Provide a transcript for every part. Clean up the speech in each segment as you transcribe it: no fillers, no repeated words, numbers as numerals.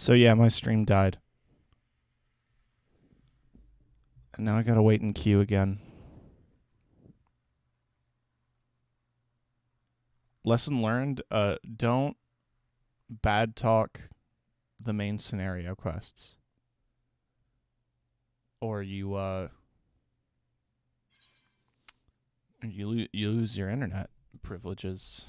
So yeah, my stream died. And now I gotta wait in queue again. Lesson learned, don't bad talk the main scenario quests. Or you lose your internet privileges.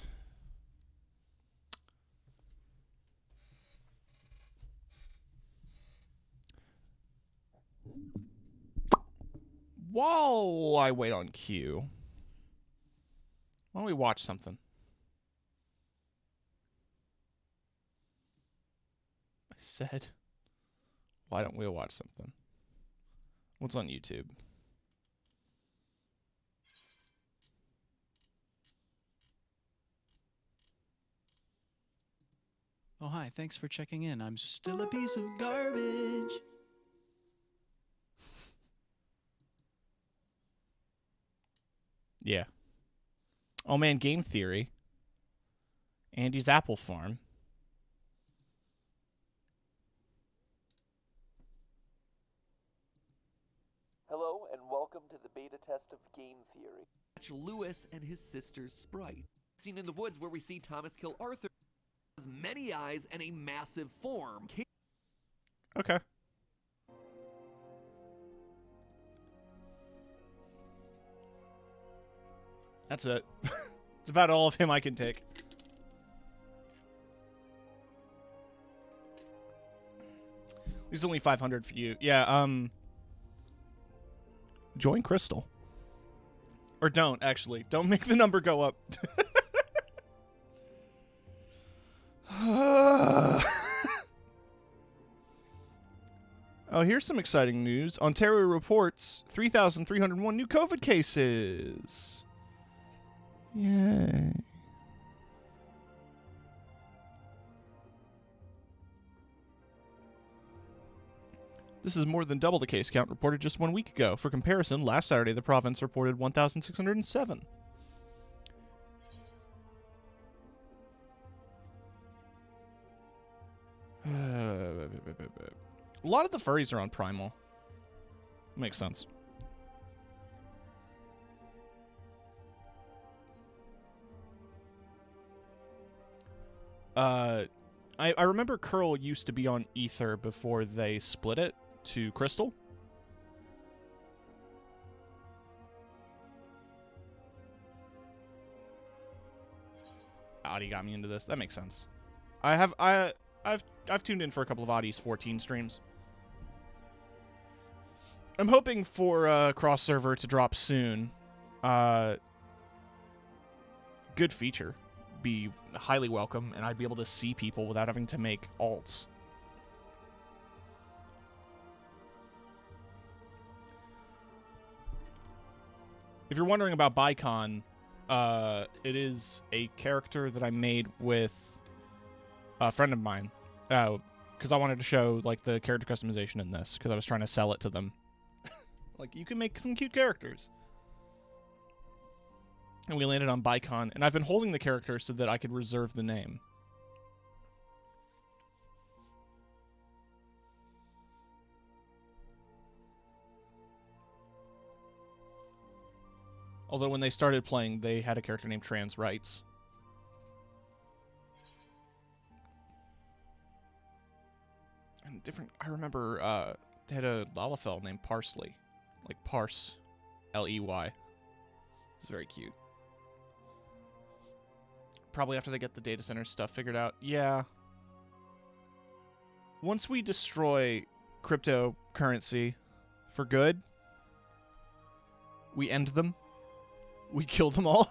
While I wait on queue, why don't we watch something? I said, why don't we watch something? What's on YouTube? Oh, hi. Thanks for checking in. I'm still a piece of garbage. Yeah. Oh man, Game Theory. Andy's Apple Farm. Hello and welcome to the beta test of Game Theory. Lewis and his sister's sprite. Scene in the woods where we see Thomas kill Arthur has many eyes and a massive form. Okay. That's it. It's about all of him I can take. There's only 500 for you. Yeah, join Crystal. Or don't, actually. Don't make the number go up. Oh, here's some exciting news. Ontario reports 3,301 new COVID cases. Yay. This is more than double the case count reported just 1 week ago. For comparison, last Saturday the province reported 1,607. A lot of the furries are on Primal. Makes sense. I remember Curl used to be on Ether before they split it to Crystal. Adi got me into this. That makes sense. I've tuned in for a couple of Adi's 14 streams. I'm hoping for cross server to drop soon. Good feature. Be highly welcome, and I'd be able to see people without having to make alts. If you're wondering about Bicon, it is a character that I made with a friend of mine, because I wanted to show like the character customization in this, because I was trying to sell it to them. Like, you can make some cute characters. And we landed on Bicon, and I've been holding the character so that I could reserve the name. Although when they started playing, they had a character named Trans Rights. And different, I remember they had a Lalafell named Parsley. Like Parse, L-E-Y. It's very cute. Probably after they get the data center stuff figured out. Yeah. Once we destroy cryptocurrency for good, we end them. We kill them all.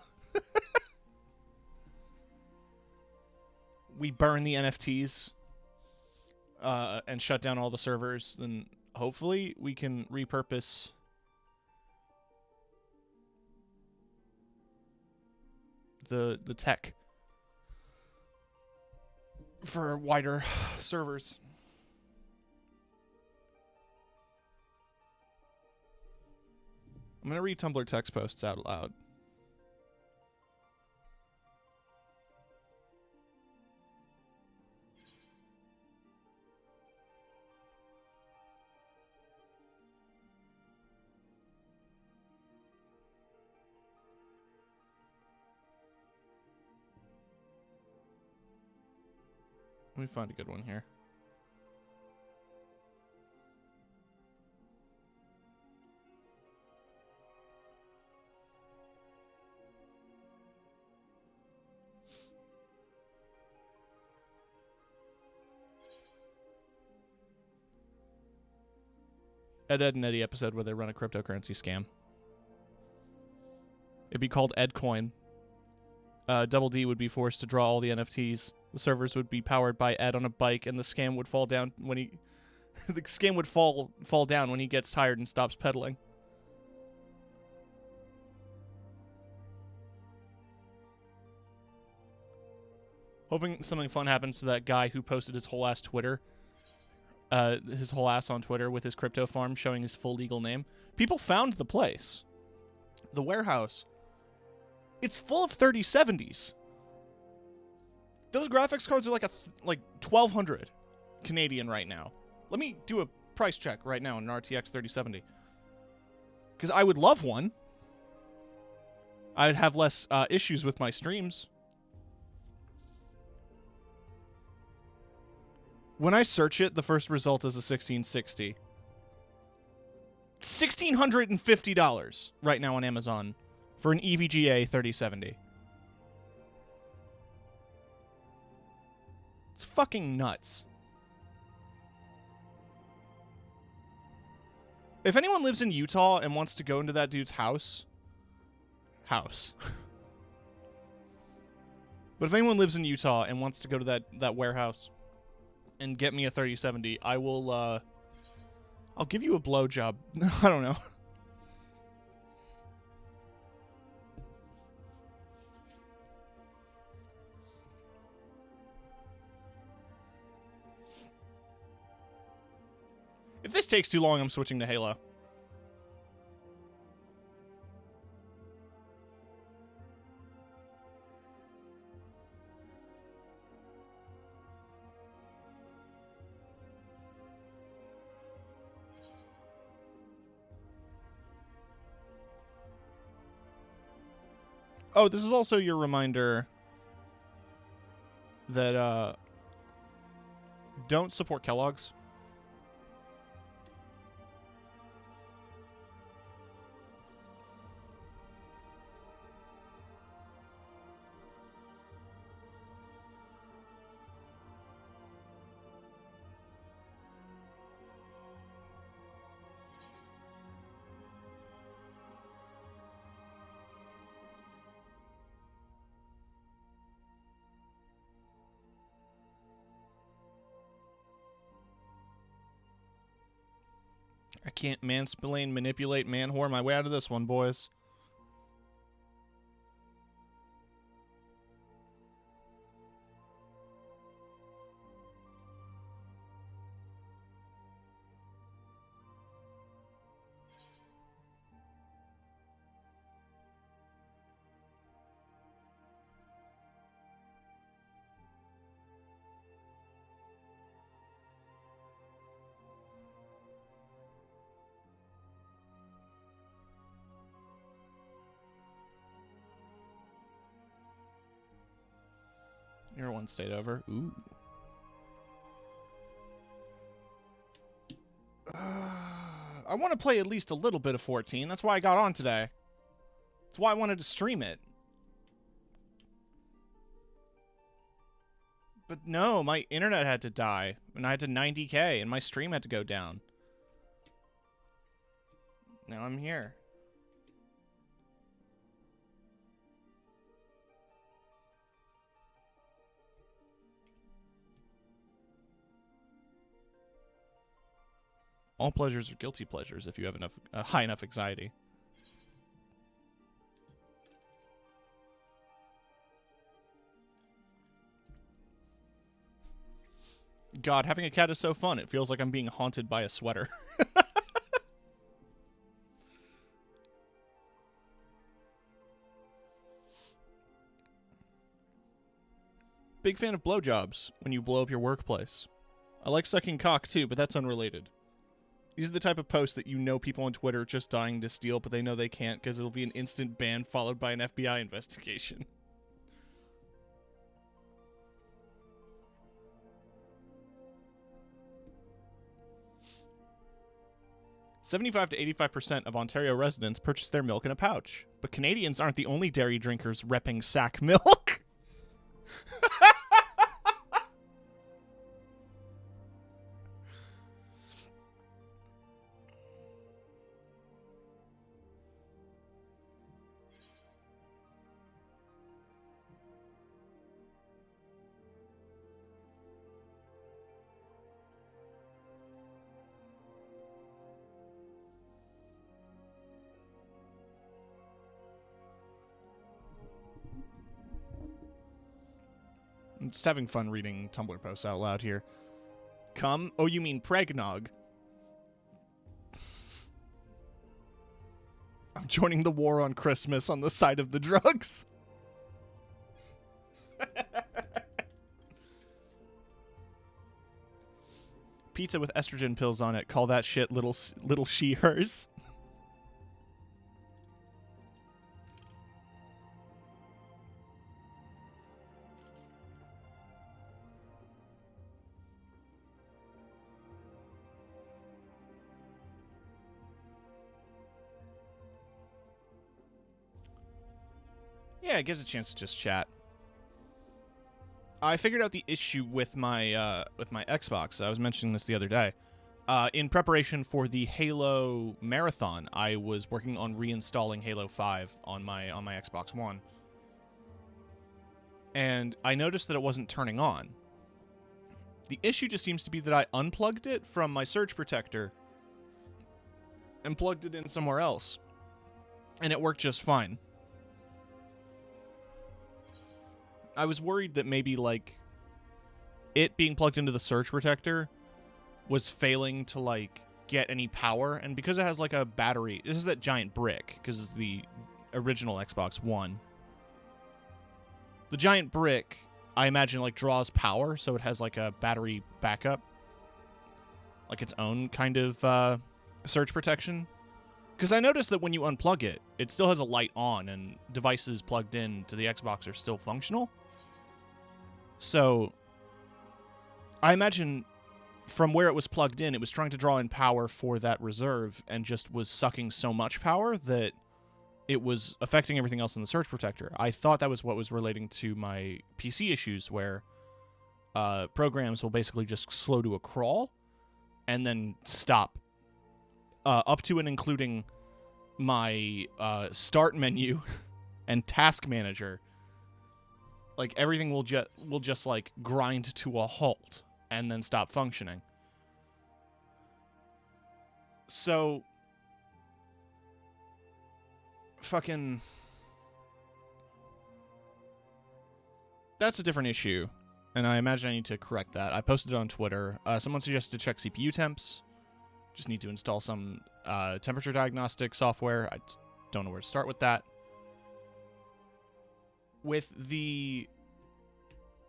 We burn the NFTs and shut down all the servers. Then hopefully we can repurpose the tech for wider servers. I'm going to read Tumblr text posts out loud. Let me find a good one here. Ed and Eddie episode where they run a cryptocurrency scam. It'd be called EdCoin. Double D would be forced to draw all the NFTs. The servers would be powered by Ed on a bike, and the scam would fall down when he... the scam would fall down when he gets tired and stops pedaling. Hoping something fun happens to that guy who posted his whole ass on Twitter with his crypto farm showing his full legal name. People found the place. The warehouse. It's full of 3070s. Those graphics cards are like like 1,200 Canadian right now. Let me do a price check right now on an RTX 3070. Because I would love one. I'd have less issues with my streams. When I search it, the first result is a 1660. $1,650 right now on Amazon for an EVGA 3070. It's fucking nuts. If anyone lives in Utah and wants to go into that dude's house. But if anyone lives in Utah and wants to go to that warehouse and get me a 3070, I will, I'll give you a blowjob. I don't know. If this takes too long, I'm switching to Halo. Oh, this is also your reminder that, don't support Kellogg's. I can't mansplain, manipulate, man-whore my way out of this one, boys. You're one state over. Ooh. I want to play at least a little bit of 14. That's why I got on today. That's why I wanted to stream it. But no, my internet had to die. And I had to 90K, and my stream had to go down. Now I'm here. All pleasures are guilty pleasures if you have enough high enough anxiety. God, having a cat is so fun. It feels like I'm being haunted by a sweater. Big fan of blowjobs when you blow up your workplace. I like sucking cock too, but that's unrelated. These are the type of posts that you know people on Twitter are just dying to steal, but they know they can't because it'll be an instant ban followed by an FBI investigation. 75 to 85% of Ontario residents purchase their milk in a pouch, but Canadians aren't the only dairy drinkers repping sack milk. I'm just having fun reading Tumblr posts out loud here. Come? Oh, you mean pregnog? I'm joining the war on Christmas on the side of the drugs. Pizza with estrogen pills on it. Call that shit little she hers. Yeah, it gives a chance to just chat. I figured out the issue with my Xbox. I was mentioning this the other day. In preparation for the Halo marathon, I was working on reinstalling Halo 5 on my Xbox One. And I noticed that it wasn't turning on. The issue just seems to be that I unplugged it from my surge protector and plugged it in somewhere else. And it worked just fine. I was worried that maybe, like, it being plugged into the surge protector was failing to, like, get any power. And because it has, like, a battery... This is that giant brick, because it's the original Xbox One. The giant brick, I imagine, like, draws power, so it has, like, a battery backup. Like, its own kind of surge protection. Because I noticed that when you unplug it, it still has a light on, and devices plugged in to the Xbox are still functional. So, I imagine from where it was plugged in, it was trying to draw in power for that reserve and just was sucking so much power that it was affecting everything else in the surge protector. I thought that was what was relating to my PC issues, where programs will basically just slow to a crawl and then stop. Up to and including my start menu and task manager. Like, everything will just like grind to a halt and then stop functioning. So fucking that's a different issue, and I imagine I need to correct that. I posted it on Twitter. Someone suggested to check CPU temps. Just need to install some temperature diagnostic software. I just don't know where to start with that. With the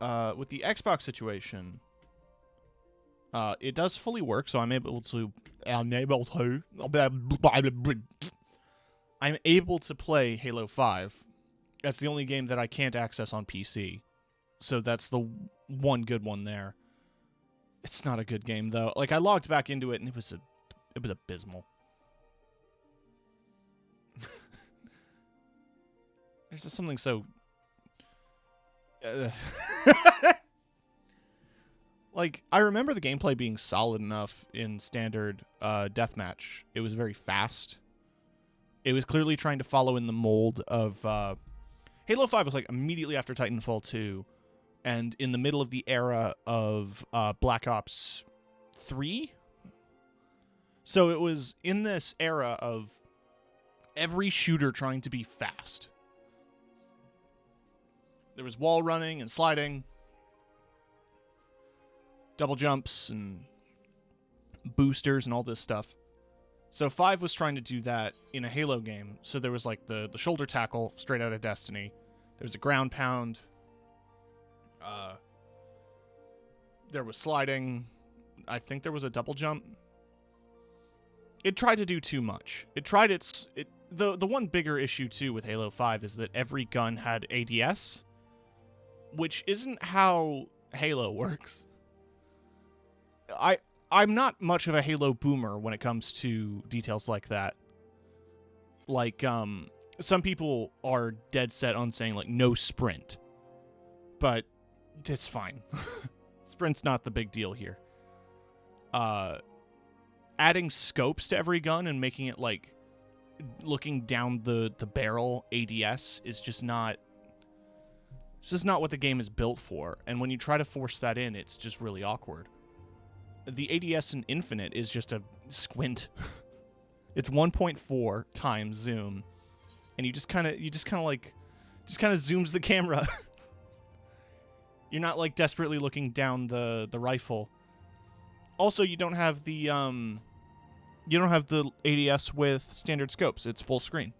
Xbox situation, it does fully work, so I'm able to play Halo 5. That's the only game that I can't access on PC. So that's the one good one there. It's not a good game though. Like, I logged back into it and it was abysmal. There's just something so like, I remember the gameplay being solid enough in standard deathmatch. It was very fast. It was clearly trying to follow in the mold of Halo 5 was like immediately after Titanfall 2 and in the middle of the era of Black Ops 3. So it was in this era of every shooter trying to be fast. There was wall running and sliding, double jumps and boosters and all this stuff. So 5 was trying to do that in a Halo game. So there was like the shoulder tackle straight out of Destiny. There was a ground pound. There was sliding. I think there was a double jump. It tried to do too much. The one bigger issue too with Halo 5 is that every gun had ADS, which isn't how Halo works. I'm not much of a Halo boomer when it comes to details like that. Like, some people are dead set on saying, like, no sprint. But it's fine. Sprint's not the big deal here. Adding scopes to every gun and making it, like, looking down the barrel ADS is just not... It's just not what the game is built for. And when you try to force that in, it's just really awkward. The ADS in Infinite is just a squint. It's 1.4 times zoom. And you just kind of zooms the camera. You're not, like, desperately looking down the rifle. Also, you don't have the ADS with standard scopes. It's full screen.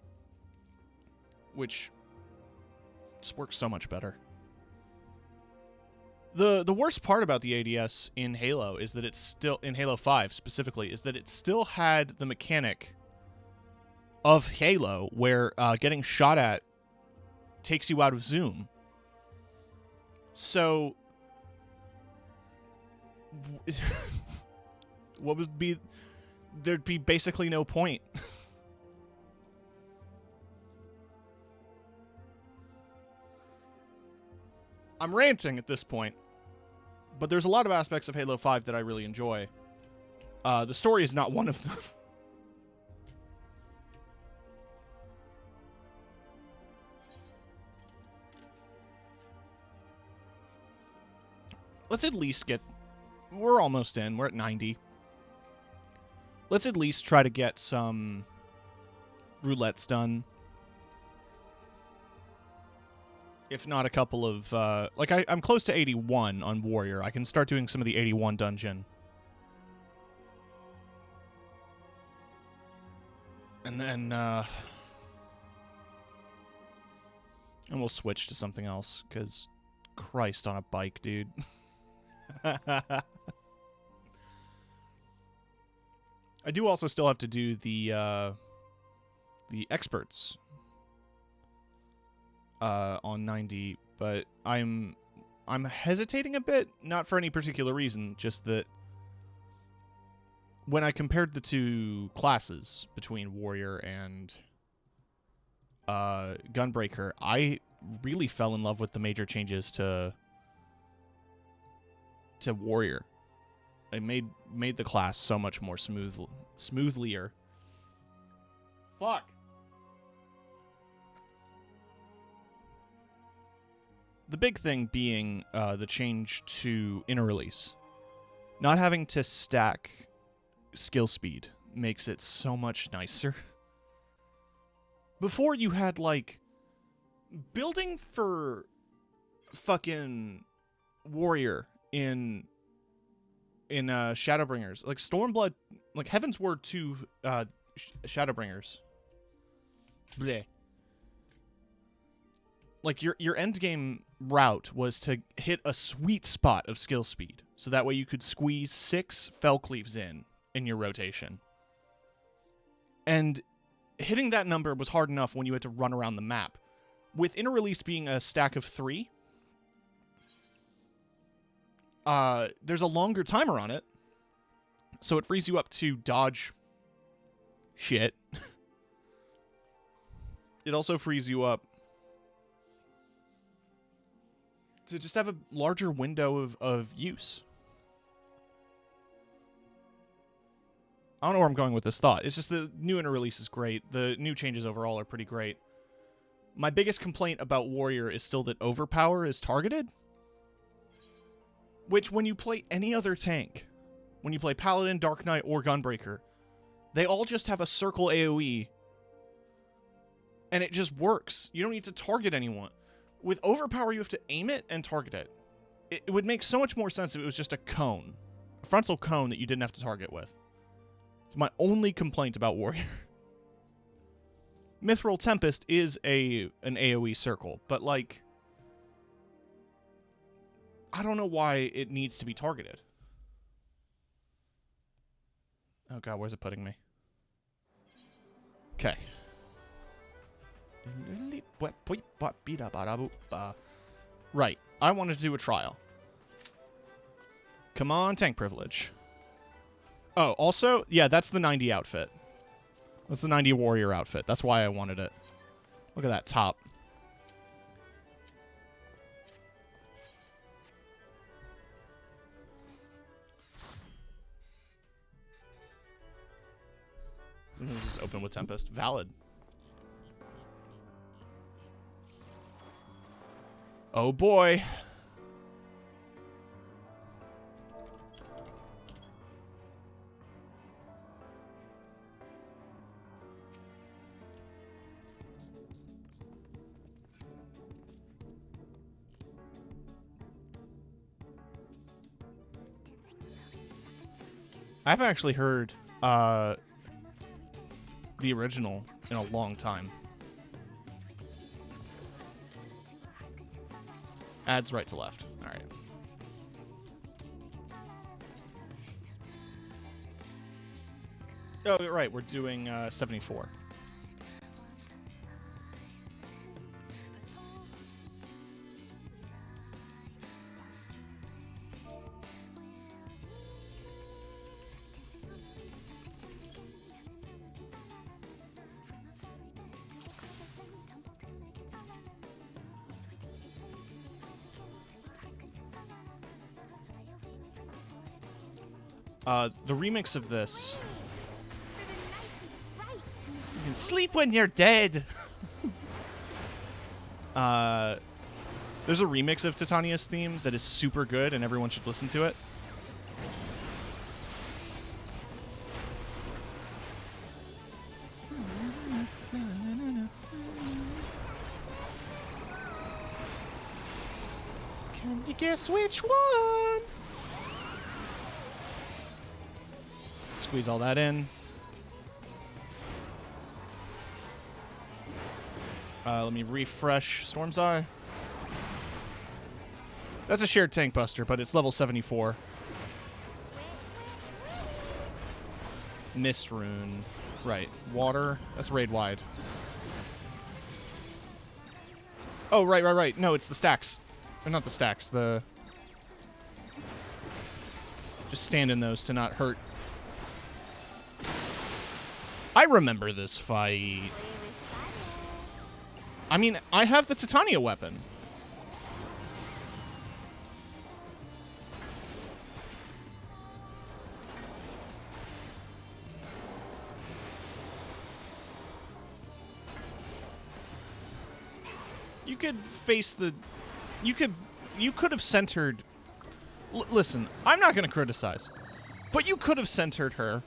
Which just works so much better. The worst part about the ADS in Halo is that it's still, in Halo 5 specifically, is that it still had the mechanic of Halo where getting shot at takes you out of zoom. So there'd be basically no point. I'm ranting at this point, but there's a lot of aspects of Halo 5 that I really enjoy. The story is not one of them. Let's at least get... We're almost in. We're at 90. Let's at least try to get some roulettes done. If not a couple of... I'm close to 81 on Warrior. I can start doing some of the 81 dungeon. And then... and we'll switch to something else, because... Christ on a bike, dude. I do also still have to do the experts on 90, but I'm hesitating a bit, not for any particular reason, just that when I compared the two classes between Warrior and Gunbreaker, I really fell in love with the major changes to Warrior. It made the class so much more smoothlier. Fuck. The big thing being the change to inner release. Not having to stack skill speed makes it so much nicer. Before you had, like, building for fucking Warrior in Shadowbringers, like Stormblood, like Heaven's Word 2 Shadowbringers. Bleh. Like your end game route was to hit a sweet spot of skill speed, so that way you could squeeze 6 Fellcleaves in your rotation. And hitting that number was hard enough when you had to run around the map. With inner release being a stack of 3, there's a longer timer on it, so it frees you up to dodge shit. It also frees you up to just have a larger window of use. I don't know where I'm going with this thought. It's just the new inner release is great. The new changes overall are pretty great. My biggest complaint about Warrior is still that overpower is targeted. Which, when you play any other tank, when you play Paladin, Dark Knight, or Gunbreaker, they all just have a circle AoE. And it just works. You don't need to target anyone. With overpower, you have to aim it and target it. It would make so much more sense if it was just a cone. A frontal cone that you didn't have to target with. It's my only complaint about Warrior. Mithril Tempest is an AoE circle, but, like, I don't know why it needs to be targeted. Oh god, where's it putting me? Okay. Right, I wanted to do a trial. Come on, tank privilege. Oh, also, yeah, that's the 90 outfit. That's the 90 warrior outfit. That's why I wanted it. Look at that top. Sometimes just open with Tempest. Valid. Oh boy. I haven't actually heard the original in a long time. Adds right to left. All right. Oh, right. We're doing 74. The remix of this. You can sleep when you're dead. There's a remix of Titania's theme that is super good, and everyone should listen to it. Can you guess which one? Squeeze all that in. Let me refresh Storm's Eye. That's a shared tank buster, but it's level 74. Mist Rune. Right. Water. That's raid wide. Oh, right. No, it's the stacks. Or not the stacks. The... Just stand in those to not hurt. I remember this fight. I mean, I have the Titania weapon. You could face the... You could have centered... listen, I'm not going to criticize. But you could have centered her.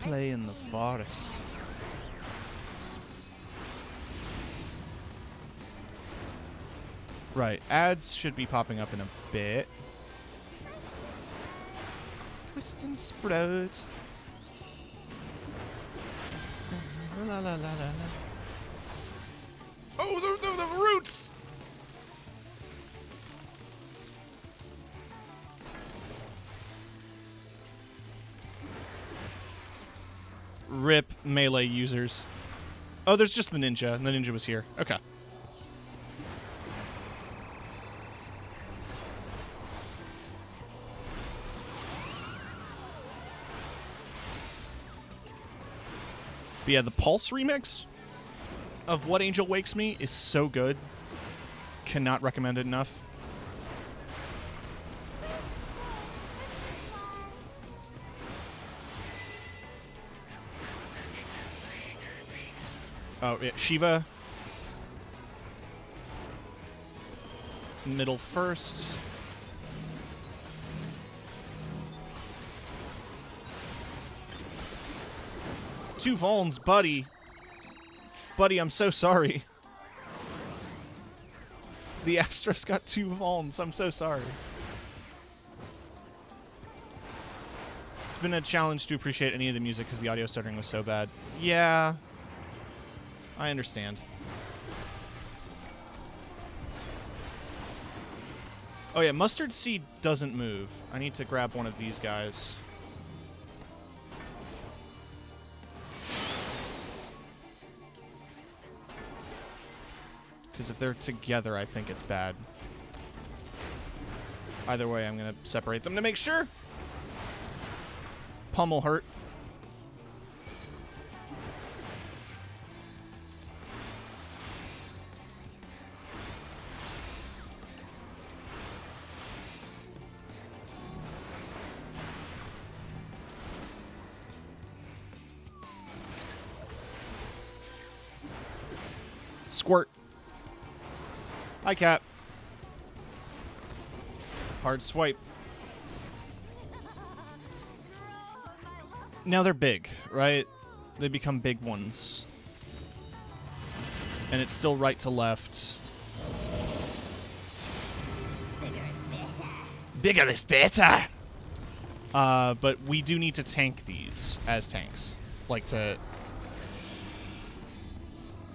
Play in the forest. Right, ads should be popping up in a bit. Twist and sprout. La la la la la. Oh, the roots! Rip melee users. Oh, there's just the ninja, and the ninja was here. Okay. But yeah, the Pulse remix of What Angel Wakes Me is so good. Cannot recommend it enough. Oh, yeah, Shiva. Middle first. Two Vulns, buddy. Buddy, I'm so sorry. The Astros got two Vulns. I'm so sorry. It's been a challenge to appreciate any of the music because the audio stuttering was so bad. Yeah. I understand. Oh yeah, Mustard Seed doesn't move. I need to grab one of these guys. Because if they're together, I think it's bad. Either way, I'm going to separate them to make sure. Pummel hurt. Squirt. Hi, Cap. Hard swipe. Now they're big, right? They become big ones. And it's still right to left. Bigger is better. But we do need to tank these as tanks. Like to...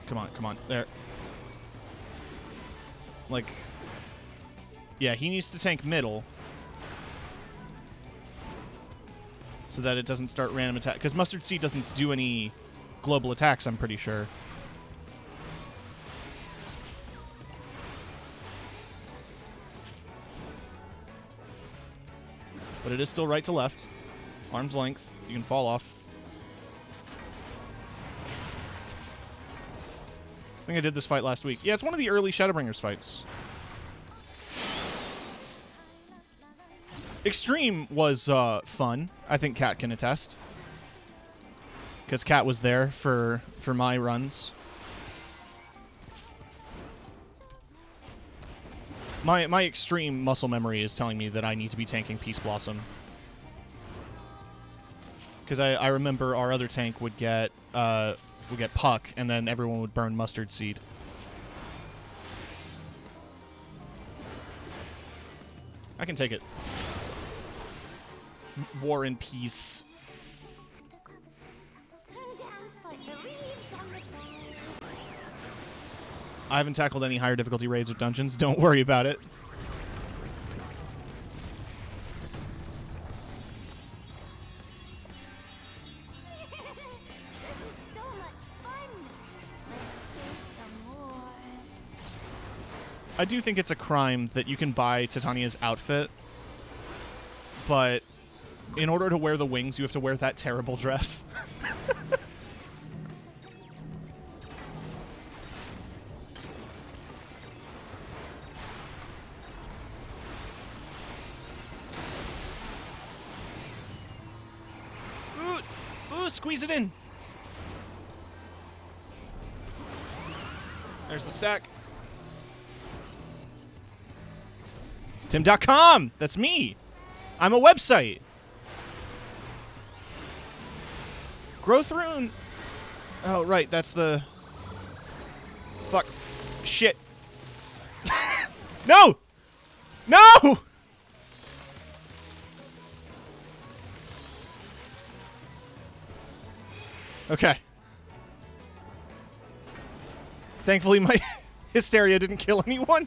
Come on, come on. There. Like... Yeah, he needs to tank middle. So that it doesn't start random attack. Because Mustard Seed doesn't do any global attacks, I'm pretty sure. But it is still right to left. Arm's length. You can fall off. I think I did this fight last week. Yeah, it's one of the early Shadowbringers fights. Extreme was fun. I think Kat can attest. Because Kat was there for my runs. My extreme muscle memory is telling me that I need to be tanking Peace Blossom. Because I remember our other tank would get Puck, and then everyone would burn Mustard Seed. I can take it. War and Peace. I haven't tackled any higher difficulty raids or dungeons. Don't worry about it. I do think it's a crime that you can buy Titania's outfit, but in order to wear the wings, you have to wear that terrible dress. Ooh, squeeze it in. There's the stack. Tim.com! That's me! I'm a website! Growth Rune! Oh, right, that's the... Fuck. Shit. No! No! Okay. Thankfully, my hysteria didn't kill anyone.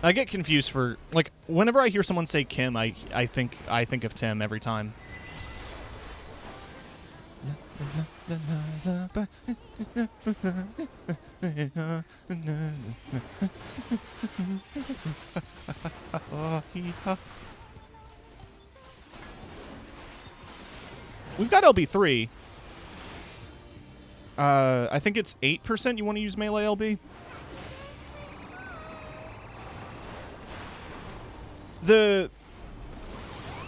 I get confused for, like, whenever I hear someone say Kim, I think of Tim every time. We've got LB3. I think it's 8% you want to use melee LB. I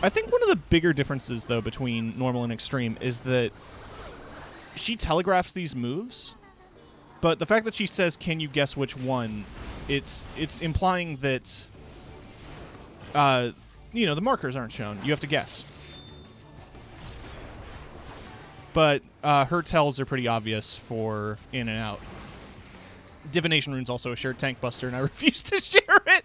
think one of the bigger differences, though, between normal and extreme is that she telegraphs these moves, but the fact that she says, "Can you guess which one?" It's implying that, you know, the markers aren't shown. You have to guess. But her tells are pretty obvious for in and out. Divination Rune's also a shared tank buster, and I refuse to share it.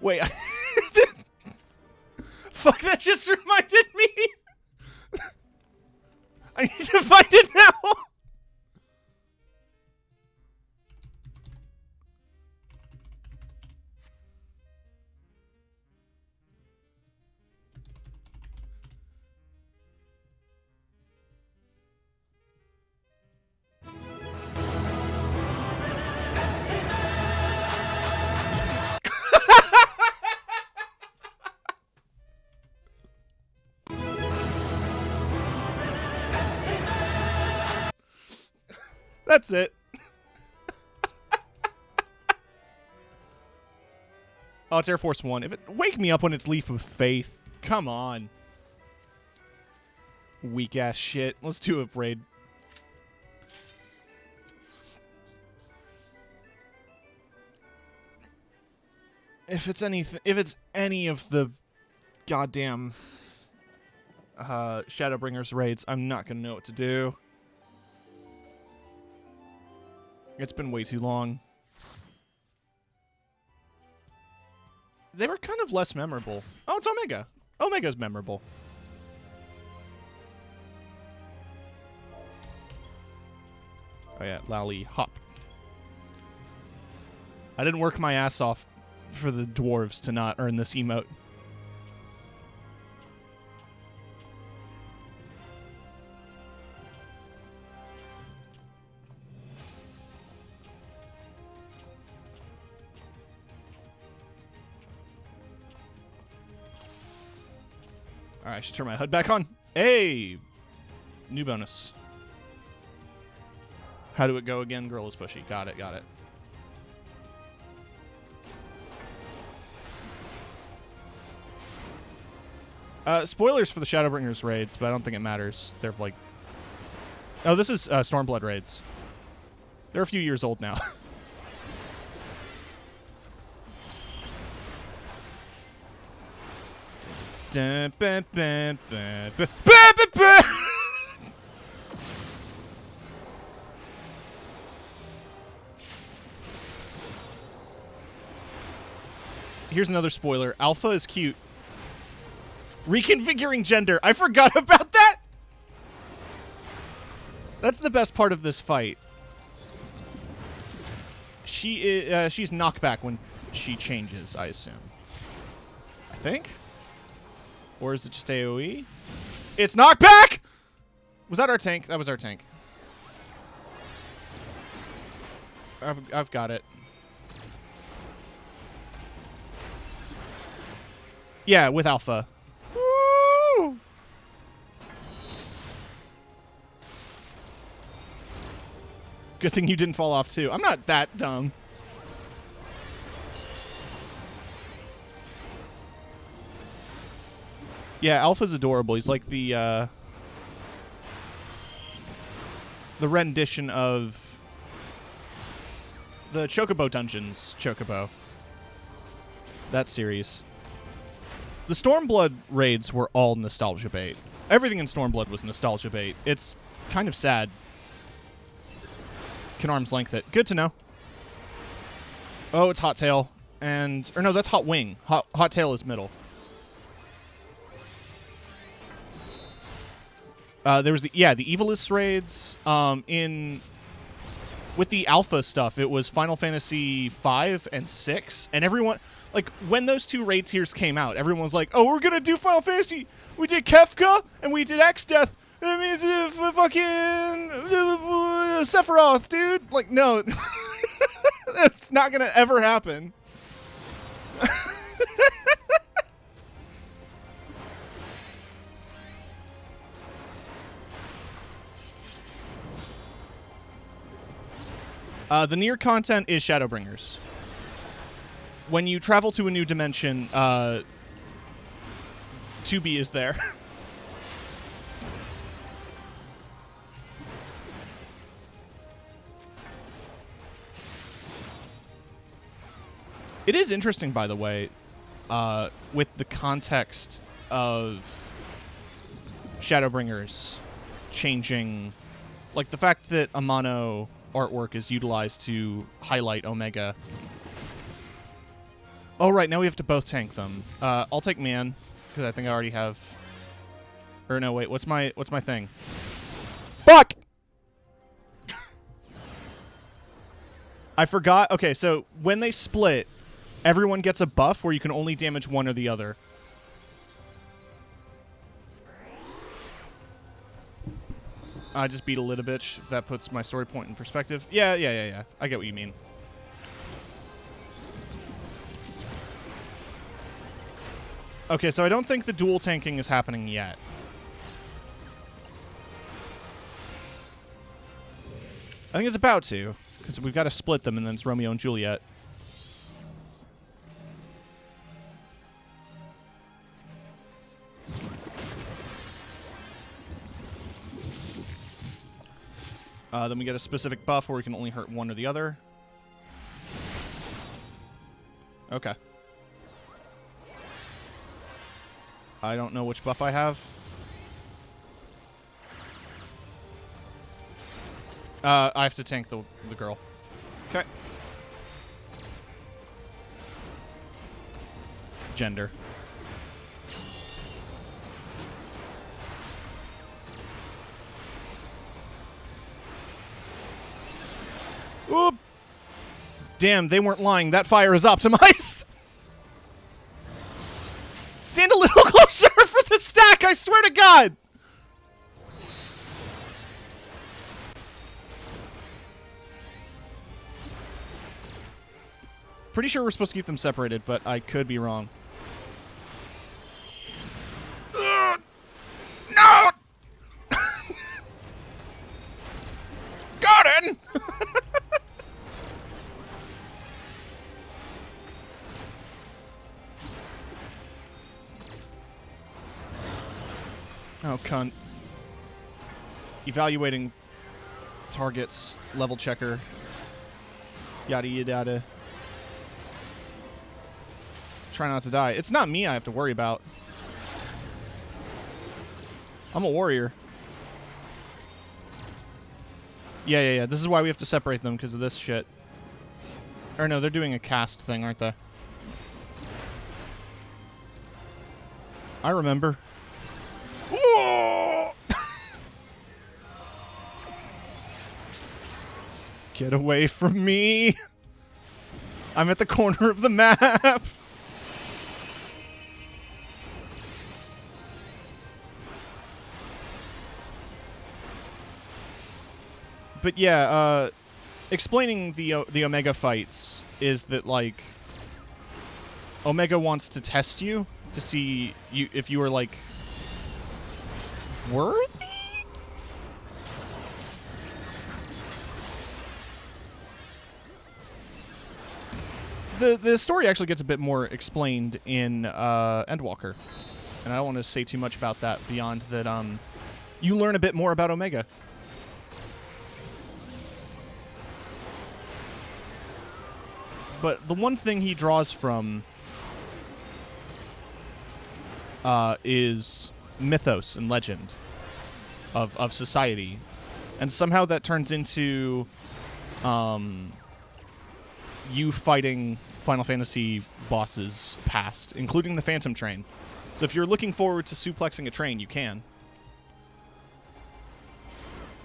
Wait. Fuck, that just reminded me. I need to find it now. That's it. Oh, it's Air Force One. If it wake me up when it's Leap of Faith. Come on. Weak ass shit. Let's do a raid. If it's anything, if it's any of the goddamn Shadowbringers raids, I'm not gonna know what to do. It's been way too long. They were kind of less memorable. Oh, it's Omega. Omega's memorable. Oh yeah, Lally Hop. I didn't work my ass off for the dwarves to not earn this emote. Alright, I should turn my HUD back on. Hey! New bonus. How do it go again? Girl is pushy. Got it, got it. Spoilers for the Shadowbringers raids, but I don't think it matters. They're like... Oh, this is Stormblood raids. They're a few years old now. Here's another spoiler. Alpha is cute. Reconfiguring gender. I forgot about that. That's the best part of this fight. She's knockback when she changes, I assume. I think? Or is it just AoE? It's knockback! Was that our tank? That was our tank. I've got it. Yeah, with Alpha. Woo! Good thing you didn't fall off too. I'm not that dumb. Yeah, Alpha's adorable. He's like the rendition of the Chocobo Dungeons Chocobo. That series. The Stormblood raids were all nostalgia bait. Everything in Stormblood was nostalgia bait. It's kind of sad. Can arm's length it. Good to know. Oh, it's Hot Tail. And... Or no, that's Hot Wing. Hot Tail is middle. There was the Evilist raids. With the Alpha stuff, it was Final Fantasy 5 and 6, and everyone, like, when those two raid tiers came out, everyone was like, "Oh, we're gonna do Final Fantasy. We did Kefka and we did X-Death. That means fucking Sephiroth, dude." Like, no, that's not gonna ever happen. The near content is Shadowbringers. When you travel to a new dimension, 2B is there. It is interesting, by the way, with the context of Shadowbringers changing, like the fact that Amano artwork is utilized to highlight Omega. Oh, right, now we have to both tank them. I'll take Man, because I think I already have... Or no, wait, what's my thing? Fuck! I forgot. Okay, so when they split, everyone gets a buff where you can only damage one or the other. I just beat a little bitch. That puts my story point in perspective. Yeah. I get what you mean. Okay, so I don't think the dual tanking is happening yet. I think it's about to, because we've got to split them, and then it's Romeo and Juliet. Then we get a specific buff where we can only hurt one or the other. Okay. I don't know which buff I have. I have to tank the girl. Okay. Gender. Oop! Damn, they weren't lying. That fire is optimized. Stand a little closer for the stack, I swear to God! Pretty sure we're supposed to keep them separated, but I could be wrong. Ugh! No! Got it! Oh, cunt. Evaluating targets, level checker. Yada yada yada. Try not to die. It's not me I have to worry about. I'm a warrior. Yeah. This is why we have to separate them, because of this shit. Or no, they're doing a cast thing, aren't they? I remember. Get away from me. I'm at the corner of the map. But yeah, explaining the Omega fights is that, like, Omega wants to test you to see if you are, like, worthy? The story actually gets a bit more explained in Endwalker, and I don't want to say too much about that beyond that. You learn a bit more about Omega. But the one thing he draws from is mythos and legend of society. And somehow that turns into you fighting Final Fantasy bosses past, including the Phantom Train. So if you're looking forward to suplexing a train, you can.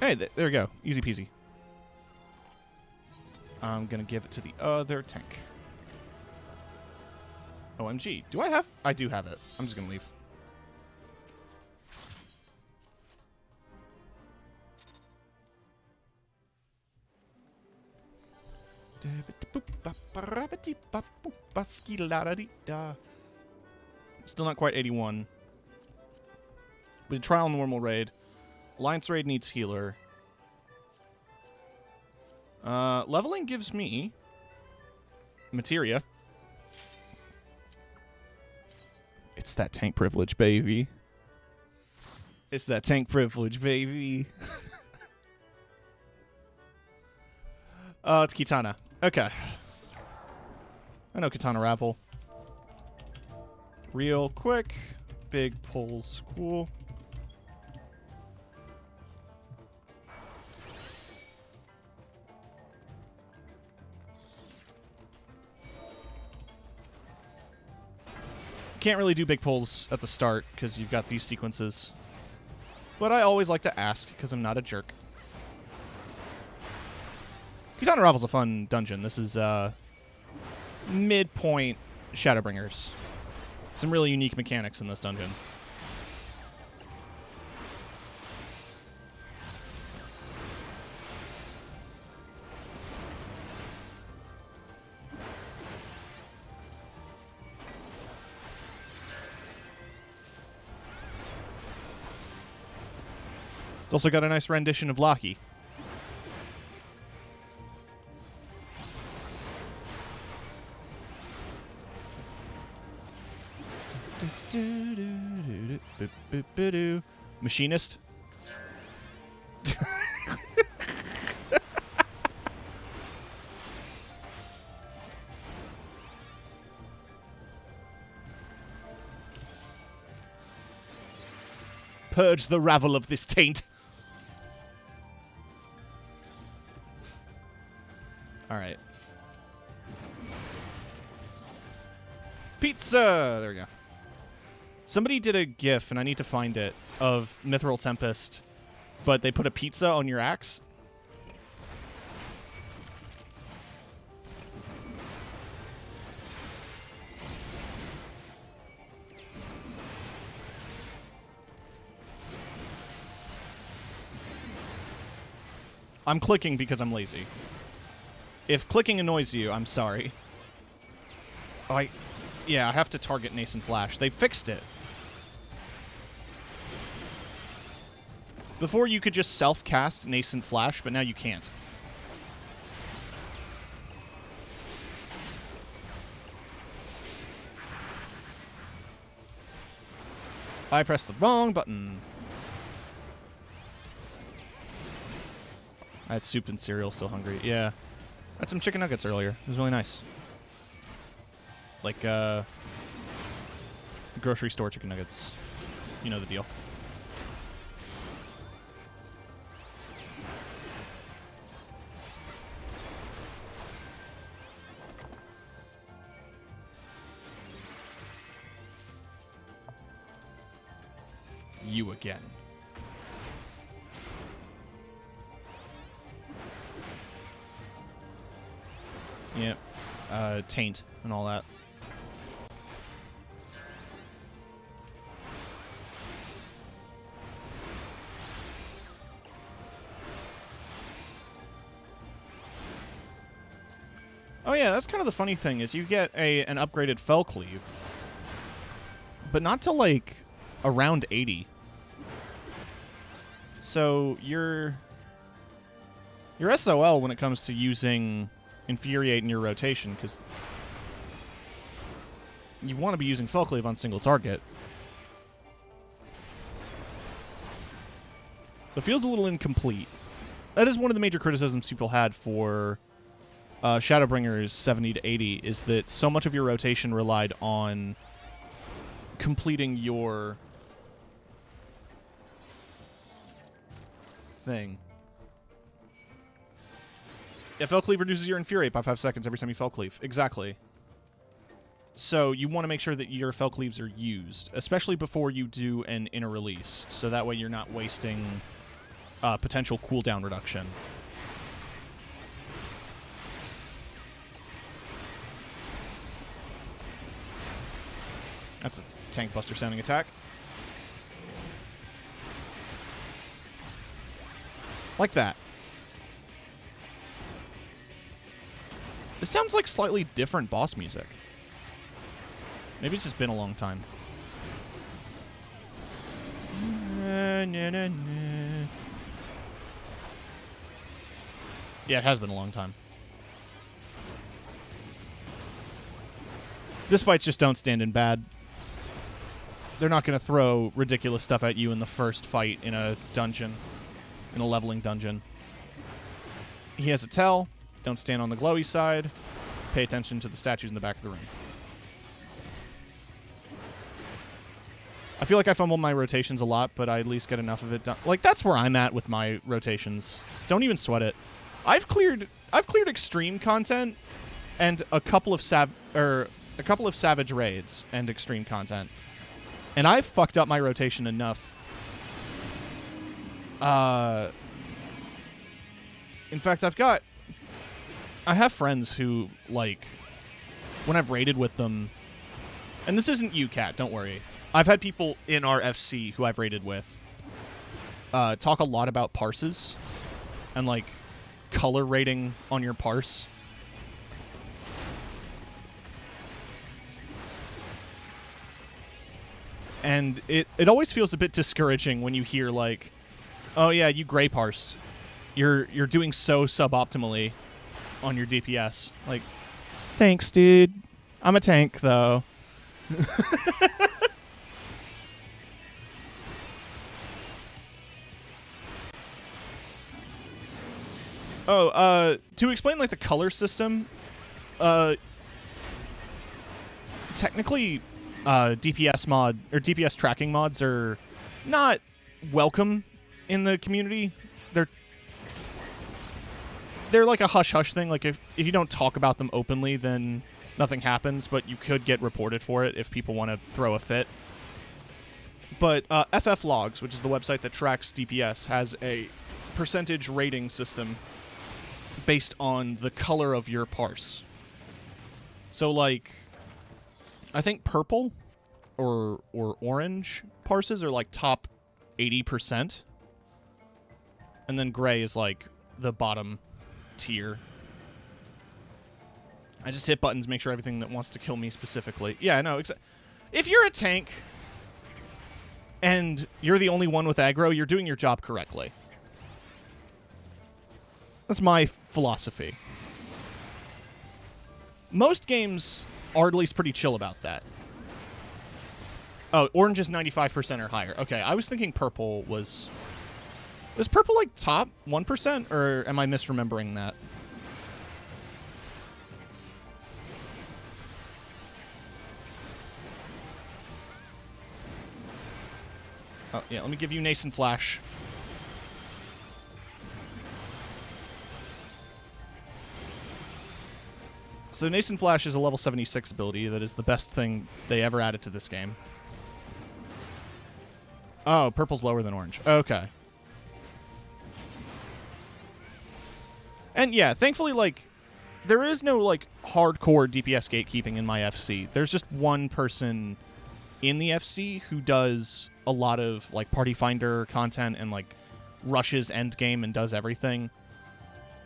Hey, there we go. Easy peasy. I'm going to give it to the other tank. OMG. Do I have? I do have it. I'm just going to leave. Still not quite 81. We did trial normal raid. Alliance raid needs healer. Leveling gives me materia. It's that tank privilege, baby. It's that tank privilege, baby. It's Kitana. Okay. I know Katana Ravel. Real quick. Big pulls. Cool. Can't really do big pulls at the start because you've got these sequences. But I always like to ask because I'm not a jerk. Kitana Ravel's a fun dungeon. This is midpoint Shadowbringers. Some really unique mechanics in this dungeon. It's also got a nice rendition of Loki. Machinist. Purge the ravel of this taint. All right. Pizza! There we go. Somebody did a GIF, and I need to find it, of Mithril Tempest, but they put a pizza on your axe. I'm clicking because I'm lazy. If clicking annoys you, I'm sorry. Oh, yeah, I have to target Nascent Flash. They fixed it. Before you could just self-cast Nascent Flash, but now you can't. I pressed the wrong button. I had soup and cereal, still hungry. Yeah. I had some chicken nuggets earlier. It was really nice. Like, grocery store chicken nuggets. You know the deal. You again. Yep. Taint and all that. Oh yeah, that's kind of the funny thing is you get an upgraded Fell Cleave, but not till like around 80. So your SOL when it comes to using Infuriate in your rotation, because you want to be using Fell Cleave on single target. So it feels a little incomplete. That is one of the major criticisms people had for Shadowbringers 70 to 80, is that so much of your rotation relied on completing your thing. Yeah, Fell Cleave reduces your Infuriate by 5 seconds every time you Fell Cleave. Exactly. So you want to make sure that your Fell Cleaves are used, especially before you do an inner release, so that way you're not wasting potential cooldown reduction. That's a Tank Buster sounding attack. Like that. This sounds like slightly different boss music. Maybe it's just been a long time. Yeah, it has been a long time. This fights just don't stand in bad. They're not going to throw ridiculous stuff at you in the first fight in a dungeon, in a leveling dungeon. He has a tell. Don't stand on the glowy side. Pay attention to the statues in the back of the room. I feel like I fumble my rotations a lot, but I at least get enough of it done. Like, that's where I'm at with my rotations. Don't even sweat it. I've cleared extreme content and a couple of savage raids and extreme content. And I've fucked up my rotation enough. In fact, I have friends who, like, when I've raided with them, and this isn't you, Kat, don't worry. I've had people in our FC who I've raided with talk a lot about parses and, like, color rating on your parse. And it always feels a bit discouraging when you hear, like, oh yeah, you gray parsed. You're doing so suboptimally on your DPS. Like, thanks, dude. I'm a tank, though. To explain like the color system, technically, DPS mod or DPS tracking mods are not welcome in the community. They're like a hush-hush thing. Like, if you don't talk about them openly, then nothing happens, but you could get reported for it if people want to throw a fit. But FF Logs, which is the website that tracks DPS, has a percentage rating system based on the color of your parse. So, like, I think purple or orange parses are, like, top 80%. And then gray is, like, the bottom tier. I just hit buttons, make sure everything that wants to kill me specifically. Yeah, no, if you're a tank and you're the only one with aggro, you're doing your job correctly. That's my philosophy. Most games are at least pretty chill about that. Oh, orange is 95% or higher. Okay, I was thinking purple was... Is purple, like, top 1%? Or am I misremembering that? Oh, yeah, let me give you Nascent Flash. So Nascent Flash is a level 76 ability that is the best thing they ever added to this game. Oh, purple's lower than orange. Okay. And yeah, thankfully, like, there is no, like, hardcore DPS gatekeeping in my FC. There's just one person in the FC who does a lot of, like, party finder content and, like, rushes endgame and does everything.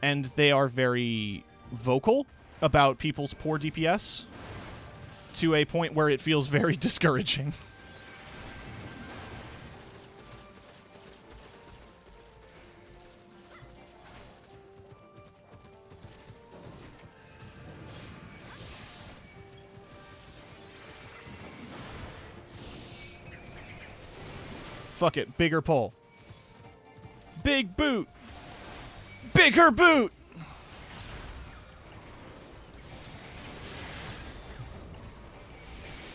And they are very vocal about people's poor DPS to a point where it feels very discouraging. Fuck it. Bigger pull. Big boot. Bigger boot.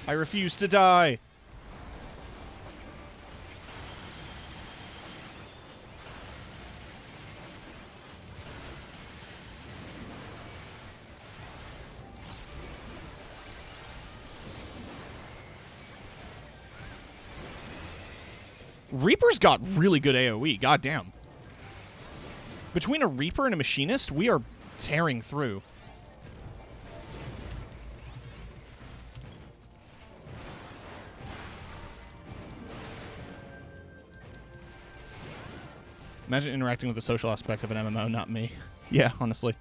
I refuse to die. Reaper's got really good AoE. Goddamn. Between a Reaper and a Machinist, we are tearing through. Imagine interacting with the social aspect of an MMO, not me. Yeah, honestly.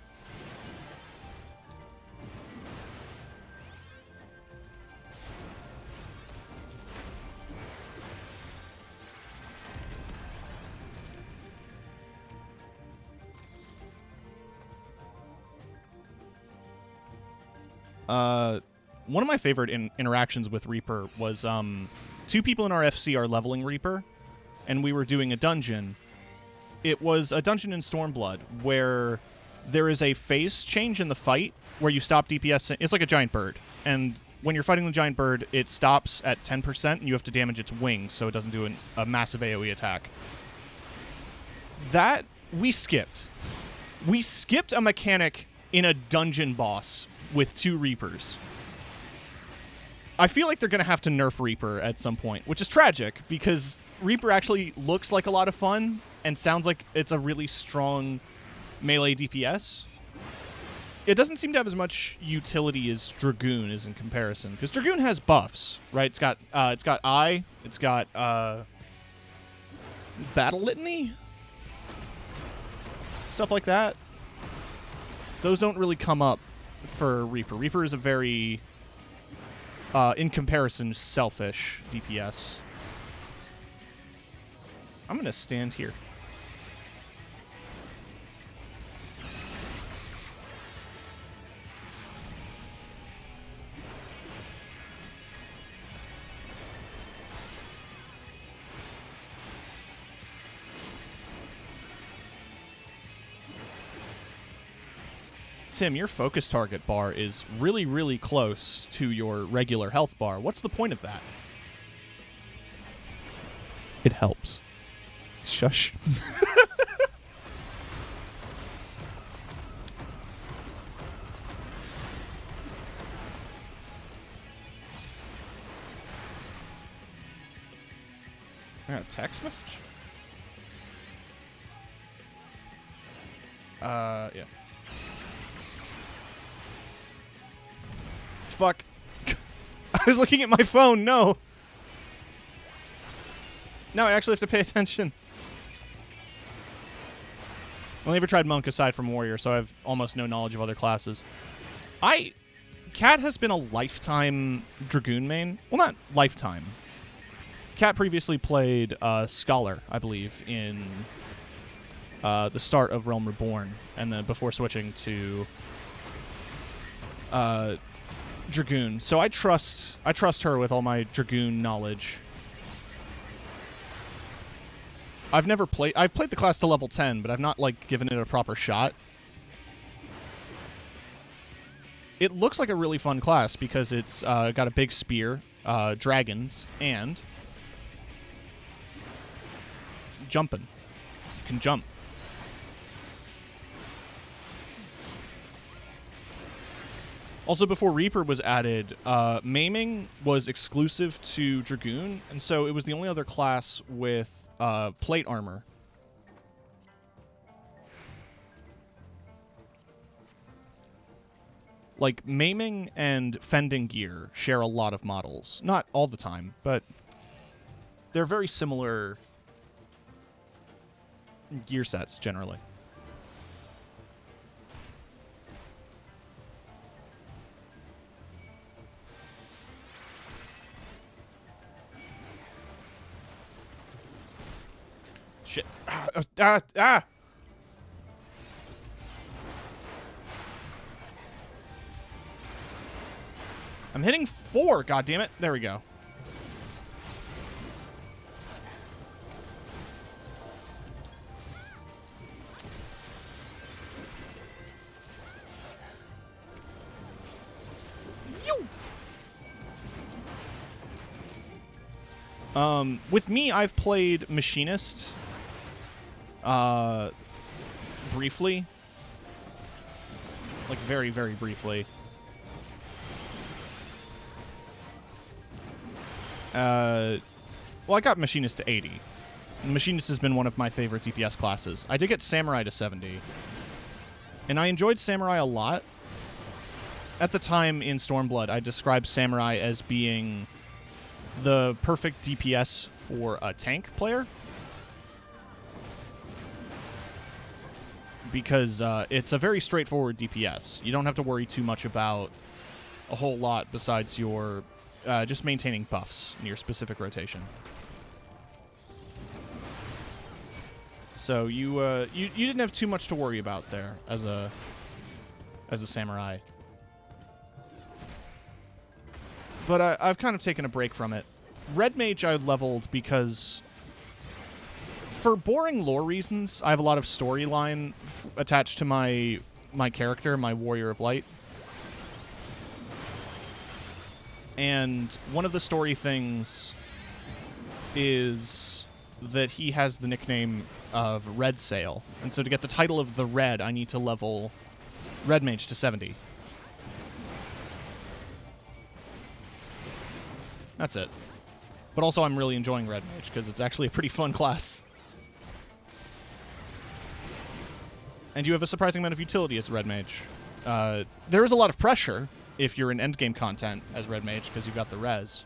One of my favorite interactions with Reaper was two people in our FC are leveling Reaper, and we were doing a dungeon. It was a dungeon in Stormblood where there is a phase change in the fight where you stop DPS. It's like a giant bird, and when you're fighting the giant bird, it stops at 10%, and you have to damage its wings so it doesn't do a massive AoE attack. That, we skipped. We skipped a mechanic in a dungeon boss with two Reapers. I feel like they're going to have to nerf Reaper at some point, which is tragic, because Reaper actually looks like a lot of fun and sounds like it's a really strong melee DPS. It doesn't seem to have as much utility as Dragoon is in comparison, because Dragoon has buffs, right? It's got Eye, it's got Battle Litany, stuff like that. Those don't really come up for Reaper. Reaper is a very, in comparison, selfish DPS. I'm going to stand here. Tim, your focus target bar is really, really close to your regular health bar. What's the point of that? It helps. Shush. I got a text message? Yeah. Fuck. I was looking at my phone, no. Now I actually have to pay attention. I've only ever tried Monk aside from Warrior, so I have almost no knowledge of other classes. Cat has been a lifetime Dragoon main. Well, not lifetime. Cat previously played Scholar, I believe, in the start of Realm Reborn, and then before switching to Dragoon. So I trust her with all my Dragoon knowledge. I've played the class to level 10, but I've not like given it a proper shot. It looks like a really fun class because it's got a big spear, dragons, and jumping. You can jump. Also, before Reaper was added, maiming was exclusive to Dragoon, and so it was the only other class with plate armor. Like, maiming and fending gear share a lot of models. Not all the time, but they're very similar gear sets, generally. Shit. Ah! I'm hitting 4, goddammit. There we go. With me, I've played Machinist briefly. Like, very, very briefly. Well, I got Machinist to 80. And Machinist has been one of my favorite DPS classes. I did get Samurai to 70. And I enjoyed Samurai a lot. At the time in Stormblood, I described Samurai as being the perfect DPS for a tank player. Because it's a very straightforward DPS. You don't have to worry too much about a whole lot besides your just maintaining buffs in your specific rotation. So you didn't have too much to worry about there as a samurai. But I've kind of taken a break from it. Red Mage I leveled because, for boring lore reasons, I have a lot of storyline attached to my character, my Warrior of Light. And one of the story things is that he has the nickname of Red Sail. And so to get the title of the Red, I need to level Red Mage to 70. That's it. But also I'm really enjoying Red Mage because it's actually a pretty fun class. And you have a surprising amount of utility as Red Mage. There is a lot of pressure if you're in endgame content as Red Mage because you've got the res.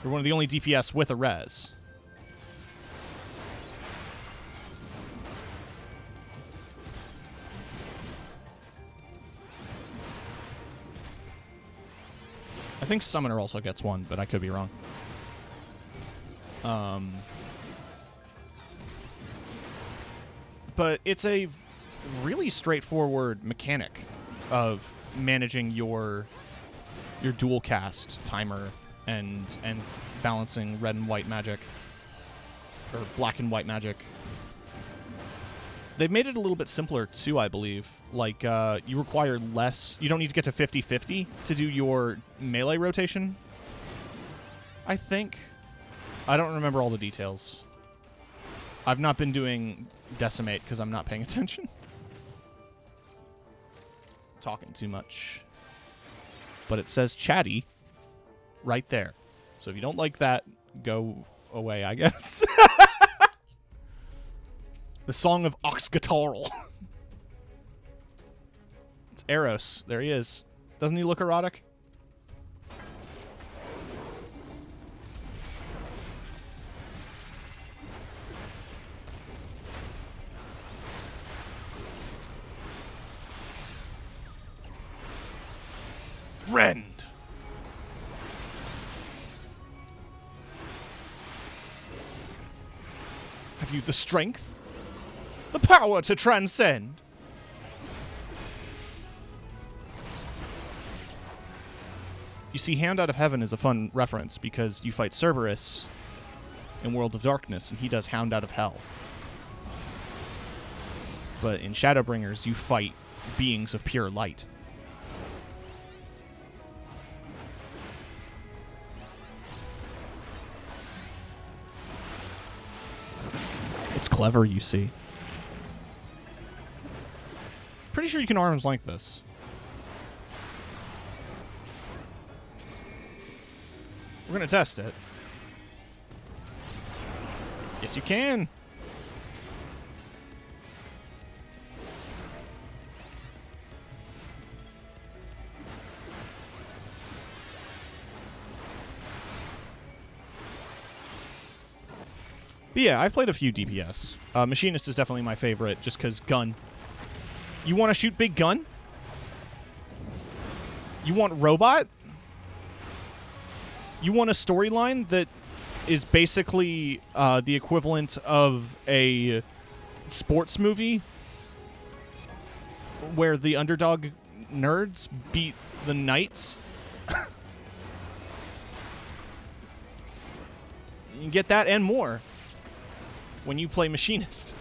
You're one of the only DPS with a res. I think Summoner also gets one, but I could be wrong. But it's a really straightforward mechanic of managing your dual cast timer and balancing red and white magic or black and white magic. They've made it a little bit simpler, too, I believe. Like, you require less... You don't need to get to 50-50 to do your melee rotation, I think. I don't remember all the details. I've not been doing Decimate because I'm not paying attention. Talking too much. But it says chatty right there. So if you don't like that, go away, I guess. The Song of Oxgatarl. It's Eros. There he is. Doesn't he look erotic? Rend. Have you the strength? The power to transcend? You see, Hand Out of Heaven is a fun reference because you fight Cerberus in World of Darkness, and he does Hound Out of Hell. But in Shadowbringers, you fight beings of pure light. It's clever, you see. Pretty sure you can arm's length this. We're gonna test it. Yes, you can. But yeah, I've played a few DPS. Machinist is definitely my favorite, just because gun. You want to shoot big gun? You want robot? You want a storyline that is basically the equivalent of a sports movie where the underdog nerds beat the knights? You can get that and more when you play Machinist.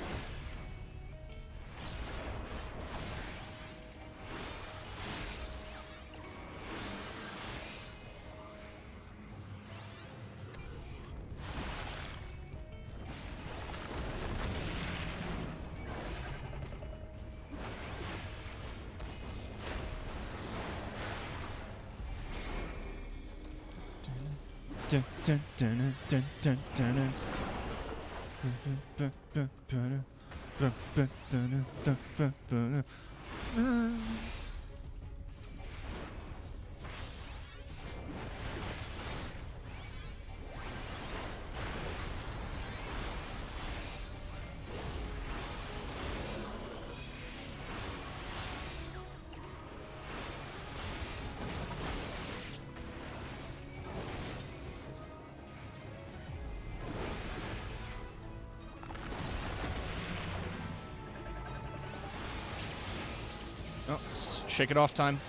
Oh, shake it off time.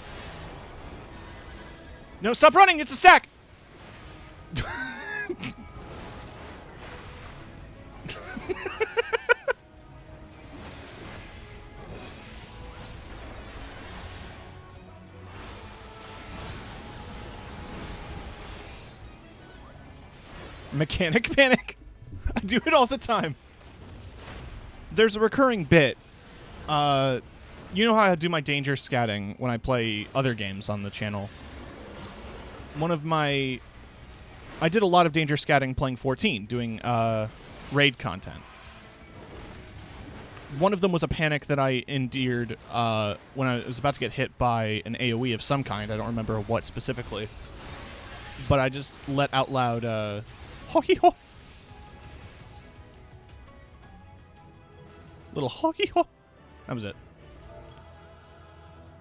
No, stop running! It's a stack! Mechanic panic? I do it all the time. There's a recurring bit. You know how I do my danger scatting when I play other games on the channel. I did a lot of danger scatting playing 14, doing raid content. One of them was a panic that I endured when I was about to get hit by an AoE of some kind. I don't remember what specifically. But I just let out loud, ho-hee-ho. Little ho-hee-ho. That was it.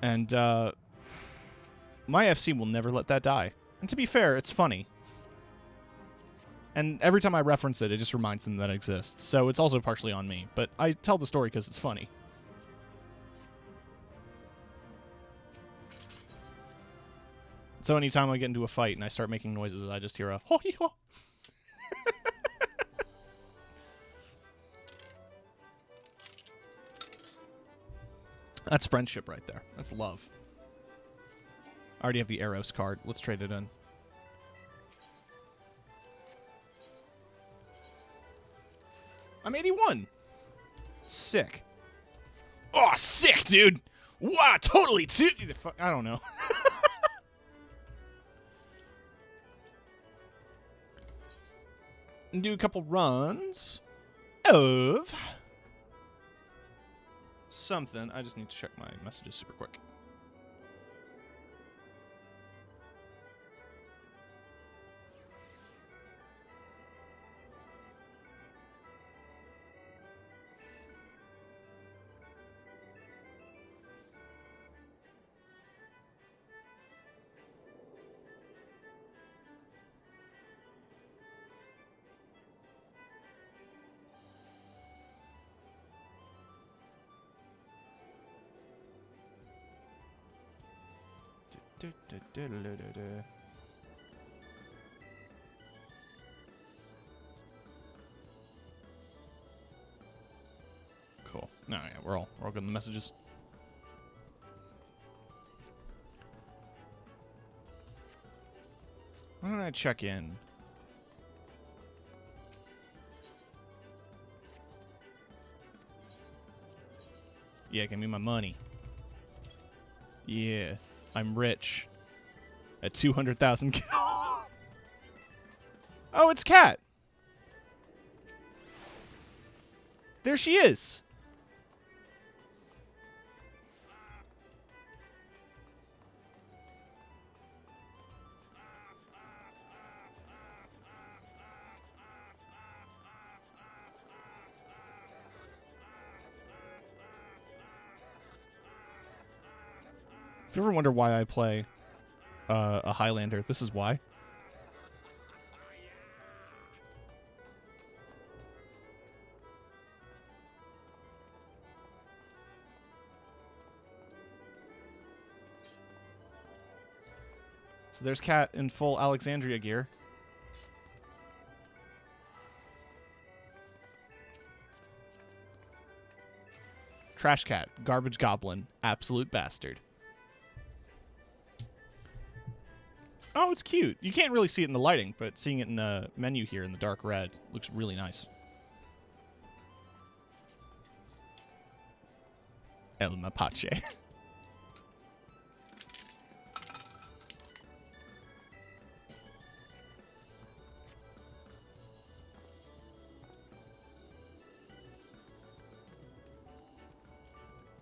And my FC will never let that die. And to be fair, it's funny. And every time I reference it, it just reminds them that it exists. So it's also partially on me. But I tell the story because it's funny. So anytime I get into a fight and I start making noises, I just hear a ho-hee-ho. That's friendship right there. That's love. I already have the Eros card. Let's trade it in. I'm 81. Sick. Oh, sick, dude. Wow, totally. I don't know. And do a couple runs of something. I just need to check my messages super quick. Cool. No, yeah, we're all good in the messages. Why don't I check in? Yeah, give me my money. Yeah, I'm rich. At 200,000 kills. Oh, it's Kat. There she is. If you ever wonder why I play a Highlander, this is why. So there's Kat in full Alexandria gear. Trash Cat, garbage goblin, absolute bastard. Oh, it's cute. You can't really see it in the lighting, but seeing it in the menu here in the dark red looks really nice. El Mapache.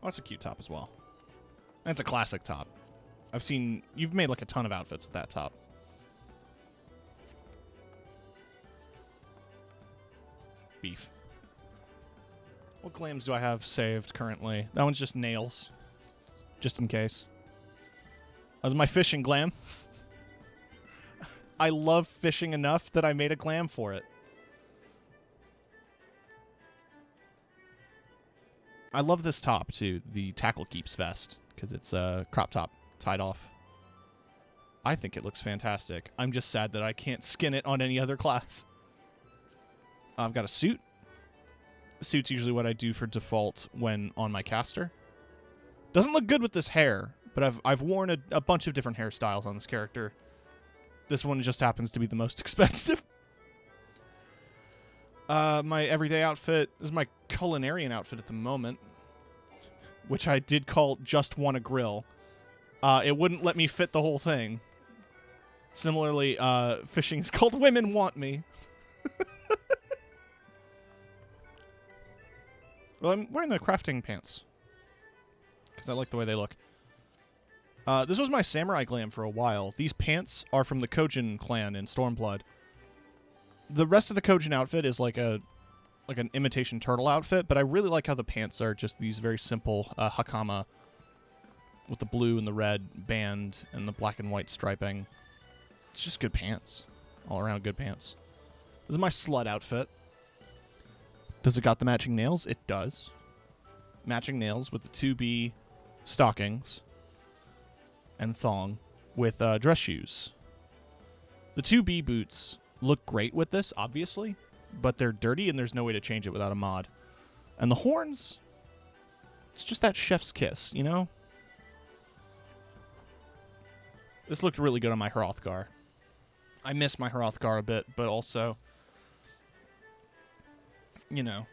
Oh, that's a cute top as well. That's a classic top. I've seen... You've made like a ton of outfits with that top. Beef. What glams do I have saved currently? That one's just nails. Just in case. That was my fishing glam. I love fishing enough that I made a glam for it. I love this top, too. The Tackle Keeps vest. Because it's a crop top tied off. I think it looks fantastic. I'm just sad that I can't skin it on any other class. I've got a suit. Suit's usually what I do for default when on my caster. Doesn't look good with this hair, but I've worn a bunch of different hairstyles on this character. This one just happens to be the most expensive. My everyday outfit is my culinarian outfit at the moment, which I did call Just Wanna Grill. It wouldn't let me fit the whole thing. Similarly, fishing is called Women Want Me. Well, I'm wearing the crafting pants because I like the way they look. This was my samurai glam for a while. These pants are from the Kojin clan in Stormblood. The rest of the Kojin outfit is like an imitation turtle outfit, but I really like how the pants are just these very simple hakama with the blue and the red band and the black and white striping. It's just good pants. All around good pants. This is my slut outfit. Does it got the matching nails? It does. Matching nails with the 2B stockings and thong with dress shoes. The 2B boots look great with this, obviously, but they're dirty and there's no way to change it without a mod. And the horns, It's just that chef's kiss, you know? This looked really good on my Hrothgar. I miss my Hrothgar a bit, but also, you know.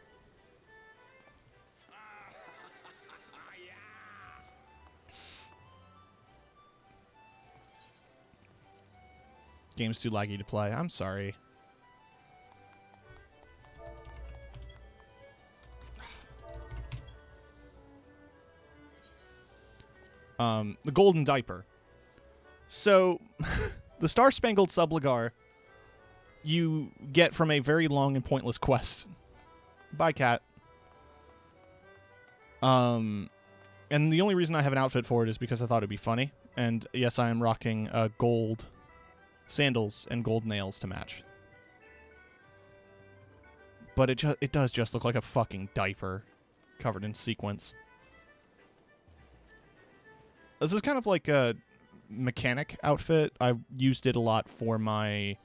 Game's too laggy to play. I'm sorry. The Golden Diaper. So, the Star-Spangled Subligar you get from a very long and pointless quest. Bye, cat. And the only reason I have an outfit for it is because I thought it'd be funny. And yes, I am rocking gold sandals and gold nails to match. But it does just look like a fucking diaper covered in sequins. This is kind of like a mechanic outfit. I've used it a lot for my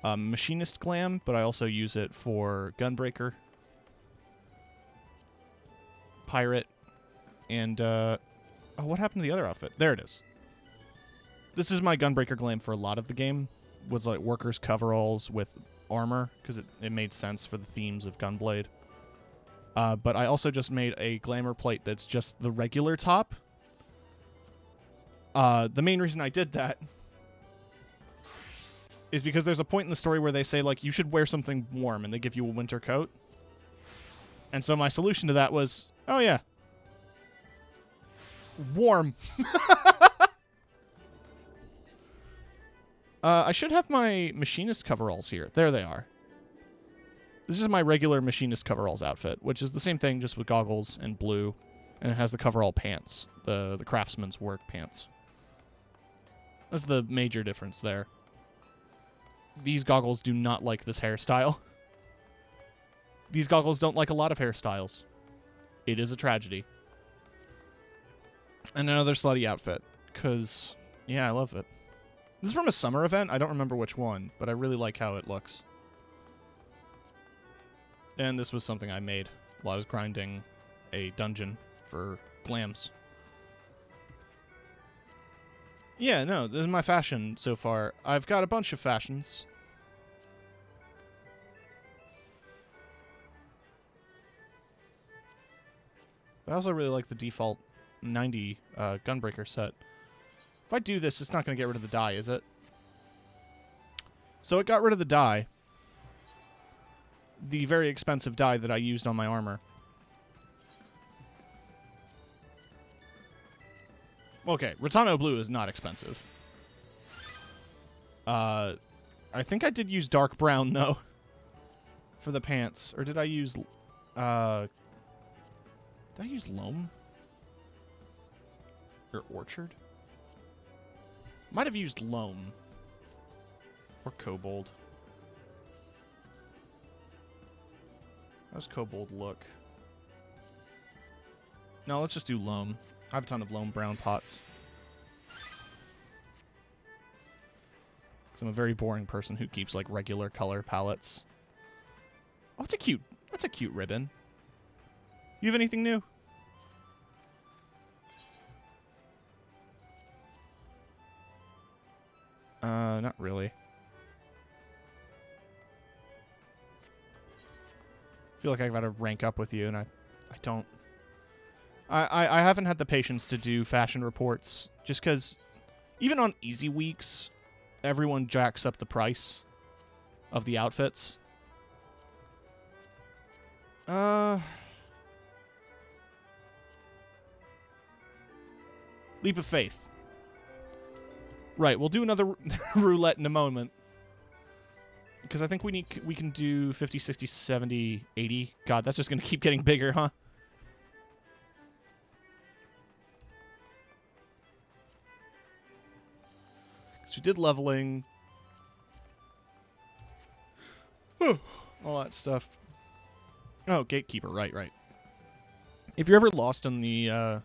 machinist glam, but I also use it for gunbreaker, pirate, and oh, what happened to the other outfit? There it is. This is my gunbreaker glam for a lot of the game. Was like workers' coveralls with armor, because it made sense for the themes of Gunblade. But I also just made a glamour plate that's just the regular top. The main reason I did that is because there's a point in the story where they say, like, you should wear something warm, and they give you a winter coat. And so my solution to that was, oh yeah, warm. I should have my machinist coveralls here. There they are. This is my regular machinist coveralls outfit, which is the same thing, just with goggles and blue, and it has the coverall pants, the craftsman's work pants. That's the major difference there. These goggles do not like this hairstyle. These goggles don't like a lot of hairstyles. It is a tragedy. And another slutty outfit, because, yeah, I love it. This is from a summer event. I don't remember which one, but I really like how it looks. And this was something I made while I was grinding a dungeon for glams. Yeah, no, this is my fashion so far. I've got a bunch of fashions. I also really like the default 90 Gunbreaker set. If I do this, it's not going to get rid of the dye, is it? So it got rid of the dye. The very expensive dye that I used on my armor. Okay, Rotano Blue is not expensive. I think I did use dark brown, though, for the pants. Or did I use... did I use loam? Or orchard? Might have used loam. Or kobold. How does kobold look? No, let's just do loam. I have a ton of loam brown pots. 'Cause I'm a very boring person who keeps, like, regular color palettes. Oh, that's a cute ribbon. You have anything new? Not really. I feel like I've got to rank up with you, and I don't. I haven't had the patience to do fashion reports, just because even on easy weeks, everyone jacks up the price of the outfits. Leap of faith. Right, we'll do another roulette in a moment. Because I think we can do 50, 60, 70, 80. God, that's just going to keep getting bigger, huh? Because we did leveling. All that stuff. Oh, Gatekeeper, right. If you're ever lost in the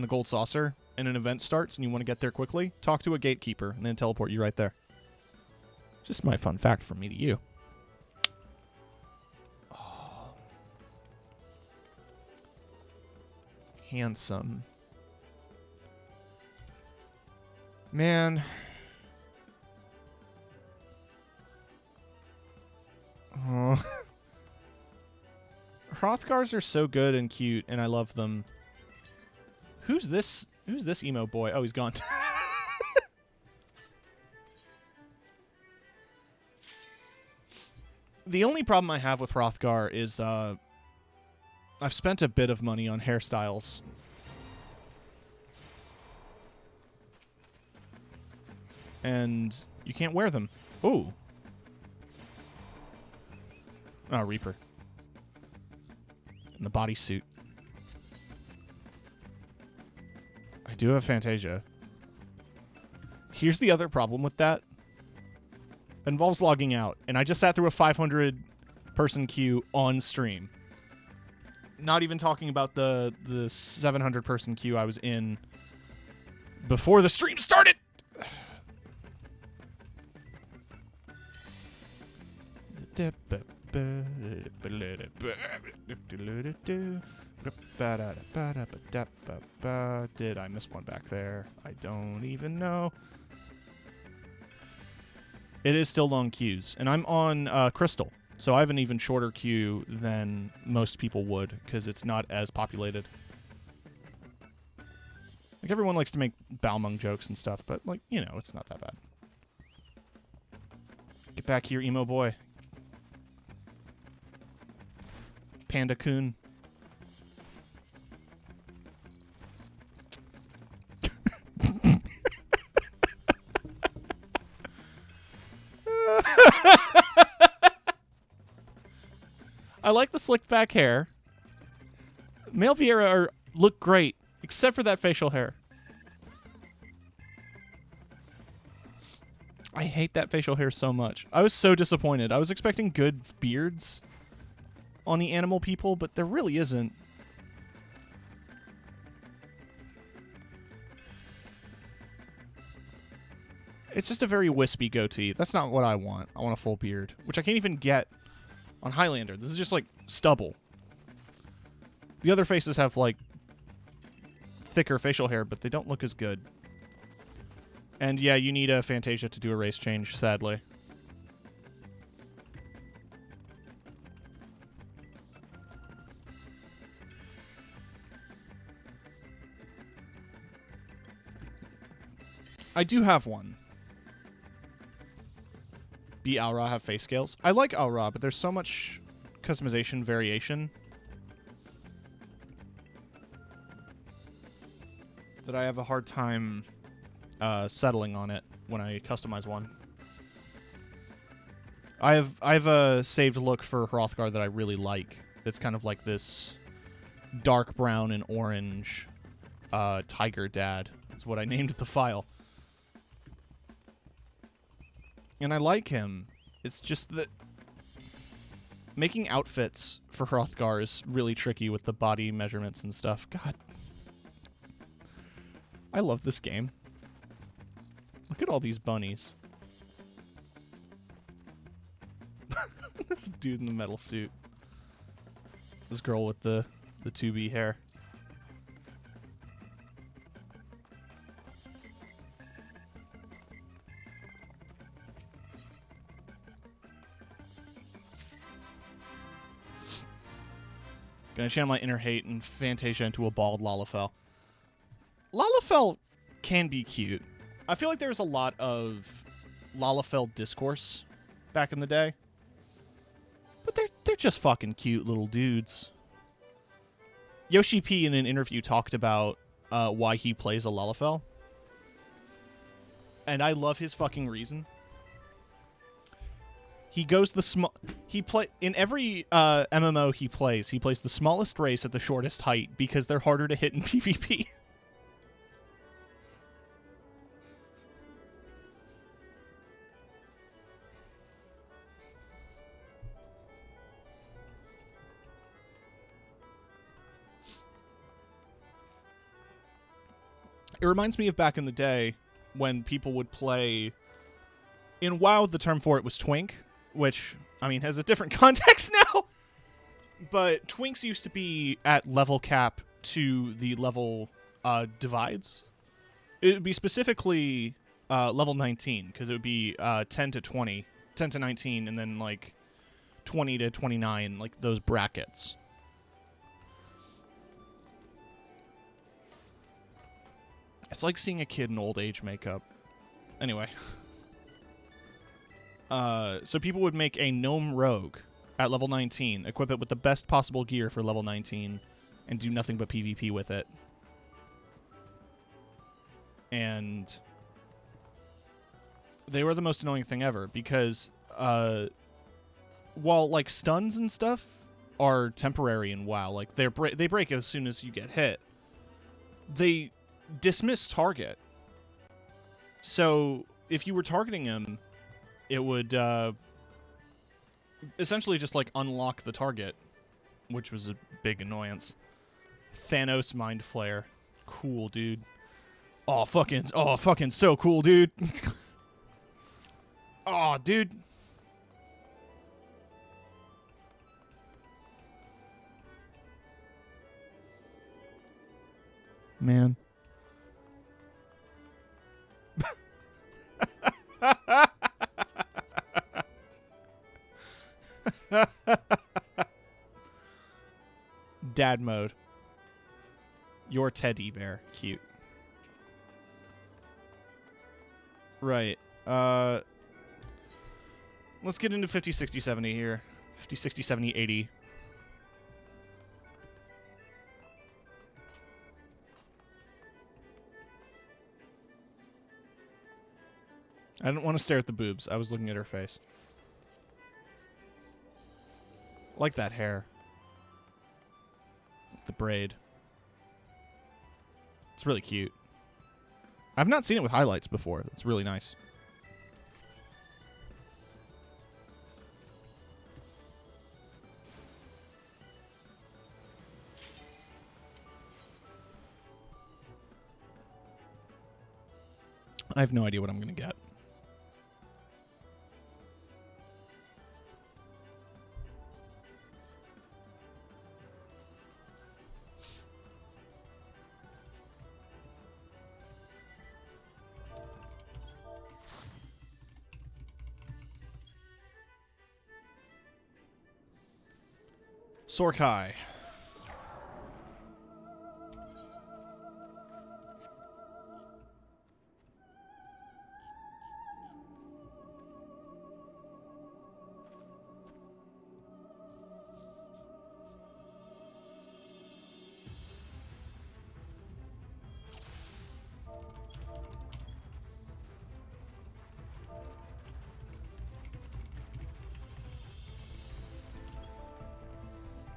Gold Saucer and an event starts and you want to get there quickly, talk to a Gatekeeper and then teleport you right there. Just my fun fact from me to you. Oh. handsome. Man. Oh. Hrothgars are so good and cute, and I love them. Who's this emo boy? Oh, he's gone. The only problem I have with Hrothgar is I've spent a bit of money on hairstyles. And you can't wear them. Ooh. Oh, Reaper. And the bodysuit. I do have Fantasia. Here's the other problem with that. It involves logging out. And I just sat through a 500-person queue on stream. Not even talking about the 700-person queue I was in before the stream started! Did I miss one back there? I don't even know. It is still long queues, and I'm on Crystal, so I have an even shorter queue than most people would, because it's not as populated. Like, everyone likes to make Balmung jokes and stuff, but, like, you know, it's not that bad. Get back here, emo boy. Panda-kun. I like the slicked back hair. Male Vieira look great, except for that facial hair. I hate that facial hair so much. I was so disappointed. I was expecting good beards on the animal people, but there really isn't. It's just a very wispy goatee. That's not what I want. I want a full beard, which I can't even get on Highlander. This is just like stubble. The other faces have like thicker facial hair, but they don't look as good. And yeah, you need a Fantasia to do a race change, sadly. I do have one. Be Aura have face scales? I like Aura, but there's so much customization variation that I have a hard time settling on it when I customize one. I have a saved look for Hrothgar that I really like. It's kind of like this dark brown and orange tiger dad. Is what I named the file. And I like him. It's just that making outfits for Hrothgar is really tricky with the body measurements and stuff. God. I love this game. Look at all these bunnies. This dude in the metal suit. This girl with the 2B hair. Gonna channel my inner hate and Fantasia into a bald Lalafell. Lalafell can be cute. I feel like there was a lot of Lalafell discourse back in the day. But they're just fucking cute little dudes. Yoshi P in an interview talked about why he plays a Lalafell. And I love his fucking reason. He goes in every MMO he plays the smallest race at the shortest height because they're harder to hit in PvP. It reminds me of back in the day when people would play... In WoW, the term for it was twink, which, I mean, has a different context now. But twinks used to be at level cap to the level divides. It would be specifically level 19, because it would be 10 to 20, 10 to 19, and then like 20 to 29, like those brackets. It's like seeing a kid in old age makeup. Anyway. So people would make a gnome rogue at level 19, equip it with the best possible gear for level 19, and do nothing but PvP with it. And they were the most annoying thing ever, because while like stuns and stuff are temporary in WoW, like they break as soon as you get hit, they dismiss target. So if you were targeting him, it would essentially just like unlock the target, which was a big annoyance. Thanos Mind Flare. Cool, dude. Oh, fucking so cool, dude. Oh, dude. Man. Dad mode. Your teddy bear. Cute. Right. Let's get into 50, 60, 70 here. 50, 60, 70, 80. I didn't want to stare at the boobs. I was looking at her face. Like that hair. The braid. It's really cute. I've not seen it with highlights before. It's really nice. I have no idea what I'm going to get. Sorkai.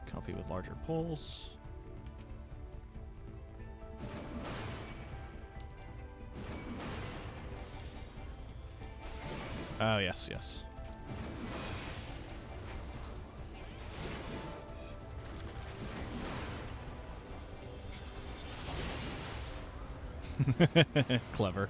Coffee with larger pulls. Oh, yes, yes. Clever.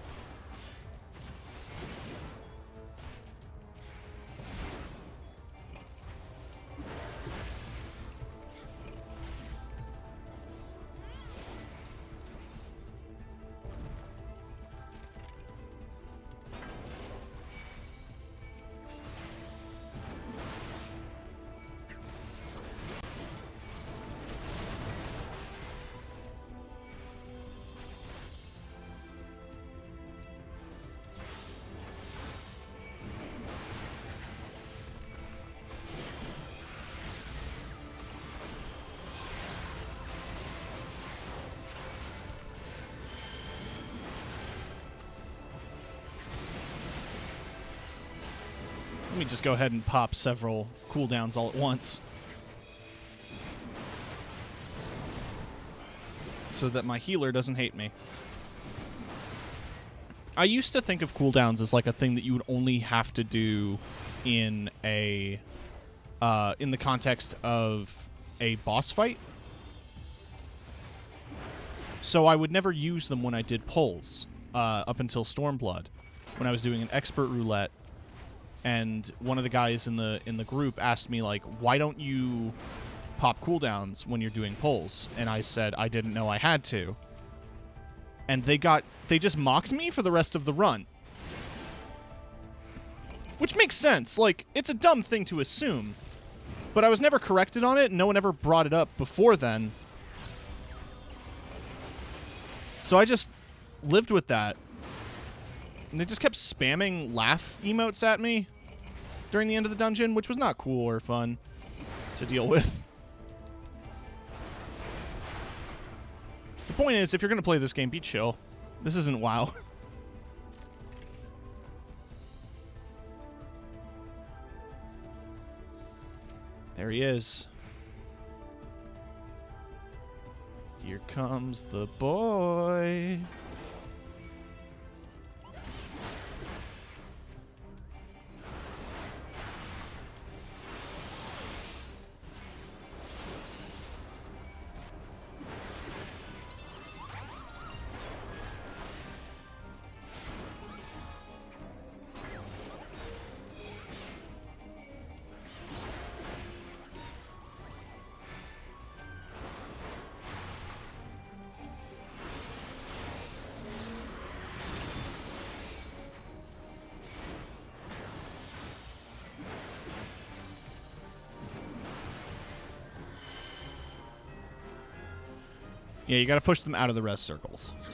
Let me just go ahead and pop several cooldowns all at once, so that my healer doesn't hate me. I used to think of cooldowns as like a thing that you would only have to do in a in the context of a boss fight. So I would never use them when I did pulls up until Stormblood, when I was doing an expert roulette. And one of the guys in the group asked me, like, why don't you pop cooldowns when you're doing pulls, and I said I didn't know I had to. And they just mocked me for the rest of the run. Which makes sense. Like, it's a dumb thing to assume. But I was never corrected on it, and no one ever brought it up before then. So I just lived with that. And they just kept spamming laugh emotes at me during the end of the dungeon, which was not cool or fun to deal with. The point is, if you're going to play this game, be chill. This isn't WoW. There he is. Here comes the boy. Yeah, you gotta push them out of the rest circles.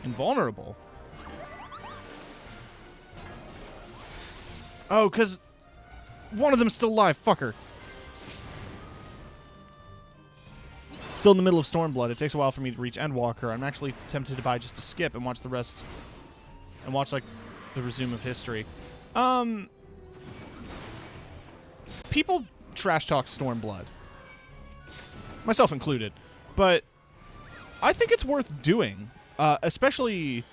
Invulnerable? Oh, because one of them's still alive. Fucker. Still in the middle of Stormblood. It takes a while for me to reach Endwalker. I'm actually tempted to buy just to skip and watch the rest. And watch, like, the resume of history. People trash talk Stormblood, myself included, but I think it's worth doing, especially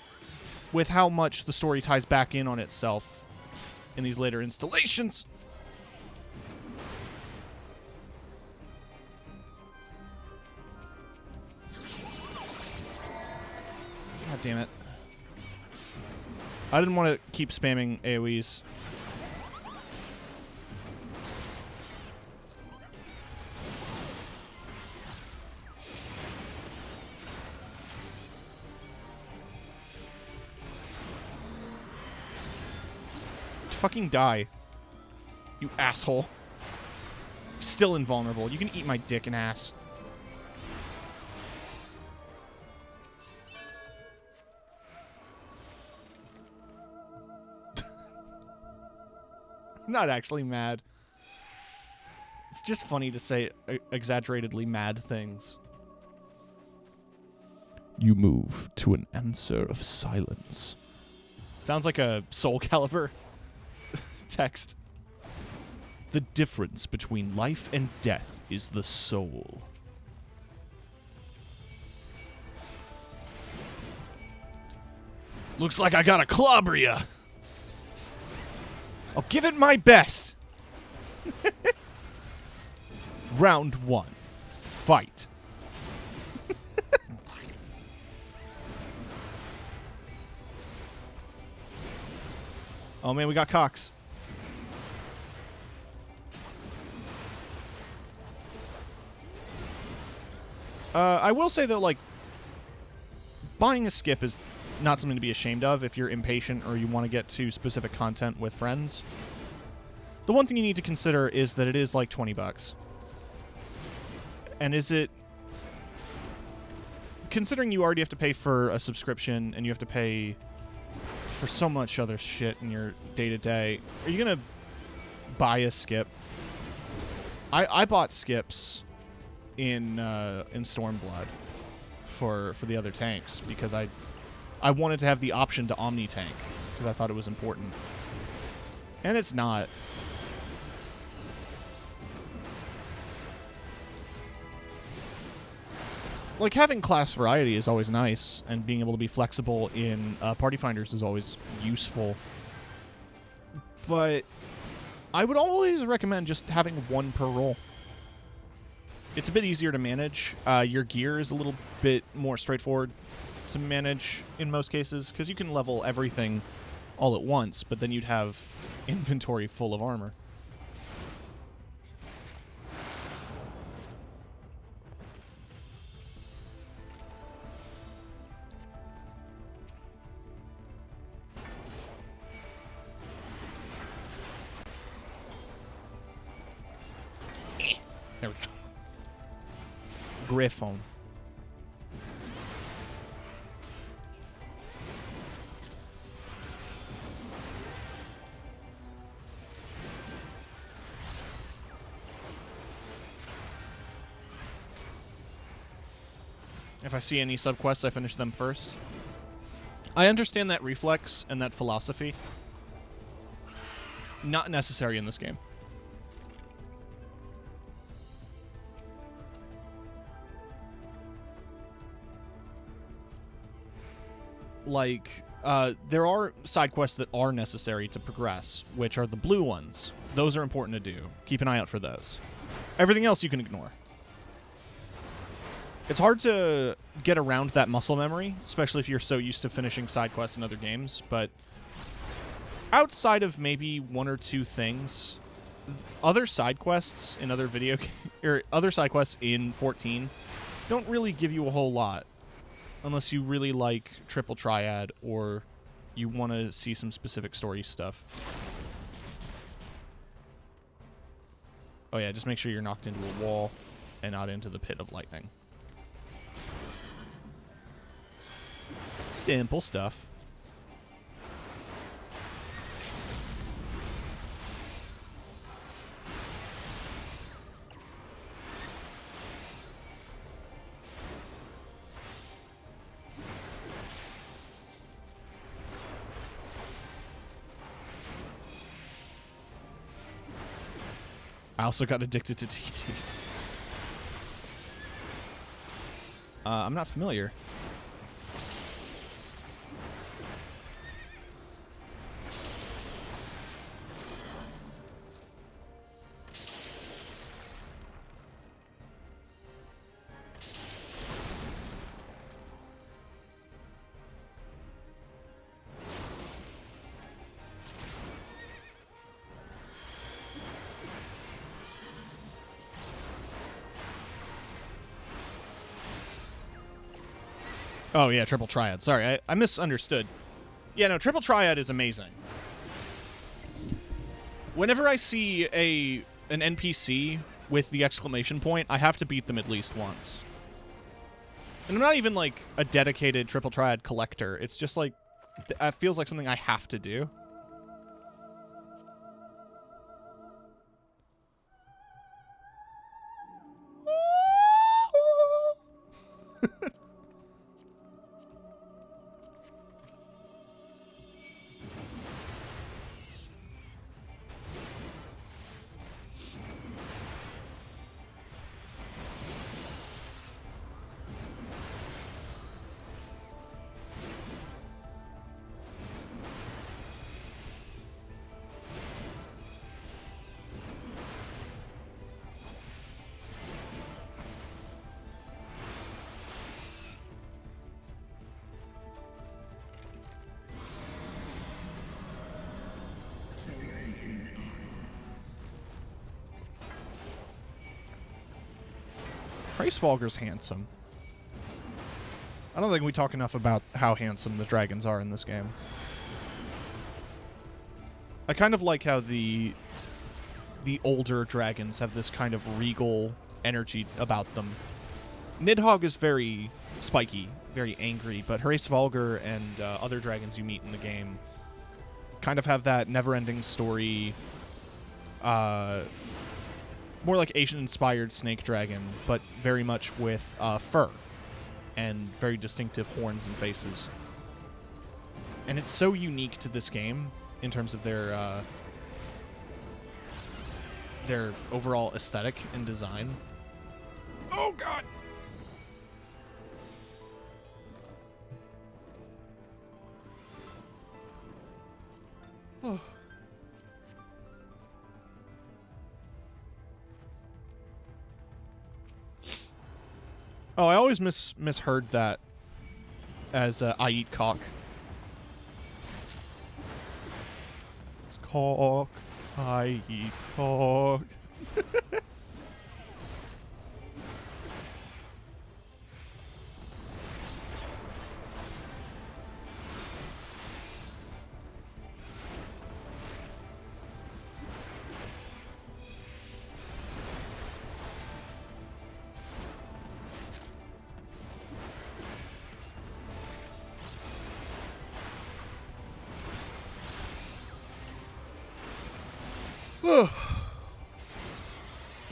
with how much the story ties back in on itself in these later installations. God damn it. I didn't want to keep spamming AoEs. Fucking die. You asshole. Still invulnerable. You can eat my dick and ass. I'm not actually mad. It's just funny to say exaggeratedly mad things. You move to an answer of silence. Sounds like a Soul Calibur text. The difference between life and death is the soul. Looks like I got a clobber ya. I'll give it my best. Round 1. Fight. Oh man, we got Cox. I will say, though, like, buying a skip is not something to be ashamed of if you're impatient or you want to get to specific content with friends. The one thing you need to consider is that it is like $20. And is it... Considering you already have to pay for a subscription and you have to pay for so much other shit in your day-to-day, are you going to buy a skip? I bought skips in Stormblood for the other tanks because I wanted to have the option to Omni tank because I thought it was important. And it's not. Like, having class variety is always nice, and being able to be flexible in party finders is always useful. But I would always recommend just having one per role. It's a bit easier to manage. Your gear is a little bit more straightforward to manage in most cases, because you can level everything all at once, but then you'd have inventory full of armor. There we go. Griffon. If I see any subquests, I finish them first. I understand that reflex and that philosophy. Not necessary in this game. Like, there are side quests that are necessary to progress, which are the blue ones. Those are important to do. Keep an eye out for those. Everything else you can ignore. It's hard to get around that muscle memory, especially if you're so used to finishing side quests in other games, but outside of maybe one or two things, other side quests in other other side quests in 14 don't really give you a whole lot. Unless you really like Triple Triad or you want to see some specific story stuff. Oh yeah, just make sure you're knocked into a wall and not into the pit of lightning. Simple stuff. I also got addicted to TT. I'm not familiar. Oh, yeah, Triple Triad. Sorry, I misunderstood. Yeah, no, Triple Triad is amazing. Whenever I see an NPC with the exclamation point, I have to beat them at least once. And I'm not even, like, a dedicated Triple Triad collector. It's just, like, it feels like something I have to do. Hraesvalger's handsome. I don't think we talk enough about how handsome the dragons are in this game. I kind of like how the older dragons have this kind of regal energy about them. Nidhogg is very spiky, very angry, but Hraesvalger and other dragons you meet in the game kind of have that never-ending story, more like Asian-inspired snake dragon, but very much with fur and very distinctive horns and faces. And it's so unique to this game in terms of their overall aesthetic and design. Oh, God! Oh. Oh, I always misheard that as I eat cock. cock. I eat cock.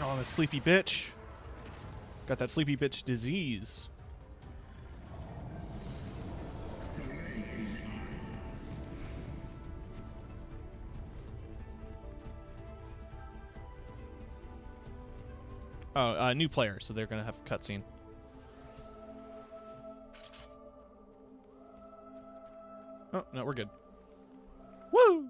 Oh, I'm a sleepy bitch. Got that sleepy bitch disease. Oh, new player, so they're gonna have a cutscene. Oh, no, we're good. Woo!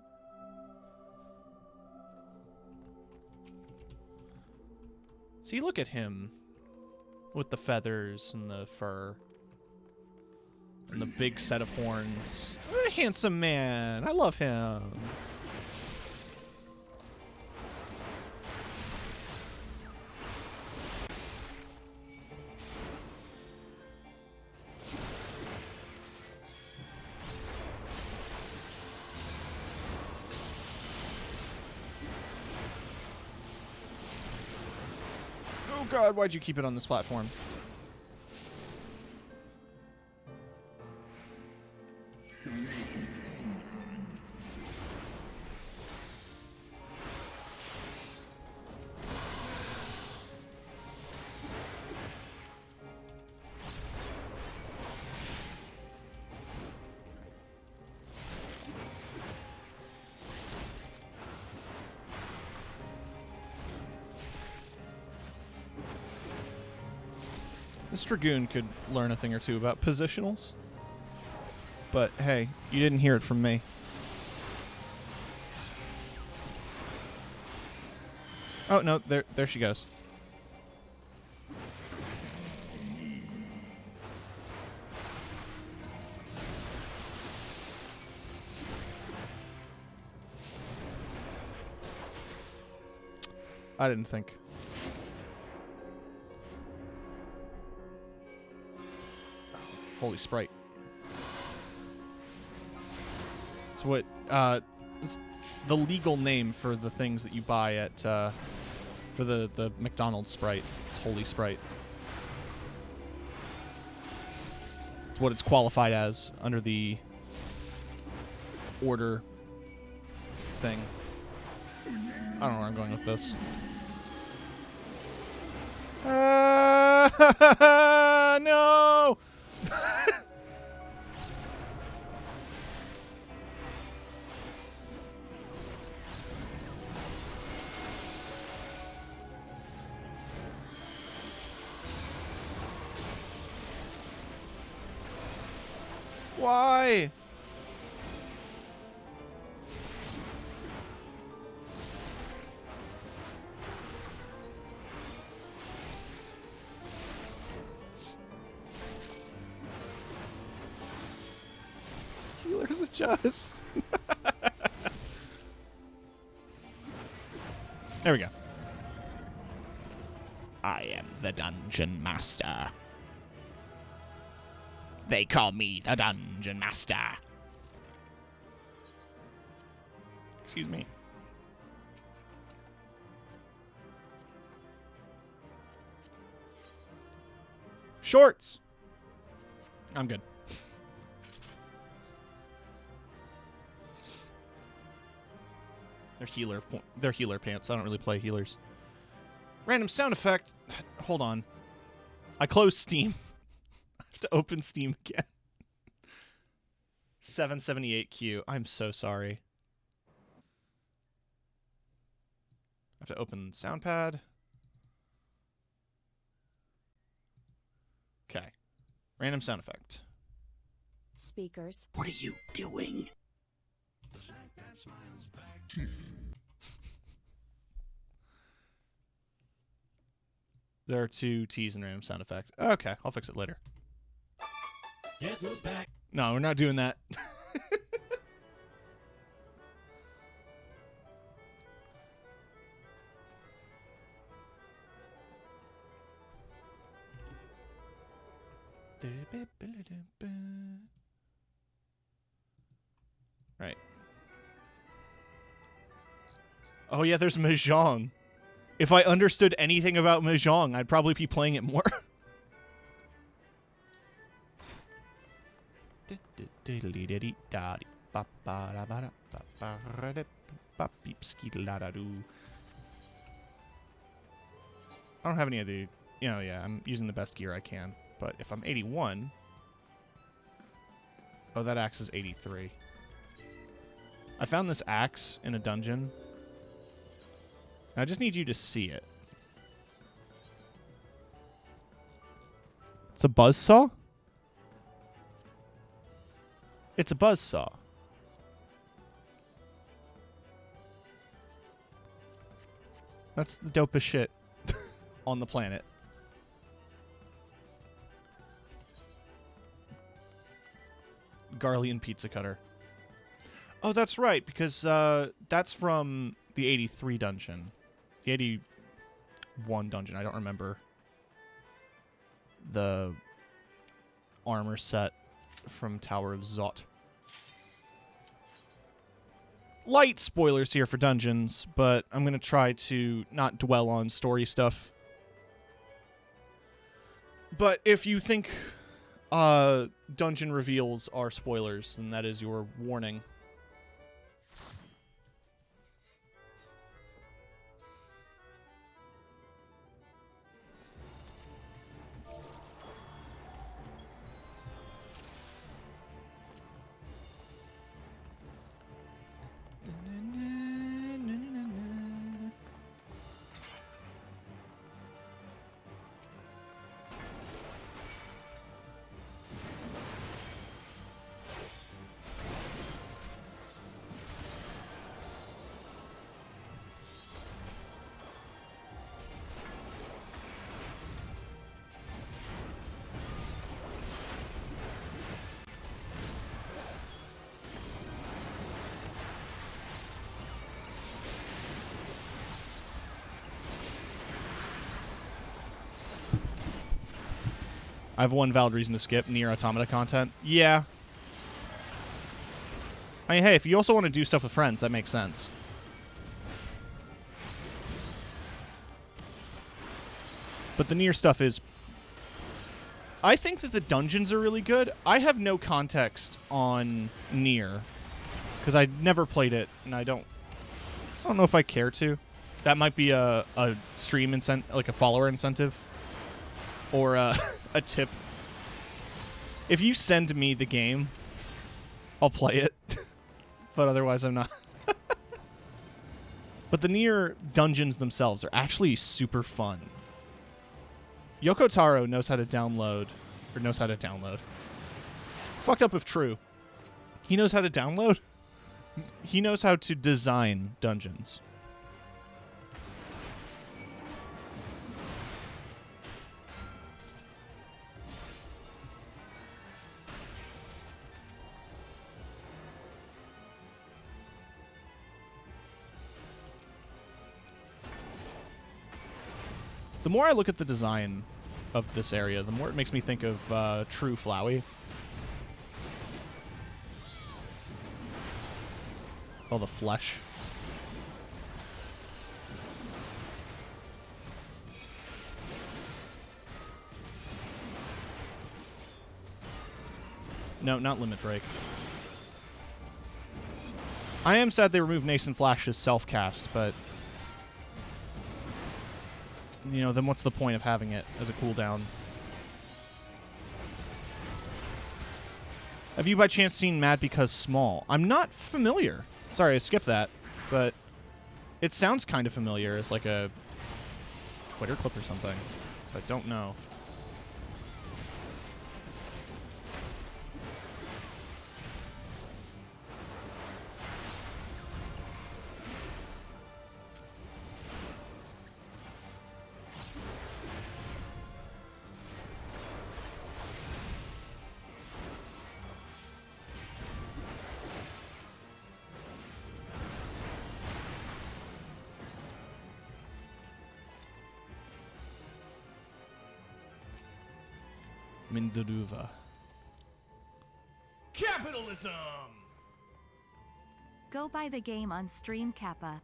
See, look at him. With the feathers and the fur. And the big set of horns. What a handsome man. I love him. Oh god, why'd you keep it on this platform? This Dragoon could learn a thing or two about positionals. But hey, you didn't hear it from me. Oh no, there she goes. I didn't think. Holy Sprite. It's what, it's the legal name for the things that you buy at, for the McDonald's Sprite. It's Holy Sprite. It's what it's qualified as under the order thing. I don't know where I'm going with this. No! Why? Healers adjust. There we go. I am the Dungeon Master. They call me the Dungeon Master. Excuse me. Shorts. I'm good. They're healer pants. I don't really play healers. Random sound effect. Hold on. I closed Steam. I have to open Steam again. 778Q. I'm so sorry. I have to open SoundPad. Okay. Random sound effect. Speakers. What are you doing? There are two T's in random sound effect. Okay, I'll fix it later. Guess who's back? No, we're not doing that. Right. Oh yeah, there's Mahjong. If I understood anything about Mahjong, I'd probably be playing it more. I don't have any of the... yeah, I'm using the best gear I can. But if I'm 81... Oh, that axe is 83. I found this axe in a dungeon. I just need you to see it. It's a buzzsaw? It's a buzzsaw. That's the dopest shit on the planet. Garlean pizza cutter. Oh, that's right, because that's from the 83 dungeon. The 81 dungeon, I don't remember the armor set from Tower of Zot. Light spoilers here for dungeons, but I'm going to try to not dwell on story stuff. But if you think dungeon reveals are spoilers, then that is your warning. I have one valid reason to skip Nier Automata content. Yeah. I mean, hey, if you also want to do stuff with friends, that makes sense. But the Nier stuff is... I think that the dungeons are really good. I have no context on Nier, because I never played it, and I don't know if I care to. That might be a stream incentive, like a follower incentive. Or a tip. If you send me the game, I'll play it. But otherwise, I'm not. But the Nier dungeons themselves are actually super fun. Yoko Taro knows how to download. Fucked up if true. He knows how to download. He knows how to design dungeons. The more I look at the design of this area, the more it makes me think of True Flowey. All the flesh. No, not Limit Break. I am sad they removed Nascent Flash's self-cast, but... you know, then what's the point of having it as a cooldown? Have you by chance seen Mad Because Small? I'm not familiar. Sorry, I skipped that. But it sounds kind of familiar as like a Twitter clip or something. But don't know. Mindaduva. Capitalism! Go buy the game on Stream Kappa.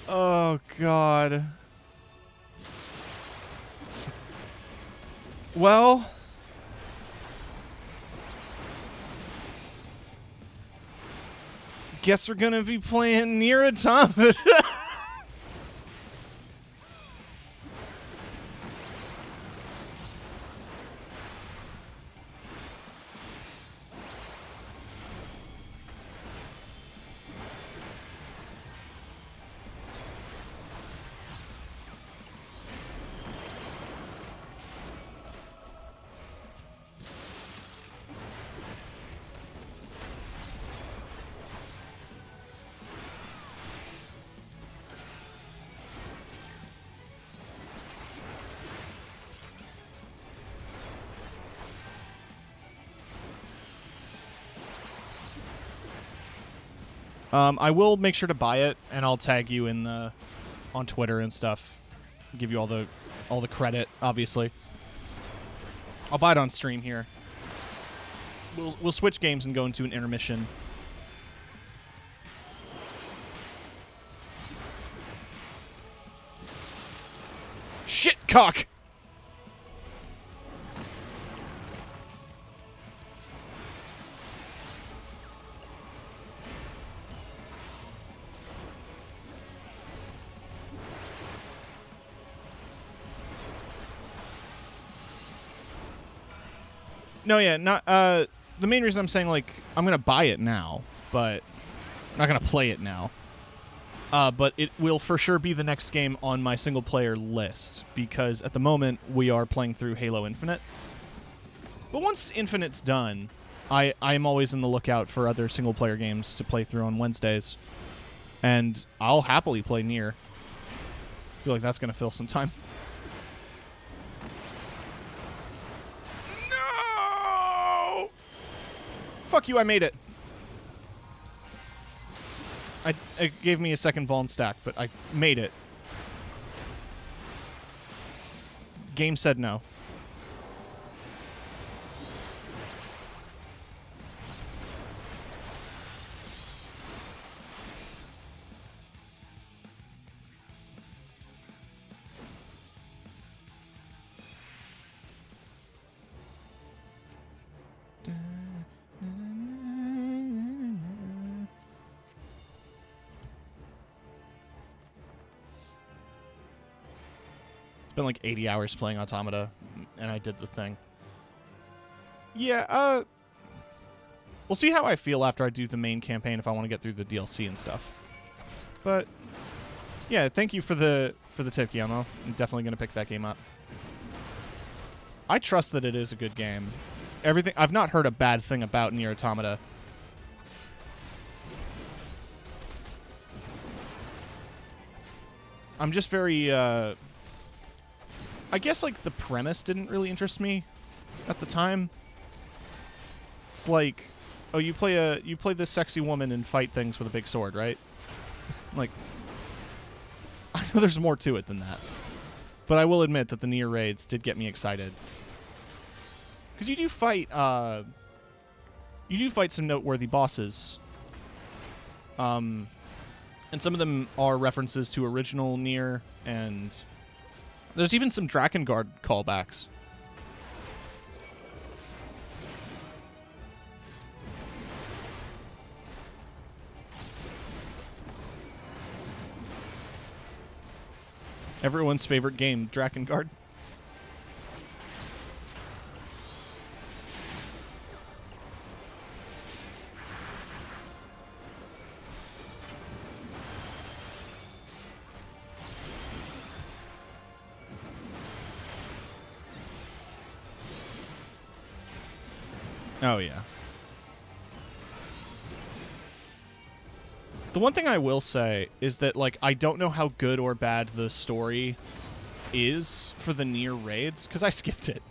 Oh, God. Well... guess we're gonna be playing Nier Automata. I will make sure to buy it, and I'll tag you in the on Twitter and stuff. Give you all the credit, obviously. I'll buy it on stream here. We'll switch games and go into an intermission. Shit cock. No, yeah, not the main reason I'm saying, like, I'm gonna buy it now, but I'm not gonna play it now. But it will for sure be the next game on my single player list, because at the moment we are playing through Halo Infinite. But once Infinite's done, I'm always in the lookout for other single player games to play through on Wednesdays. And I'll happily play Nier. I feel like that's gonna fill some time. Fuck you, I made it. It gave me a second Vaughn stack, but I made it. Game said no. Been like 80 hours playing Automata, and I did the thing. Yeah, we'll see how I feel after I do the main campaign if I want to get through the DLC and stuff. But yeah, thank you for the tip, Guillermo. I'm definitely gonna pick that game up. I trust that it is a good game. Everything I've not heard a bad thing about Nier Automata. I'm just very I guess, like, the premise didn't really interest me at the time. It's like, oh, you play this sexy woman and fight things with a big sword, right? Like, I know there's more to it than that. But I will admit that the Nier raids did get me excited. Because you do fight some noteworthy bosses. And some of them are references to original Nier, and there's even some Drakengard callbacks. Everyone's favorite game, Drakengard. Oh, yeah. The one thing I will say is that, like, I don't know how good or bad the story is for the Nier raids, because I skipped it.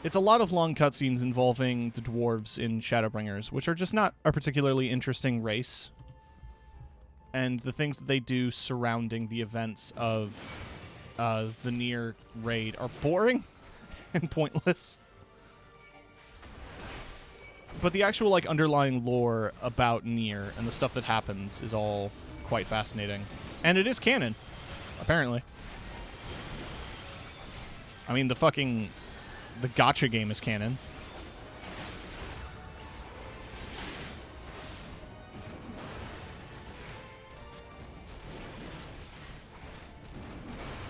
It's a lot of long cutscenes involving the dwarves in Shadowbringers, which are just not a particularly interesting race. And the things that they do surrounding the events of the Nier raid are boring and pointless. But the actual like underlying lore about Nier and the stuff that happens is all quite fascinating. And it is canon, apparently. I mean, the gacha game is canon.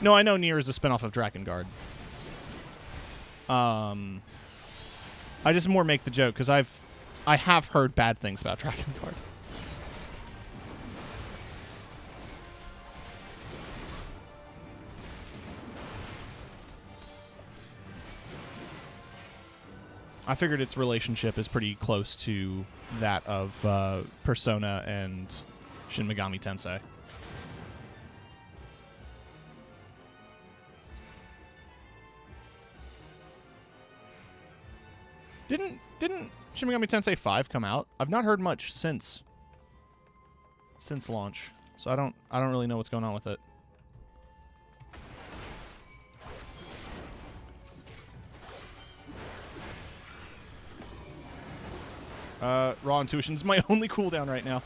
No, I know Nier is a spinoff of Drakengard. I just more make the joke because I have heard bad things about Drakengard. I figured its relationship is pretty close to that of Persona and Shin Megami Tensei. Didn't Shin Megami Tensei 5 come out? I've not heard much since launch, so I don't really know what's going on with it. Raw Intuition is my only cooldown right now.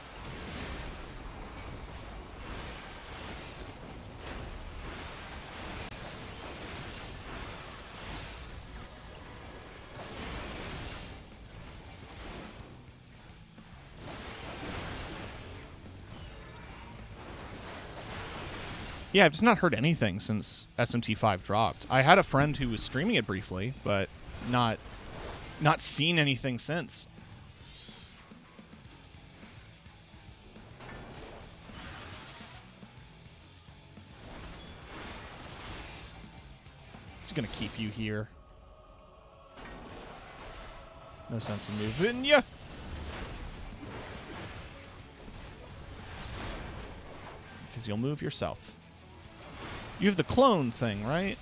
Yeah, I've just not heard anything since SMT5 dropped. I had a friend who was streaming it briefly, but not seen anything since. It's gonna keep you here. No sense in moving ya. Because you'll move yourself. You have the clone thing, right?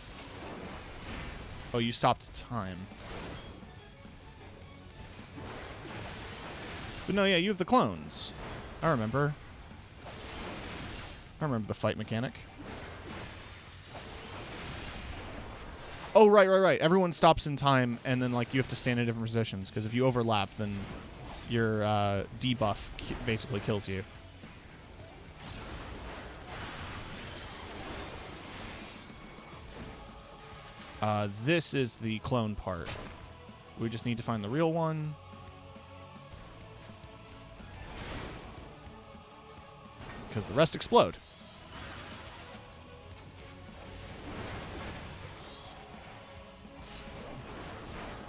Oh, you stopped time. But no, yeah, you have the clones. I remember. I remember the fight mechanic. Oh, right. Everyone stops in time, and then, like, you have to stand in different positions, because if you overlap, then your debuff basically kills you. This is the clone part. We just need to find the real one. Because the rest explode.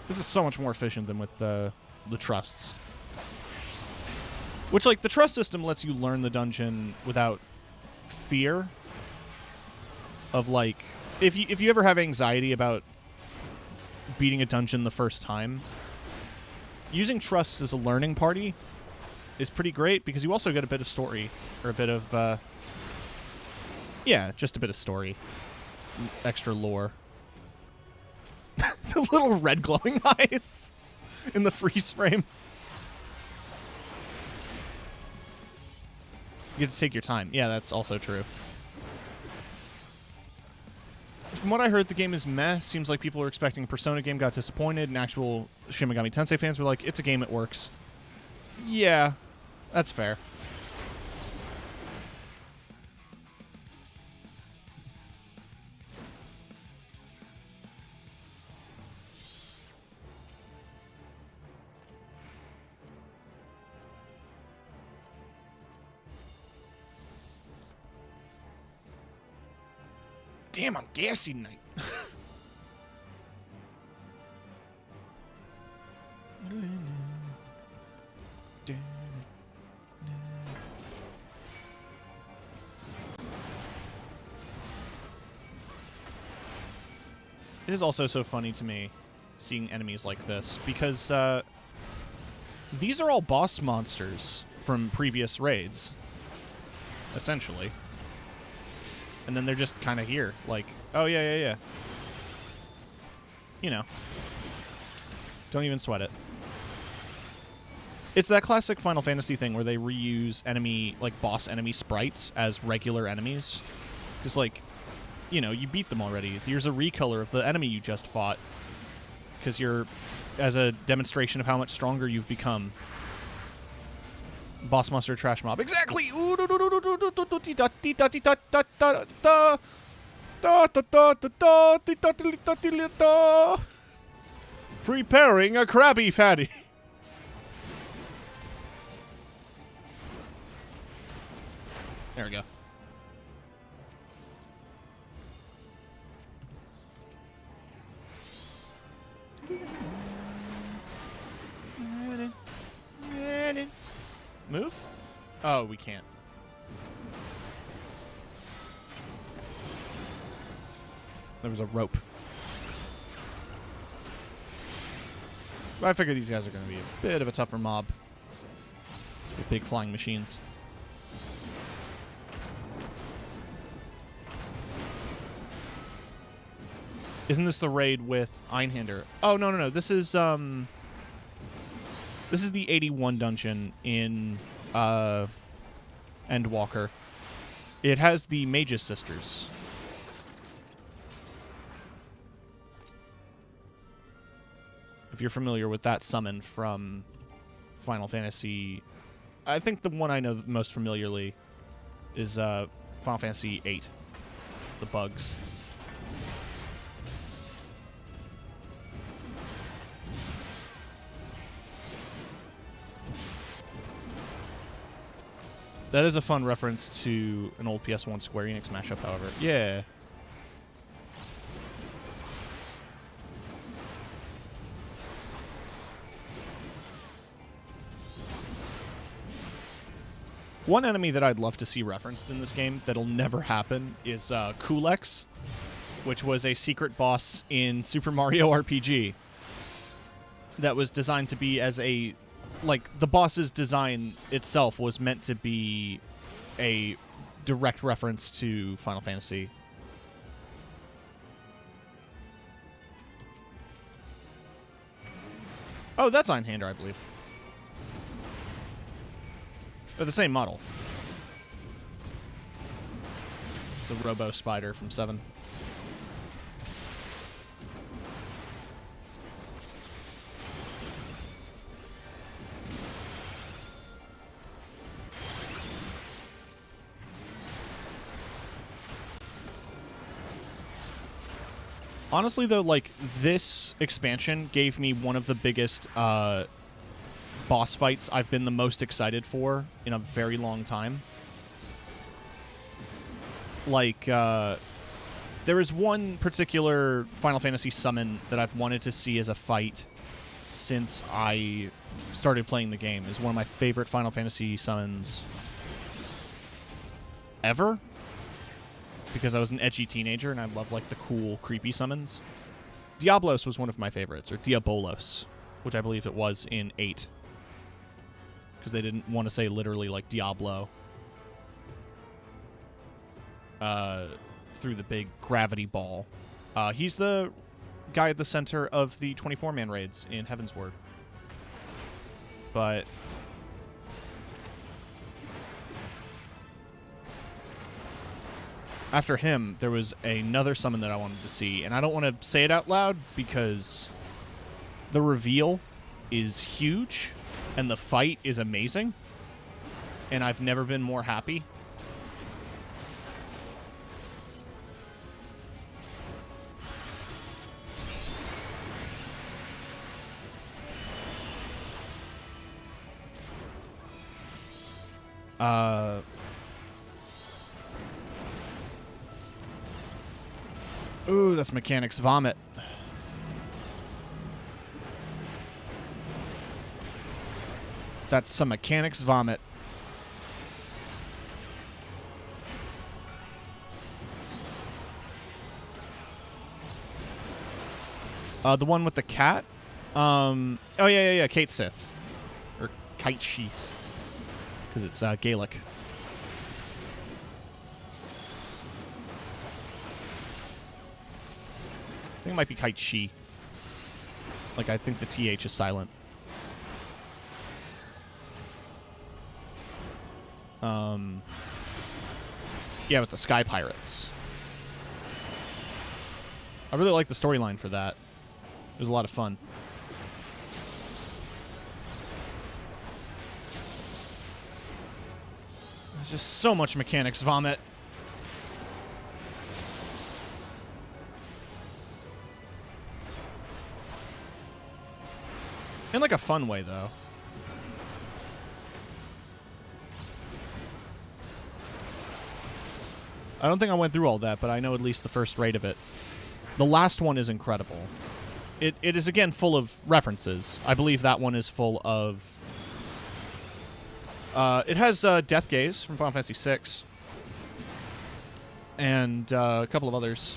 This is so much more efficient than with the trusts. Which, like, the trust system lets you learn the dungeon without fear of, like... If you ever have anxiety about beating a dungeon the first time, using trust as a learning party is pretty great because you also get a bit of story, or a bit of, yeah, just a bit of story. Extra lore. The little red glowing eyes in the freeze frame. You get to take your time. Yeah, that's also true. From what I heard, the game is meh. Seems like people are expecting a Persona game, got disappointed, and actual Shin Megami Tensei fans were like, it's a game, it works. Yeah, that's fair. Damn, I'm gassy tonight. It is also so funny to me seeing enemies like this because these are all boss monsters from previous raids, essentially. And then they're just kind of here, like, oh, yeah. You know. Don't even sweat it. It's that classic Final Fantasy thing where they reuse enemy, like, boss enemy sprites as regular enemies. Because, like, you know, you beat them already. Here's a recolor of the enemy you just fought. Because you're, as a demonstration of how much stronger you've become. Boss monster trash mob. Exactly! Preparing a Krabby Patty. There we go. Move? Oh, we can't. There was a rope. But I figure these guys are going to be a bit of a tougher mob. The big flying machines. Isn't this the raid with Einhander? Oh, no. This is the 81 dungeon in Endwalker. It has the Mage's Sisters. If you're familiar with that summon from Final Fantasy, I think the one I know most familiarly is Final Fantasy VIII. The bugs. That is a fun reference to an old PS1 Square Enix mashup, however. Yeah. One enemy that I'd love to see referenced in this game that'll never happen is Kulex, which was a secret boss in Super Mario RPG that was designed to be as a... Like, the boss's design itself was meant to be a direct reference to Final Fantasy. Oh, that's Einhander, I believe. They're the same model. The Robo Spider from 7. Honestly, though, like, this expansion gave me one of the biggest boss fights I've been the most excited for in a very long time. Like, there is one particular Final Fantasy summon that I've wanted to see as a fight since I started playing the game. It's one of my favorite Final Fantasy summons ever. Because I was an edgy teenager and I love, like, the cool, creepy summons. Diablos was one of my favorites, or Diabolos, which I believe it was in 8. Because they didn't want to say literally, like, Diablo. Through the big gravity ball. He's the guy at the center of the 24-man raids in Heavensward. But... after him, there was another summon that I wanted to see, and I don't want to say it out loud because the reveal is huge, and the fight is amazing, and I've never been more happy. Ooh, that's Mechanic's Vomit. That's some Mechanic's Vomit. The one with the cat? Oh, yeah. Kate Sith. Or Kite Sheath. Because it's Gaelic. I think it might be Kite She. Like, I think the TH is silent. Yeah, with the Sky Pirates. I really like the storyline for that. It was a lot of fun. There's just so much mechanics vomit. In like a fun way, though. I don't think I went through all that, but I know at least the first raid of it. The last one is incredible. It is, again, full of references. I believe that one is full of... it has Death Gaze from Final Fantasy VI. And a couple of others.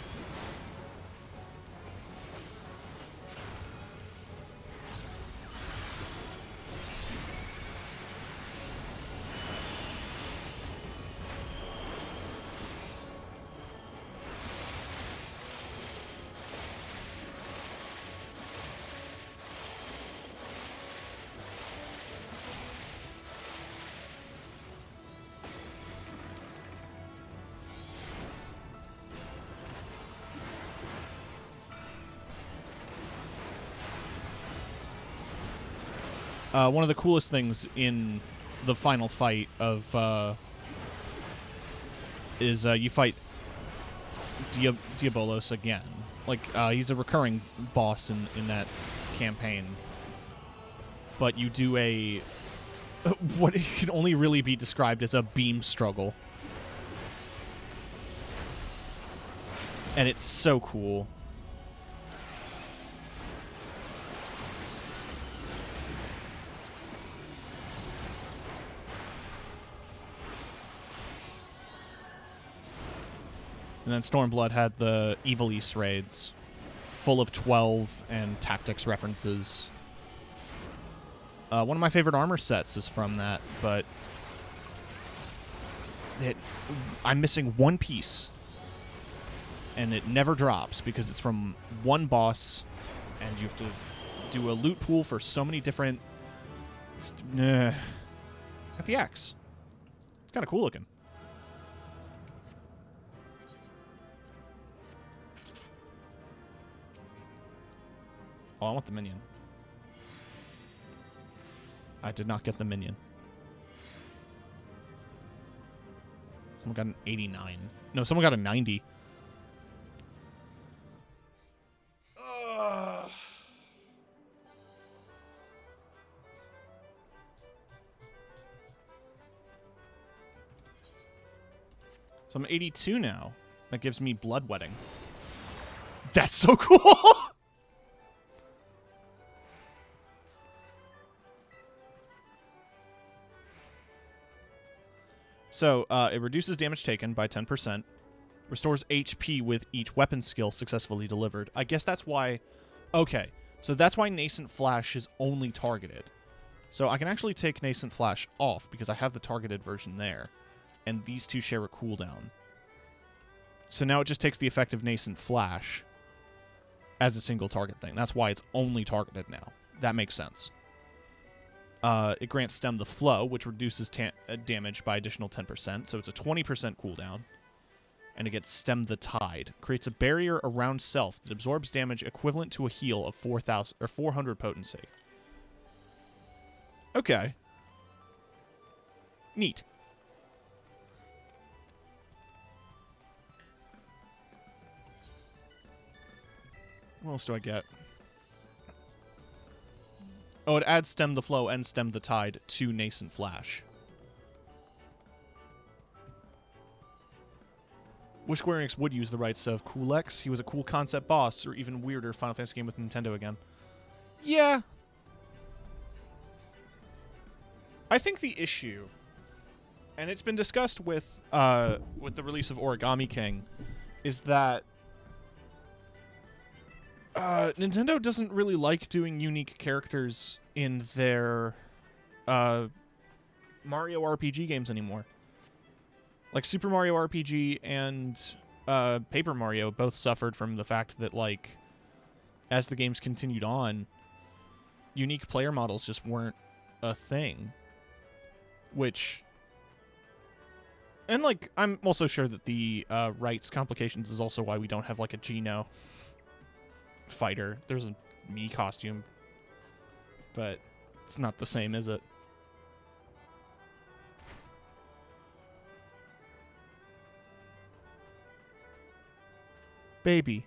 One of the coolest things in the final fight of is you fight Diabolos again. Like he's a recurring boss in that campaign, but you do a what can only really be described as a beam struggle, and it's so cool. And then Stormblood had the Evil East raids, full of 12 and tactics references. One of my favorite armor sets is from that, but I'm missing one piece, and it never drops because it's from one boss, and you have to do a loot pool for so many different... Got the axe. It's kind of cool looking. Oh, I want the minion. I did not get the minion. Someone got an 89. No, someone got a 90. Ugh. So I'm 82 now. That gives me bloodwetting. That's so cool! So, it reduces damage taken by 10%, restores HP with each weapon skill successfully delivered. I guess that's why... Okay, so that's why Nascent Flash is only targeted. So I can actually take Nascent Flash off because I have the targeted version there, and these two share a cooldown. So now it just takes the effect of Nascent Flash as a single target thing. That's why it's only targeted now. That makes sense. It grants Stem the Flow, which reduces damage by additional 10%, so it's a 20% cooldown. And it gets Stem the Tide. Creates a barrier around self that absorbs damage equivalent to a heal of 4,000 or 400 potency. Okay. Neat. What else do I get? Oh, it adds Stem the Flow and Stem the Tide to Nascent Flash. Wish Square Enix would use the rights of Cool-X. He was a cool concept boss, or even weirder Final Fantasy game with Nintendo again. Yeah. I think the issue, and it's been discussed with the release of Origami King, is that Nintendo doesn't really like doing unique characters in their Mario RPG games anymore. Like, Super Mario RPG and Paper Mario both suffered from the fact that, like, as the games continued on, unique player models just weren't a thing. Which, and like, I'm also sure that the rights complications is also why we don't have like a Geno fighter. There's a Mii costume, but it's not the same, is it? Baby.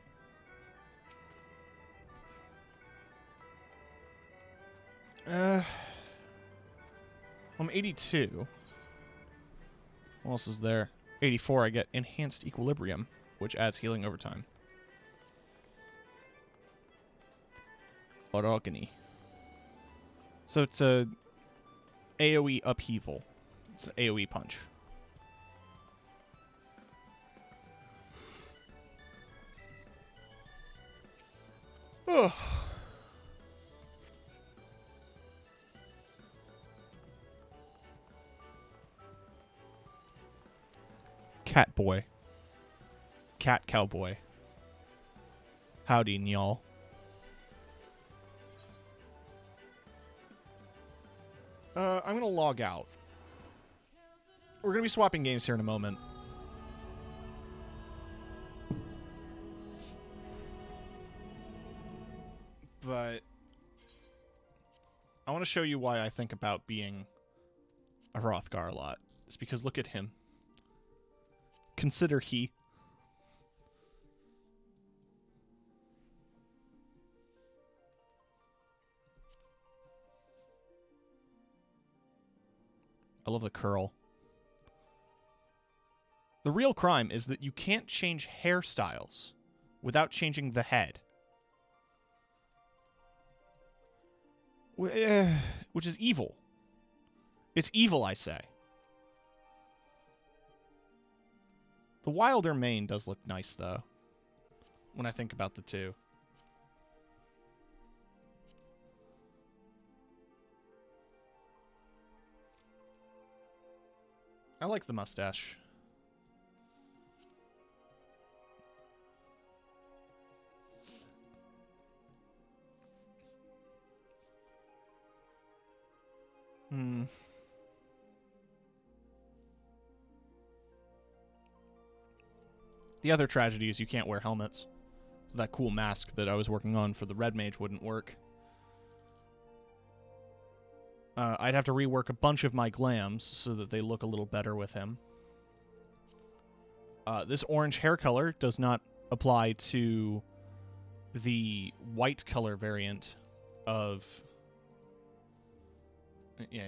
I'm 82. What else is there? 84, I get Enhanced Equilibrium, which adds healing over time. Orogeny. So it's a AoE upheaval. It's an AoE punch. Oh. Cat boy. Cat cowboy. Howdy, y'all. I'm gonna log out. We're gonna be swapping games here in a moment. But I want to show you why I think about being a Hrothgar a lot. It's because look at him. Consider he. I love the curl. The real crime is that you can't change hairstyles without changing the head. Which is evil. It's evil, I say. The wilder mane does look nice, though, when I think about the two. I like the mustache. The other tragedy is you can't wear helmets. So that cool mask that I was working on for the Red Mage wouldn't work. I'd have to rework a bunch of my glams so that they look a little better with him. This orange hair color does not apply to the white color variant of... Yeah.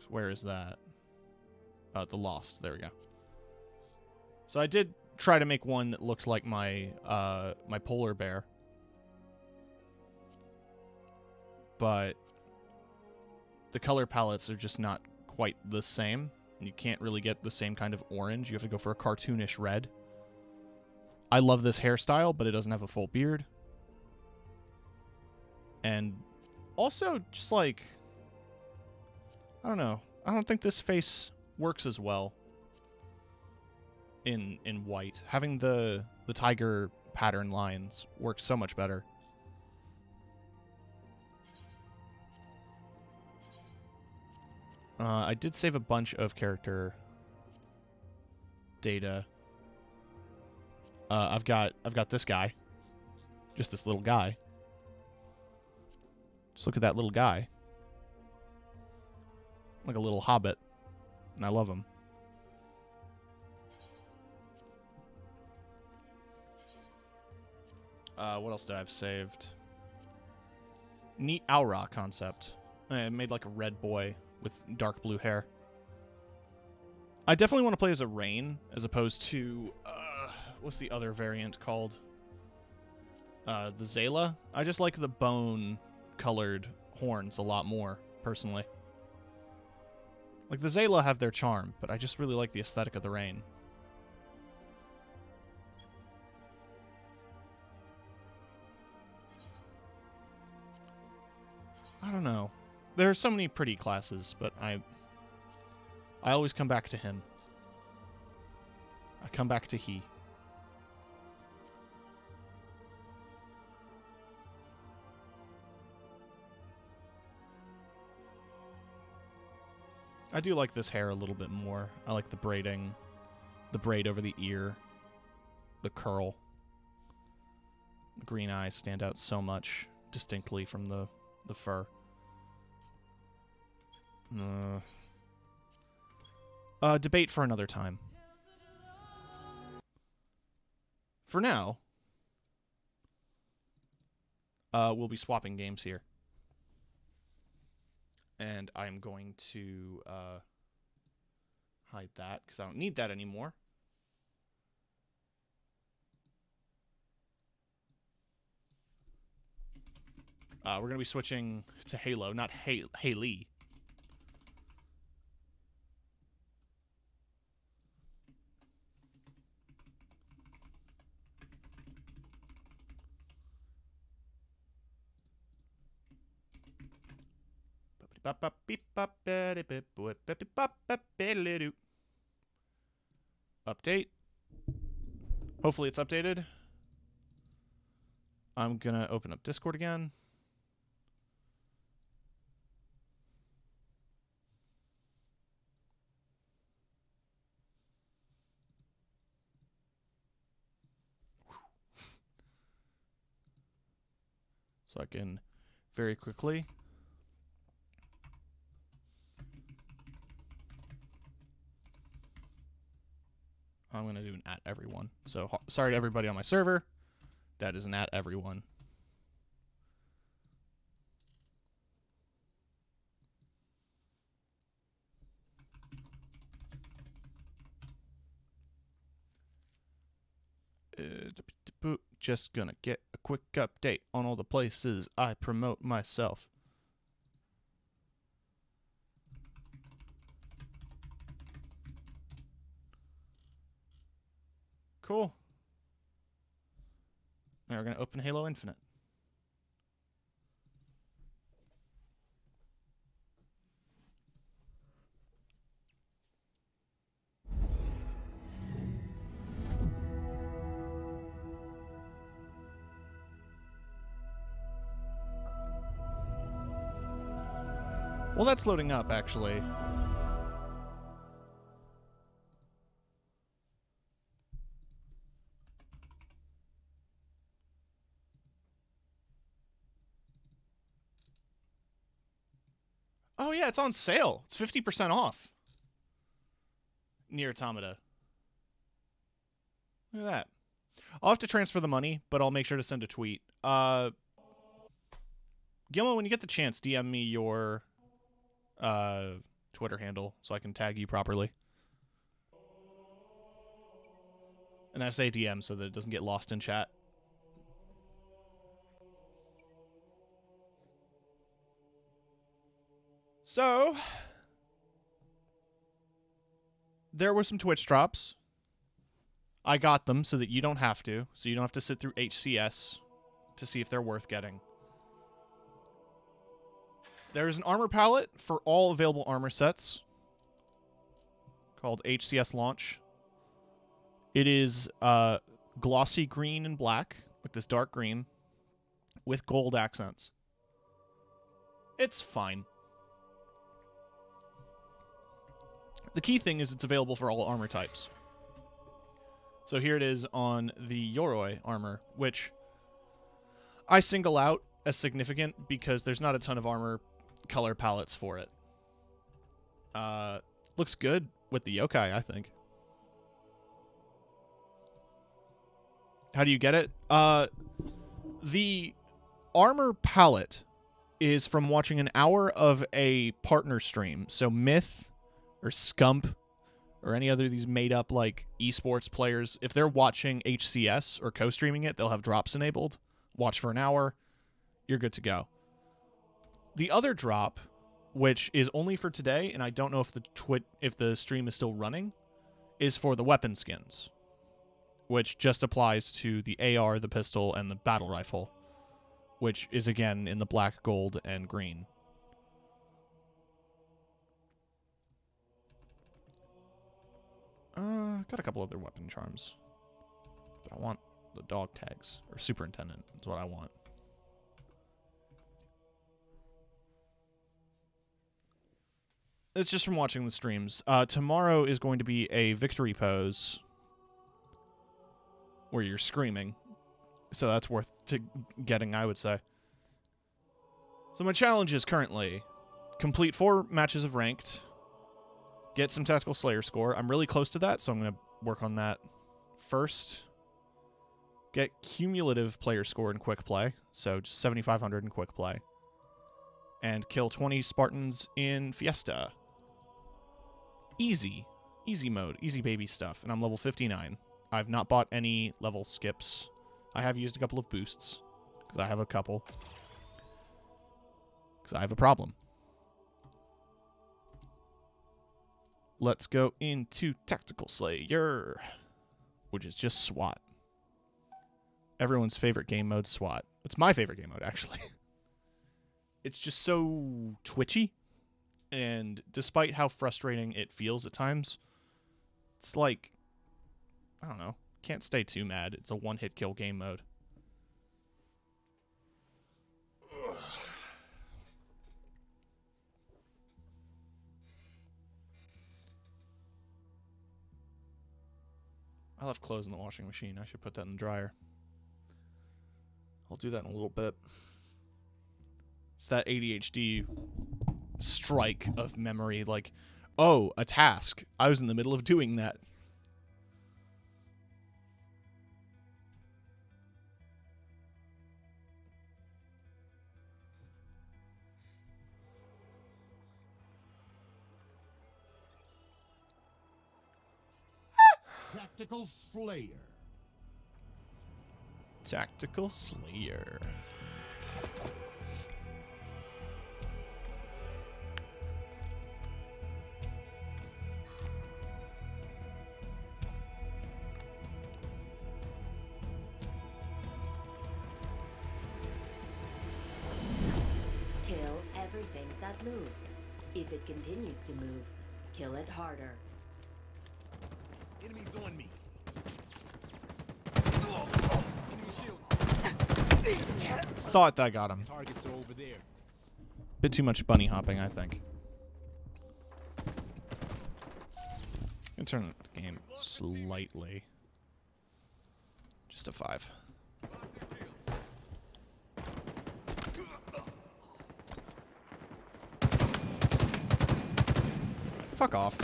Where is that? The Lost. There we go. So I did try to make one that looks like my my polar bear. But the color palettes are just not quite the same. And you can't really get the same kind of orange. You have to go for a cartoonish red. I love this hairstyle, but it doesn't have a full beard. And also, just like... I don't know. I don't think this face works as well in white. Having the tiger pattern lines works so much better. I did save a bunch of character data. I've got this guy. Just this little guy. Just look at that little guy. Like a little hobbit. And I love him. What else did I have saved? Neat Aura concept. I made like a red boy with dark blue hair. I definitely want to play as a Rain as opposed to... what's the other variant called? The Zayla. I just like the bone-colored horns a lot more, personally. Like, the Zayla have their charm, but I just really like the aesthetic of the Rain. I don't know. There are so many pretty classes, but I always come back to him. I come back to he. I do like this hair a little bit more. I like the braiding, the braid over the ear, the curl. The green eyes stand out so much distinctly from the fur. Debate for another time. For now, we'll be swapping games here. And I'm going to hide that because I don't need that anymore. We're going to be switching to Halo, not Haley. Update. Hopefully it's updated. I'm going to open up Discord again. So I can very quickly I'm going to do an at everyone. So sorry to everybody on my server. That is an at everyone. Just gonna get a quick update on all the places I promote myself. Cool. Now we're gonna open Halo Infinite. Well, that's loading up, actually. Oh, yeah, it's on sale. It's 50% off. Near Automata. Look at that. I'll have to transfer the money, but I'll make sure to send a tweet. Gilmo, when you get the chance, DM me your Twitter handle so I can tag you properly. And I say DM so that it doesn't get lost in chat. So, there were some Twitch drops. I got them so that you don't have to. So you don't have to sit through HCS to see if they're worth getting. There is an armor palette for all available armor sets called HCS Launch. It is glossy green and black, like this dark green, with gold accents. It's fine. The key thing is it's available for all armor types. So here it is on the Yoroi armor, which I single out as significant because there's not a ton of armor color palettes for it. Looks good with the yokai, I think. How do you get it? The armor palette is from watching an hour of a partner stream. So Myth or Scump or any other of these made-up, like, esports players, if they're watching HCS or co-streaming it, they'll have drops enabled. Watch for an hour. You're good to go. The other drop, which is only for today, and I don't know if the stream is still running, is for the weapon skins, which just applies to the AR, the pistol, and the battle rifle, which is, again, in the black, gold, and green. Got a couple other weapon charms. But I want the dog tags. Or superintendent is what I want. It's just from watching the streams. Tomorrow is going to be a victory pose where you're screaming. So that's worth getting, I would say. So my challenge is currently complete 4 matches of ranked, get some tactical slayer score. I'm really close to that, so I'm going to work on that first. Get cumulative player score in quick play, so just 7,500 in quick play. And kill 20 Spartans in Fiesta. Easy. Easy mode. Easy baby stuff. And I'm level 59. I've not bought any level skips. I have used a couple of boosts, because I have a couple. Because I have a problem. Let's go into Tactical Slayer, which is just SWAT. Everyone's favorite game mode, SWAT. It's my favorite game mode, actually. It's just so twitchy, and despite how frustrating it feels at times, it's like, I don't know, can't stay too mad. It's a one-hit kill game mode. I left clothes in the washing machine. I should put that in the dryer. I'll do that in a little bit. It's that ADHD strike of memory. Like, oh, a task. I was in the middle of doing that. Tactical Slayer. Tactical Slayer. Kill everything that moves. If it continues to move, kill it harder. Enemies on me. Thought that got him. Targets are over there. Bit too much bunny hopping, I think. I'm gonna turn the game slightly. Just a 5. Fuck off.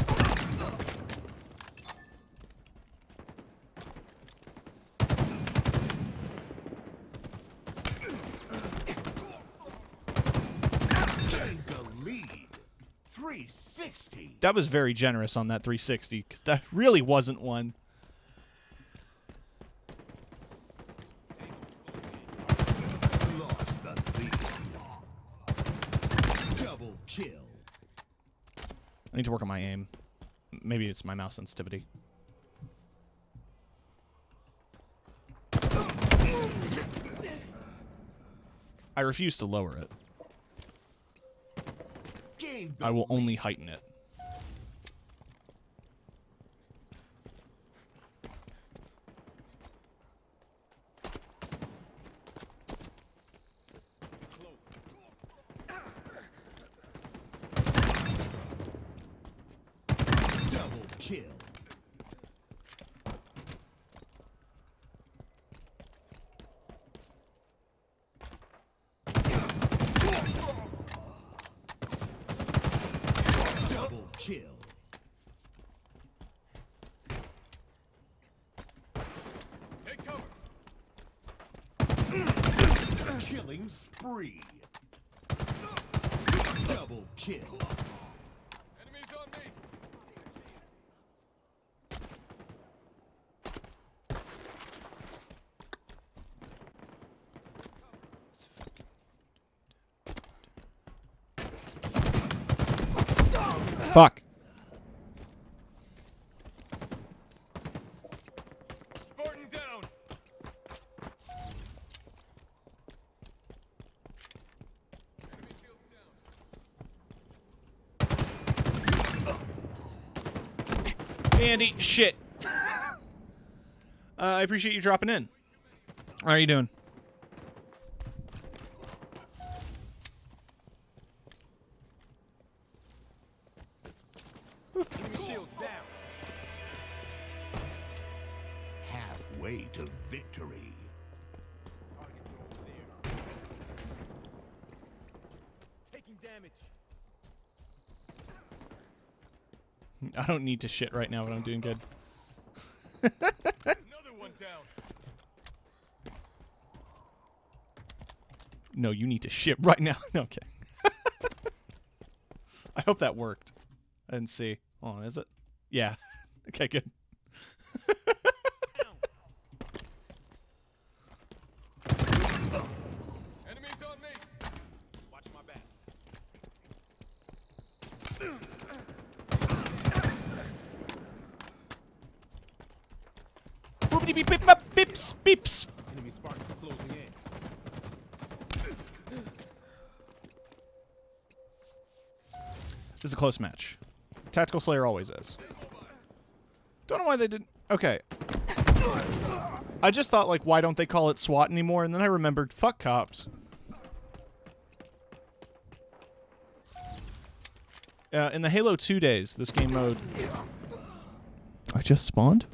Getting the lead. 360. That was very generous on that 360, because that really wasn't one. Lost the lead. Double kill. I need to work on my aim. Maybe it's my mouse sensitivity. I refuse to lower it. Gained I will only heighten it. double kill. Double kill. Take cover. Killing spree. Double kill. Enemies on me. Fuck. Spartan down. Enemy shields down. Andy, shit. I appreciate you dropping in. How are you doing? way to victory. Taking damage. I don't need to shit right now, but I'm doing good. Another one down. No, you need to shit right now. No, okay. I hope that worked. I didn't see. Oh, is it? Yeah. Okay, good. Enemies on me. Watch my back. Boopity beep beep bop, beeps beeps. Enemy Spartans closing in. This is a close match. Tactical Slayer always is. Don't know why they didn't. Okay. I just thought, like, why don't they call it SWAT anymore? And then I remembered, fuck cops. In the Halo 2 days, this game mode... I just spawned?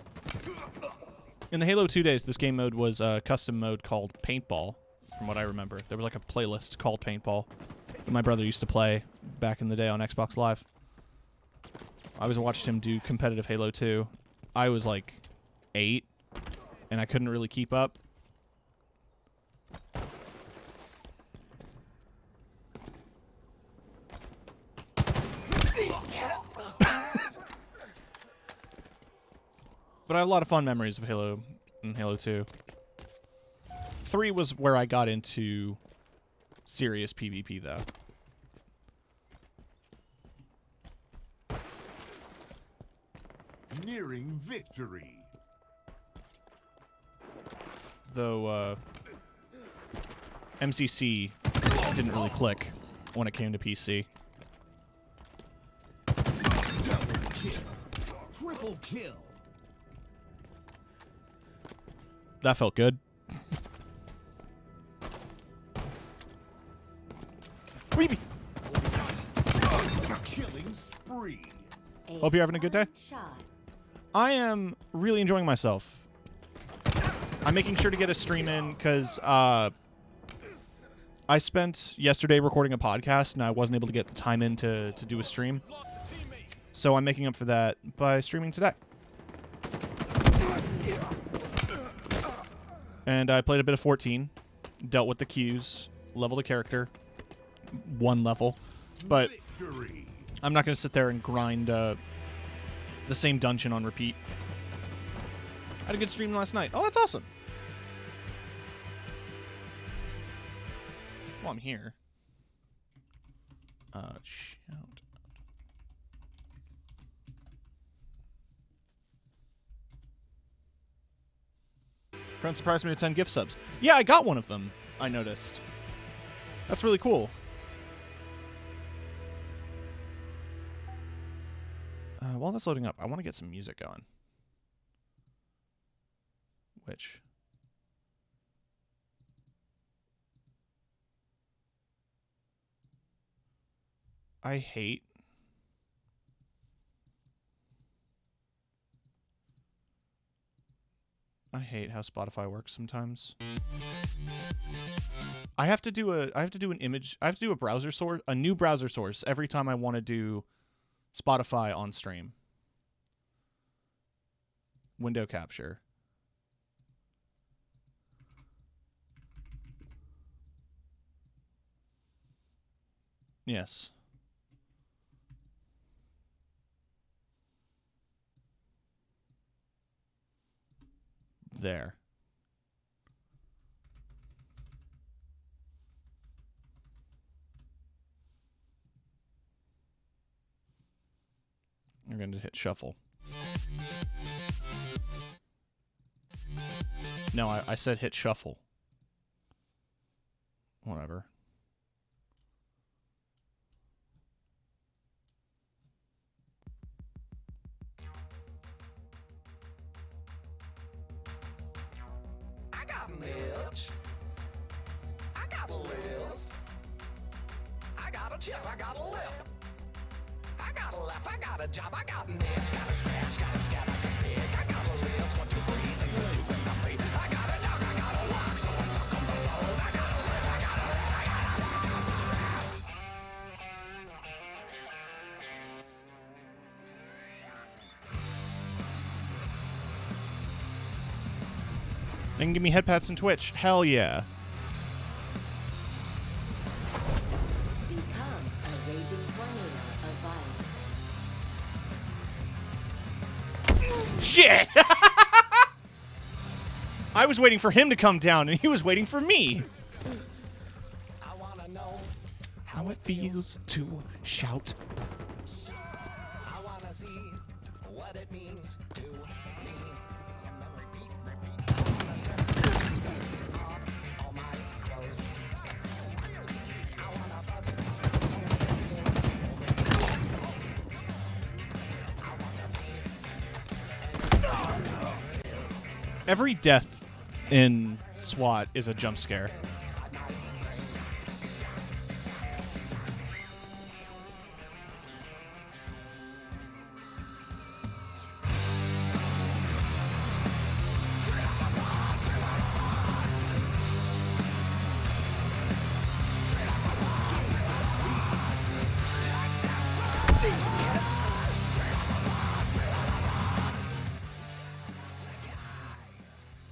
In the Halo 2 days, this game mode was a custom mode called Paintball, from what I remember. There was like a playlist called Paintball that my brother used to play back in the day on Xbox Live. I always watched him do competitive Halo 2. I was like 8, and I couldn't really keep up. But I have a lot of fun memories of Halo and Halo 2. 3 was where I got into serious PvP, though. Nearing victory. Though, MCC didn't really click when it came to PC. Double kill. Triple kill. That felt good. Weeby. Killing spree. Hope you're having a good day. Shot. I am really enjoying myself. I'm making sure to get a stream in because I spent yesterday recording a podcast and I wasn't able to get the time in to do a stream. So I'm making up for that by streaming today. And I played a bit of 14, dealt with the queues, leveled a character, 1 level, but Victory. I'm not going to sit there and grind the same dungeon on repeat. I had a good stream last night. Oh, that's awesome. Well, I'm here. Shout. Friend surprised me with 10 gift subs. Yeah, I got one of them, I noticed. That's really cool. While that's loading up, I want to get some music going. Which... I hate... how Spotify works sometimes. I have to do an image, I have to do a browser source, a new browser source every time I want to do Spotify on stream. Window capture. Yes. There. You're going to hit shuffle. No, I said hit shuffle. Whatever. I got an itch. I got a list. I got a chip. I got a lip. I got a laugh. I got a job. I got an itch. Got a scratch. Got a scab. I can pick. I got a list. 1, 2, 3, and 2. They can give me head pats and Twitch. Hell yeah. Become a raging tornado of violence. Shit! I was waiting for him to come down, and he was waiting for me. I wanna know How it feels to shout. I wanna see what it means to me. And then repeat. I wanna strip off all my clothes. I wanna fuck so I can feel Every death in SWAT is a jump scare.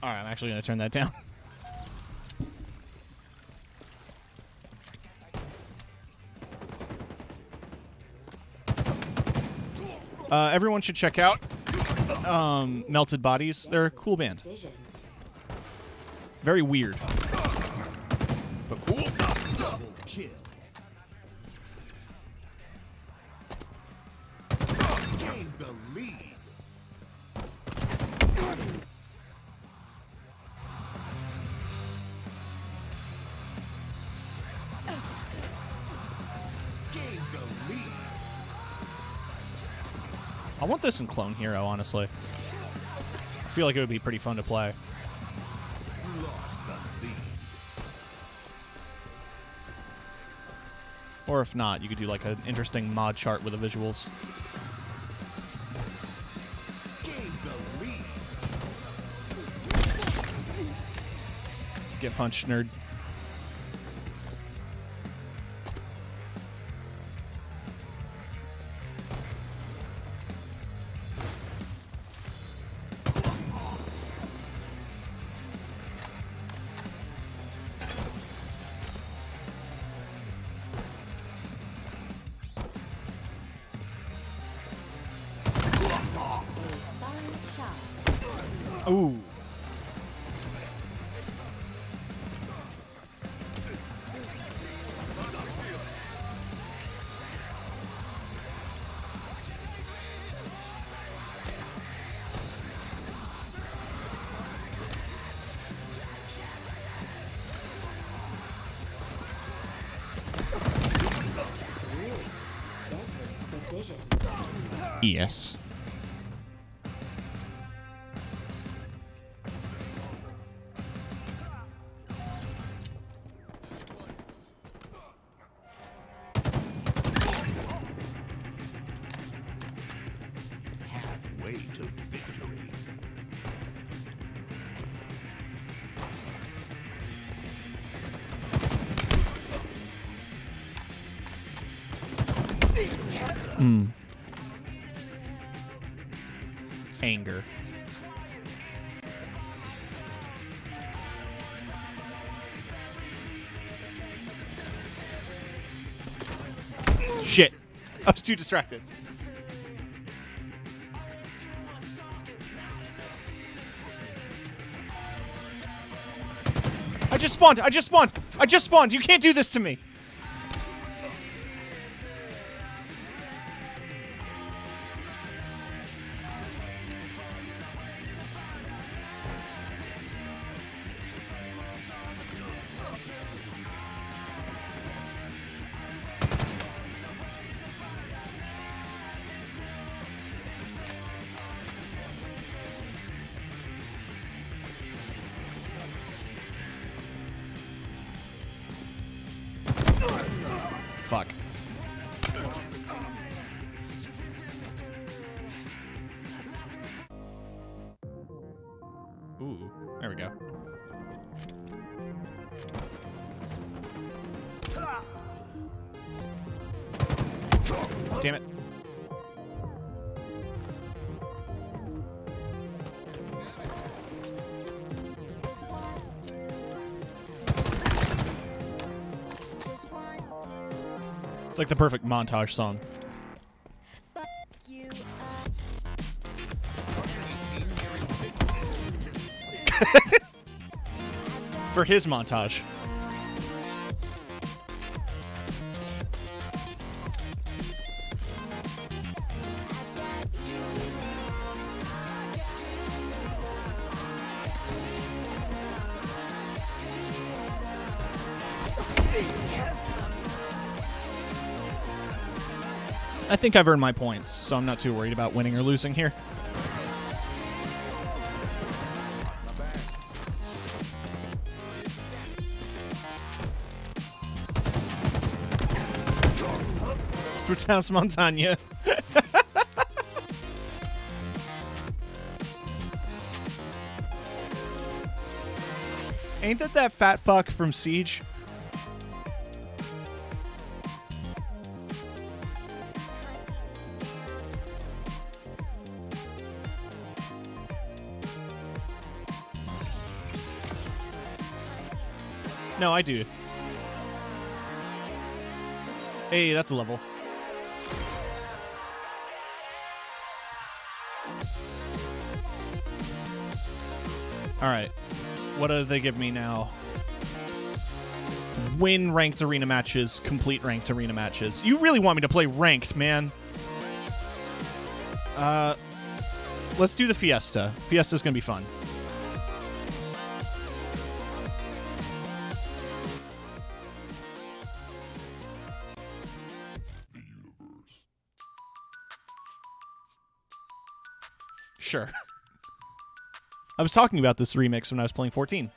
Alright, I'm actually going to turn that down. Everyone should check out Melted Bodies. They're a cool band. Precision. Very weird, but cool. Double kill. Gain the lead. Gain the lead. I want this in Clone Hero, honestly. I feel like it would be pretty fun to play. Lost the lead. Or if not, you could do like an interesting mod chart with the visuals. Gain the lead. Get punched, nerd. Fun shot. Ooh. Precision. Yes. Halfway to victory. Anger. Shit. I was too distracted. I just spawned. I just spawned. I just spawned. You can't do this to me. Fuck. Ooh, there we go. Damn it. like the perfect montage song. For his montage. I think I've earned my points, so I'm not too worried about winning or losing here. Pronounce Montagne. Ain't that fat fuck from Siege? No, I do. Hey, that's a level. Alright. What do they give me now? Win ranked arena matches, complete ranked arena matches. You really want me to play ranked, man. Let's do the Fiesta. Fiesta's gonna be fun. Sure. I was talking about this remix when I was playing 14.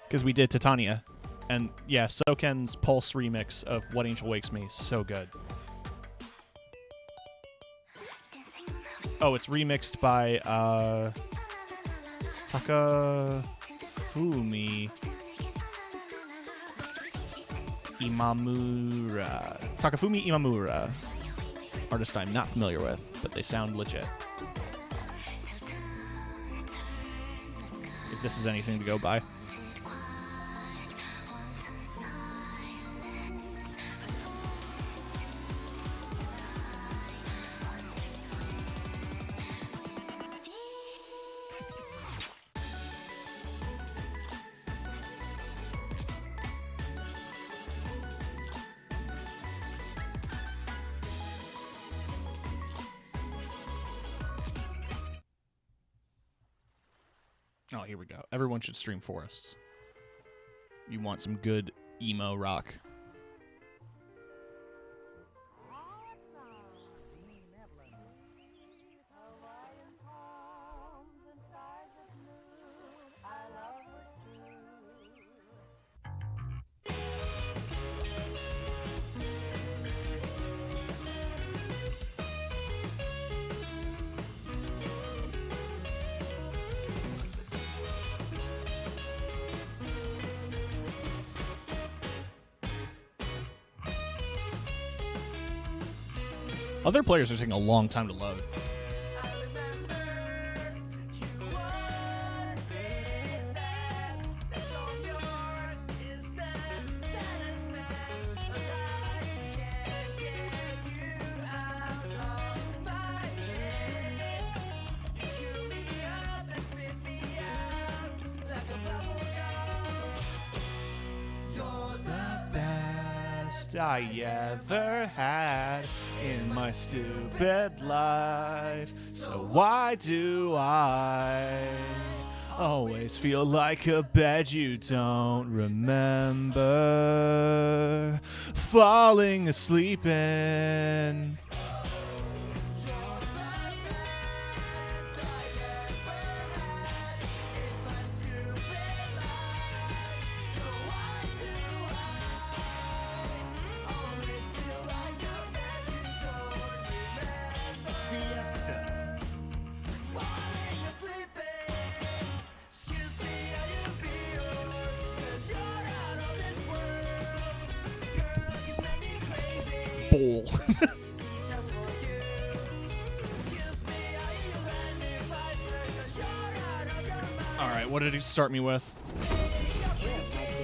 Because we did Titania. And yeah, Soken's Pulse remix of What Angel Wakes Me is so good. Oh, it's remixed by Takafumi Imamura. Takafumi Imamura. Artist I'm not familiar with, but they sound legit. If this is anything to go by. Oh, here we go. Everyone should stream Forests. You want some good emo rock. Other players are taking a long time to load. I ever had in my stupid life. So why do I always feel like a bed you don't remember falling asleep in? Bowl. Alright, what did he start me with?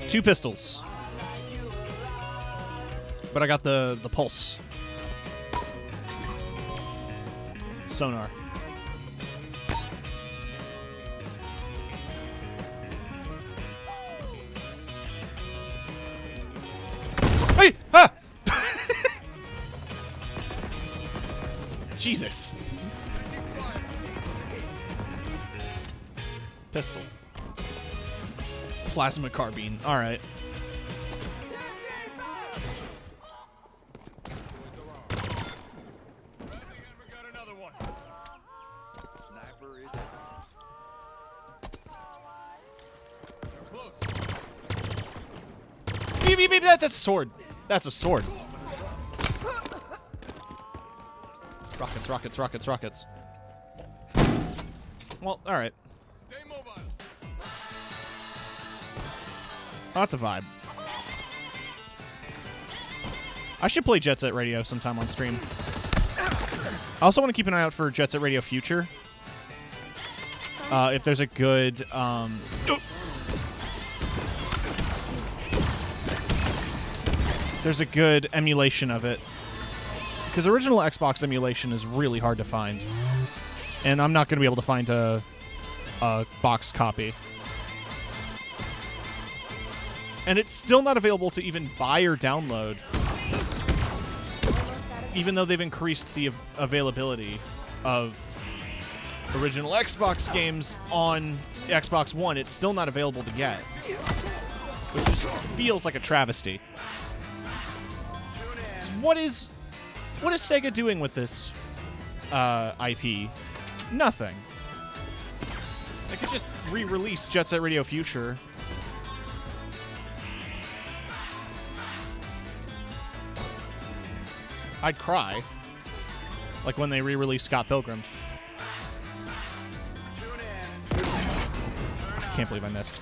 2 pistols. but I got the pulse sonar. Hey! Ah! Jesus. Pistol. Plasma carbine. All right. Sniper is they're close. Beep, beep, beep. That's a sword. That's a sword. Rockets, rockets, rockets, rockets. Well, all right. Stay mobile. Oh, that's a vibe. I should play Jet Set Radio sometime on stream. I also want to keep an eye out for Jet Set Radio Future. If there's a good... there's a good emulation of it. Because original Xbox emulation is really hard to find. And I'm not going to be able to find a box copy. And it's still not available to even buy or download. Even though they've increased the availability of original Xbox games on Xbox One, it's still not available to get. Which just feels like a travesty. What is Sega doing with this IP? Nothing. They could just re-release Jet Set Radio Future. I'd cry. Like when they re-released Scott Pilgrim. I can't believe I missed.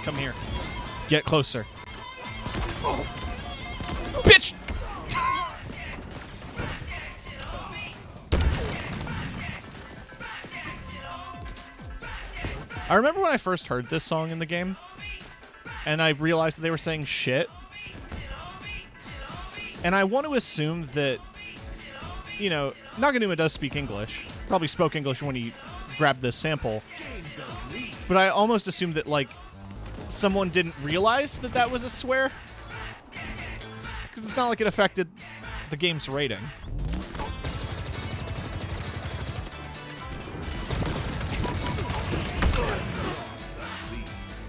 Come here. Get closer. Oh. Bitch! I remember when I first heard this song in the game, and I realized that they were saying shit. And I want to assume that, you know, Naganuma does speak English. Probably spoke English when he grabbed this sample. But I almost assumed that, like, someone didn't realize that that was a swear. Because it's not like it affected the game's rating.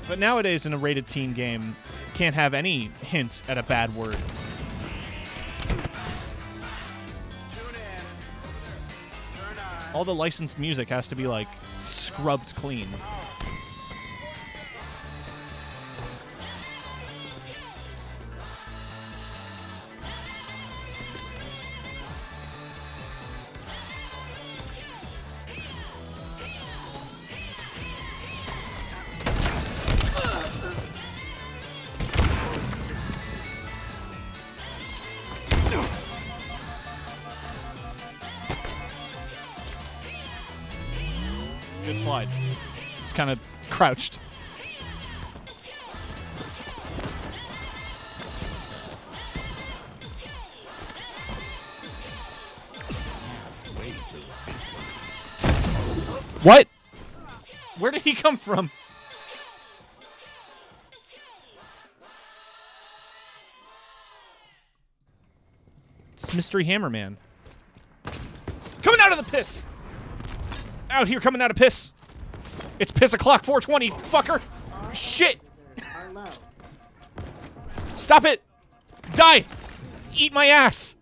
But nowadays, in a rated teen game, can't have any hint at a bad word. All the licensed music has to be, like, scrubbed clean. Good slide. It's kind of crouched. What? Where did he come from? It's Mystery Hammerman. Coming out of the piss! Out here coming out of piss. It's piss o'clock, 420, fucker. Shit. Are low. Stop it. Die. Eat my ass.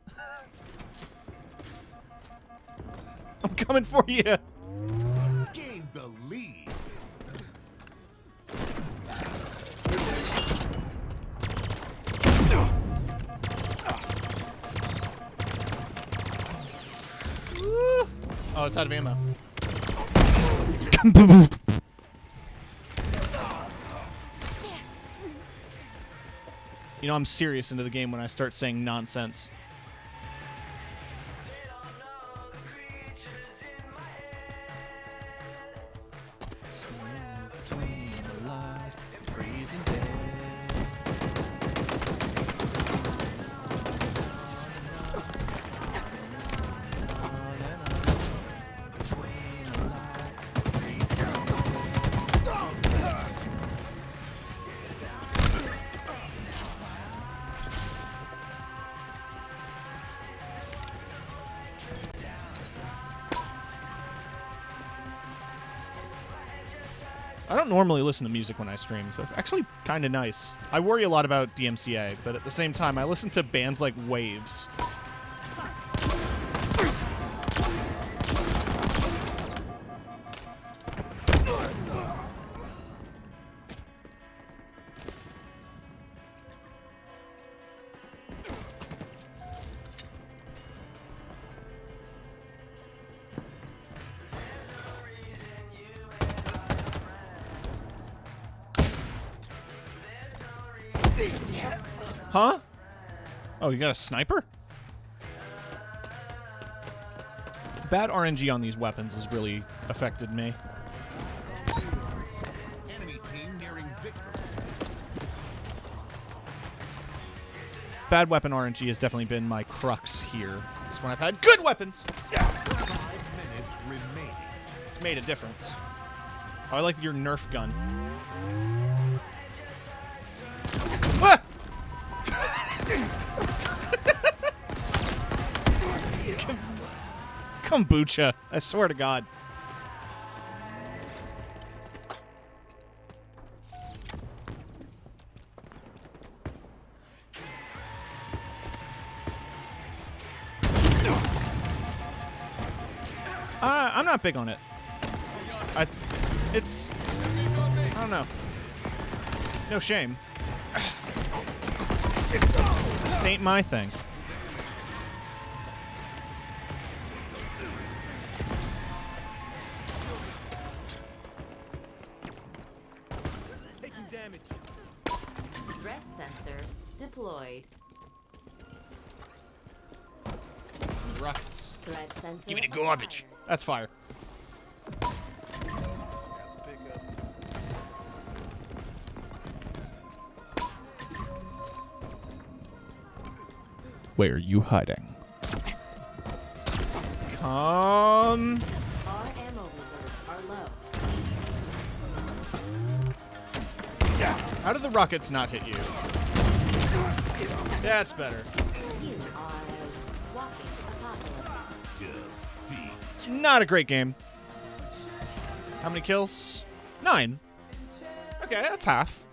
I'm coming for you. Gain the lead. Oh, it's out of ammo. You know, I'm serious into the game when I start saying nonsense. I don't normally listen to music when I stream, so it's actually kind of nice. I worry a lot about DMCA, but at the same time, I listen to bands like Waves. Huh? Oh, you got a sniper? Bad RNG on these weapons has really affected me. Enemy team nearing victory. Bad weapon RNG has definitely been my crux here. It's when I've had good weapons. 5 minutes remaining. It's made a difference. Oh, I like your Nerf gun. Ah! Kombucha. I swear to God. I'm not big on it. It's... I don't know. No shame. This ain't my thing. Taking damage. Threat sensor deployed. Rockets. Threat sensor Give me the garbage. acquired. That's fire. Where are you hiding? Come. Our ammo reserves are low. How did the rockets not hit you? That's better. You are a walking apocalypse. Defeat. Not a great game. How many kills? 9. Okay, that's half.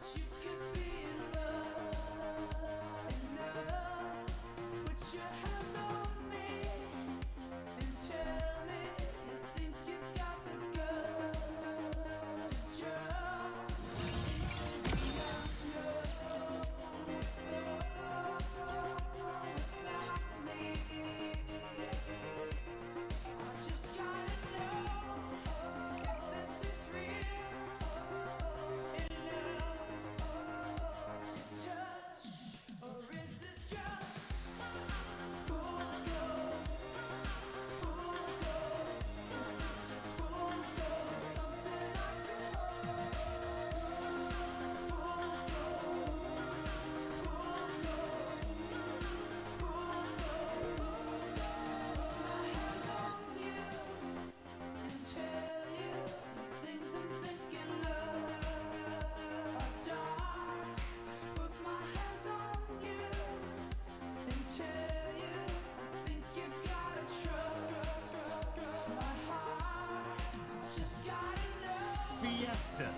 Fiesta.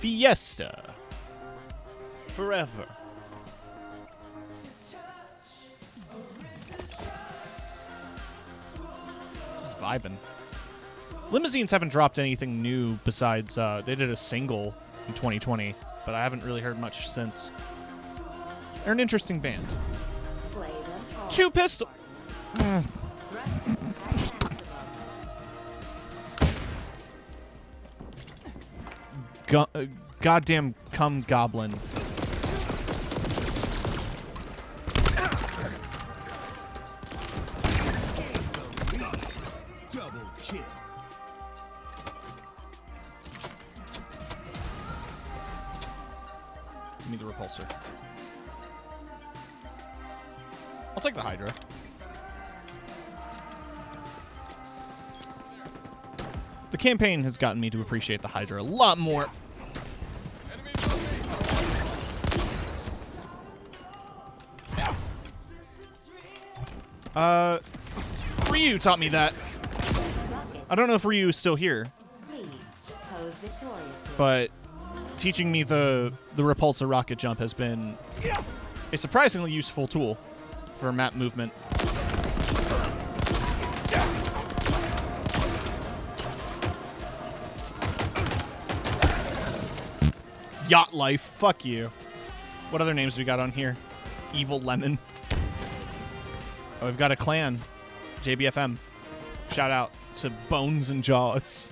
Fiesta. Forever. Just vibing. Limousines haven't dropped anything new besides they did a single in 2020, but I haven't really heard much since. They're an interesting band. Slay them all. Two pistol. Threat sensor has active. goddamn cum goblin. Double kill. Give me the repulsor. I'll take the Hydra. The campaign has gotten me to appreciate the Hydra a lot more. Enemies on me! Ryu taught me that. I don't know if Ryu is still here, Please pose victoriously. but teaching me the repulsor rocket jump has been a surprisingly useful tool for map movement. Yacht life, fuck you. What other names we got on here? Evil Lemon. Oh, we've got a clan. JBFM. Shout out to Bones and Jaws.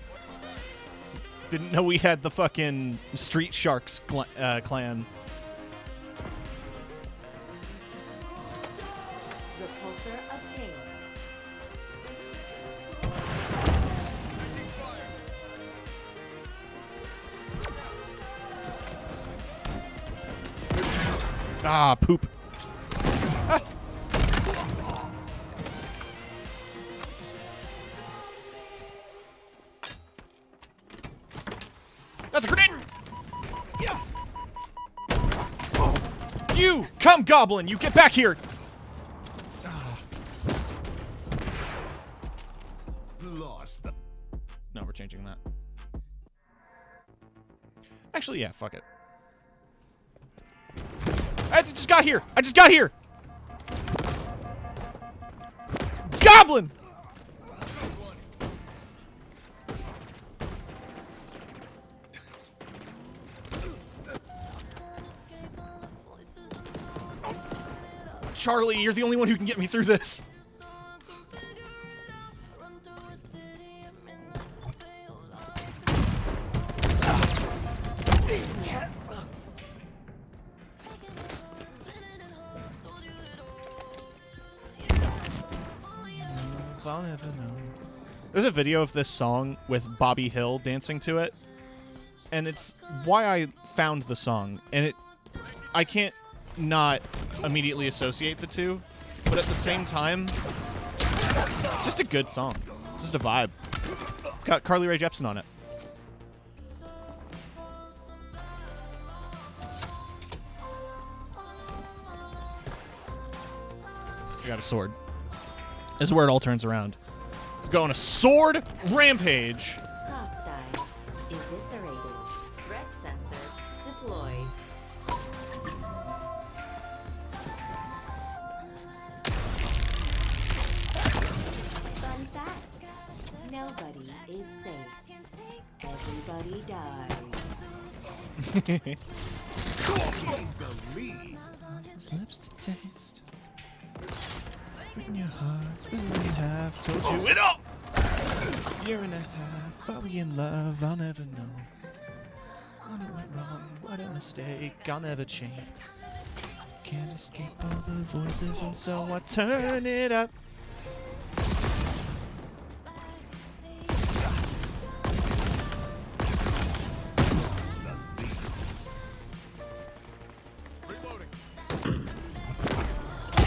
Didn't know we had the fucking Street Sharks clan. Repulsor obtained. Ah, poop. Ah. That's a grenade! Yeah. You! Come, Goblin! You get back here! Lost. No, we're changing that. Actually, yeah, fuck it. I just got here! I just got here! Goblin! Charlie, you're the only one who can get me through this. I'll never know. There's a video of this song with Bobby Hill dancing to it, and it's why I found the song. And I can't not immediately associate the two, but at the same time, it's just a good song. It's just a vibe. It's got Carly Rae Jepsen on it. I got a sword. This is where it all turns around. Let's go on a sword rampage. Hostile. Eviscerated. Threat sensor deployed. Fun fact. Nobody is safe. Everybody dies. The lead. Lips to taste. In your heart's been what you have told you it all. Year and a half, are we in love? I'll never know. What went wrong? What a mistake? I'll never change. Can't escape all the voices, and so I turn it up.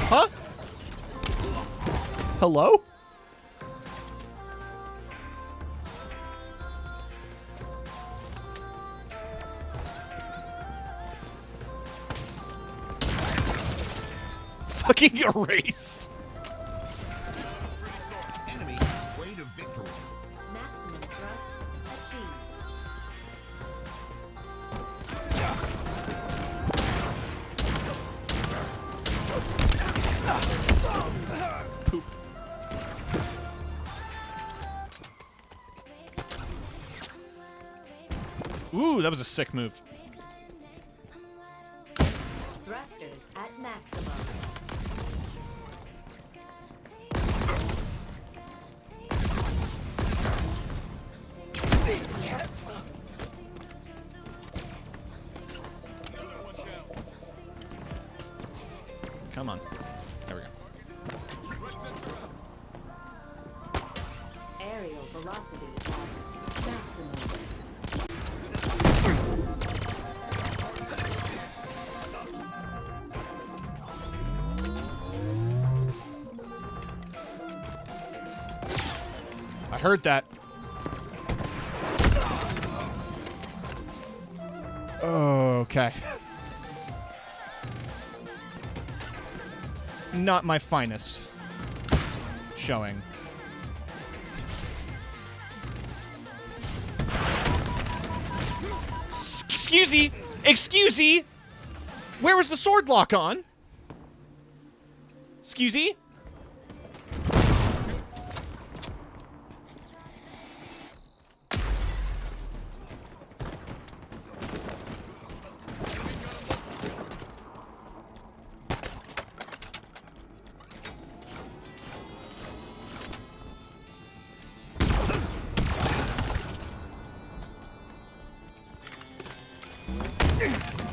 Huh? Hello? Fucking erased. Enemy way to victory. Maximum thrust achieved. Poop. Ooh, that was a sick move. Thrusters at maximum. velocity at maximum. I heard that. Okay. Not my finest showing. Excusey! Excusey! Where was the sword lock on? Excusey?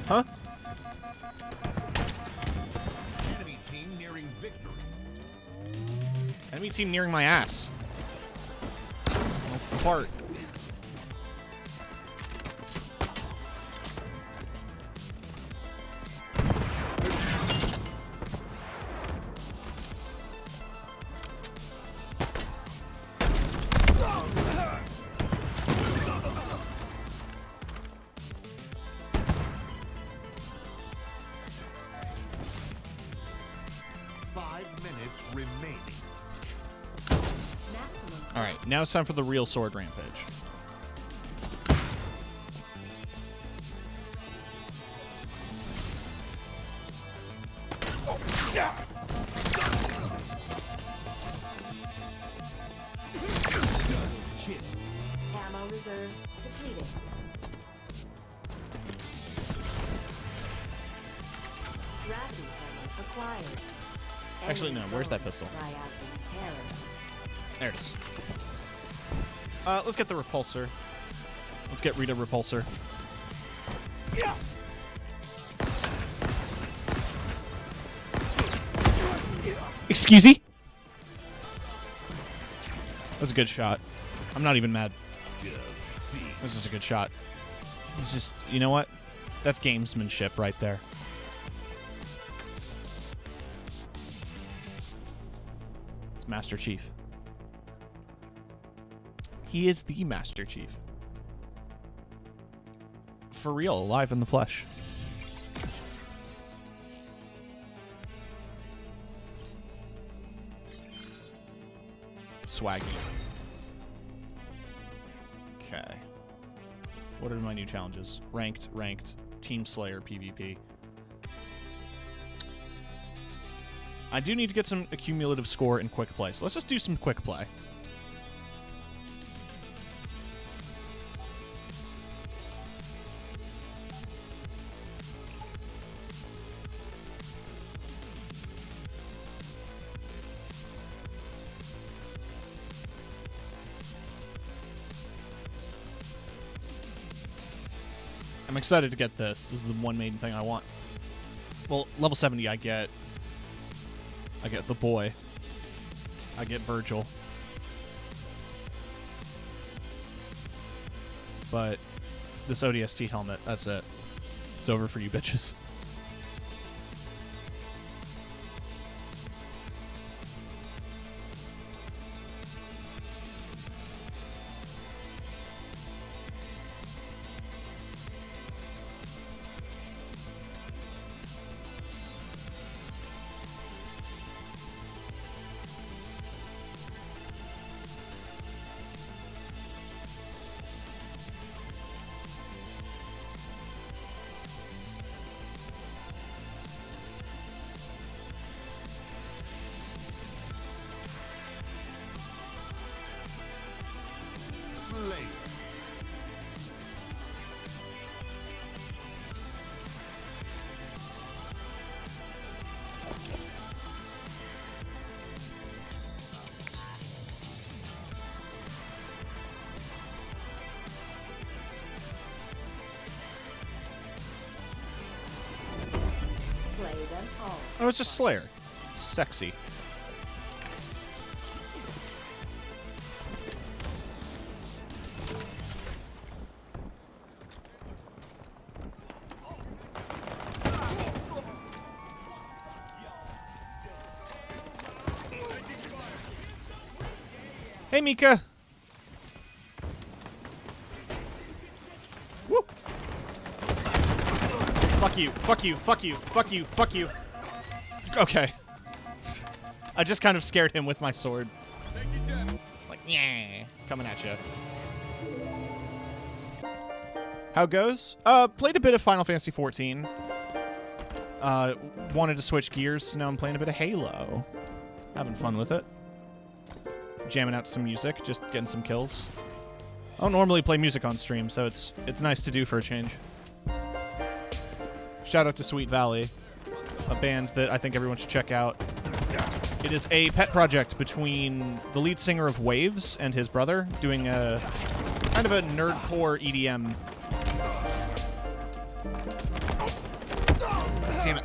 Huh? Enemy team nearing victory. Enemy team nearing my ass. Oh, fart. Remaining. All right, now it's time for the real sword rampage. Ammo reserves depleted. Gravity hammer acquired. Actually, no. Where's that pistol? There it is. Let's get the repulsor. Let's get Rita repulsor. Yeah. Excuse me? That was a good shot. I'm not even mad. This is a good shot. It's just, you know what? That's gamesmanship right there. It's Master Chief. He is the Master Chief. For real, alive in the flesh. Swaggy. Okay. What are my new challenges? Ranked, Team Slayer, PvP. I do need to get some accumulative score in quick play, so let's just do some quick play. I'm excited to get this. This is the one main thing I want. Well, level 70 I get the boy. I get Virgil. But this ODST helmet, that's it. It's over for you bitches. Slayer. Slay them all. Oh, it's just Slayer. Sexy. Hey, Mika. Woo. Fuck you, fuck you, fuck you, fuck you, fuck you. Okay. I just kind of scared him with my sword. Like, yeah, coming at you. How it goes? Played a bit of Final Fantasy 14. Wanted to switch gears, so now I'm playing a bit of Halo. Having fun with it. Jamming out some music, just getting some kills. I don't normally play music on stream, so it's nice to do for a change. Shout out to Sweet Valley, a band that I think everyone should check out. It is a pet project between the lead singer of Waves and his brother, doing a kind of a nerdcore EDM. Damn it.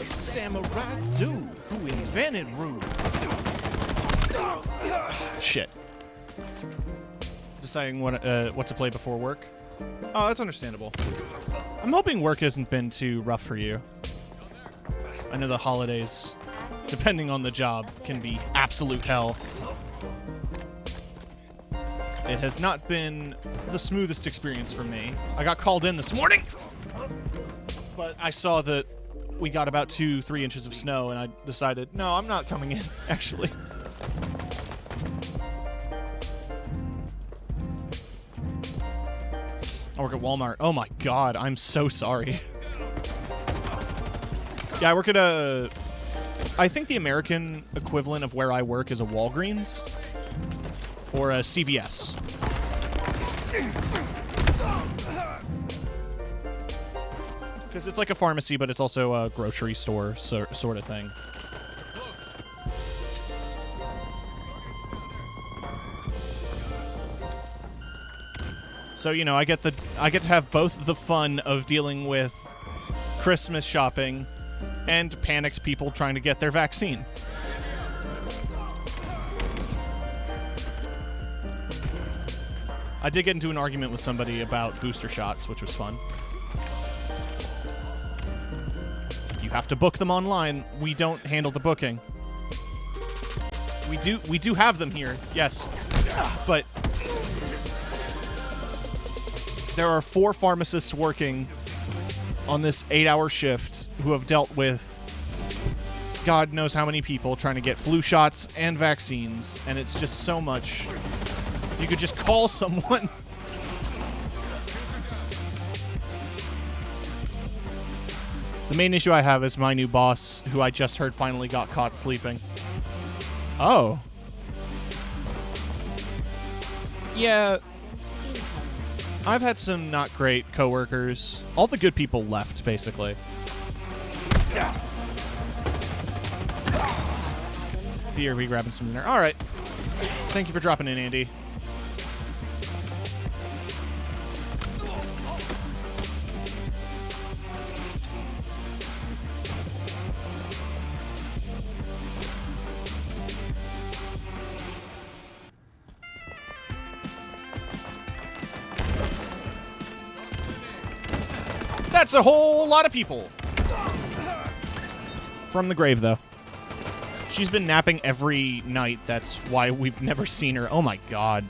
Samurai dude who invented Rune. Shit. Deciding what to play before work. Oh, that's understandable. I'm hoping work hasn't been too rough for you. I know the holidays, depending on the job, can be absolute hell. It has not been the smoothest experience for me. I got called in this morning, but I saw that we got about 2-3 inches of snow, and I decided, no, I'm not coming in, actually. I work at Walmart. Oh my god, I'm so sorry. Yeah, I work at I think the American equivalent of where I work is a Walgreens or a CVS. Because it's like a pharmacy, but it's also a grocery store sort of thing. So, you know, I get to have both the fun of dealing with Christmas shopping and panicked people trying to get their vaccine. I did get into an argument with somebody about booster shots, which was fun. You have to book them online. We don't handle the booking. We do have them here, yes. But there are 4 pharmacists working on this 8-hour shift who have dealt with God knows how many people trying to get flu shots and vaccines, and it's just so much. You could just call someone. The main issue I have is my new boss, who I just heard finally got caught sleeping. Oh. Yeah. I've had some not great coworkers. All the good people left, basically. BRB grabbing some dinner. All right. Thank you for dropping in, Andy. That's a whole lot of people. From the grave, though. She's been napping every night. That's why we've never seen her. Oh my god.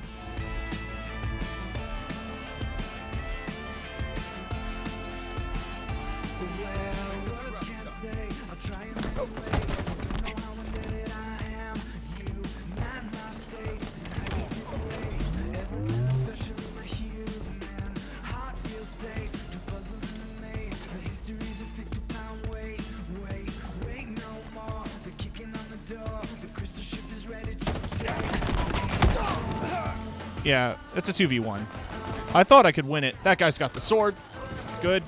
Yeah, it's a 2v1. I thought I could win it. That guy's got the sword. Good.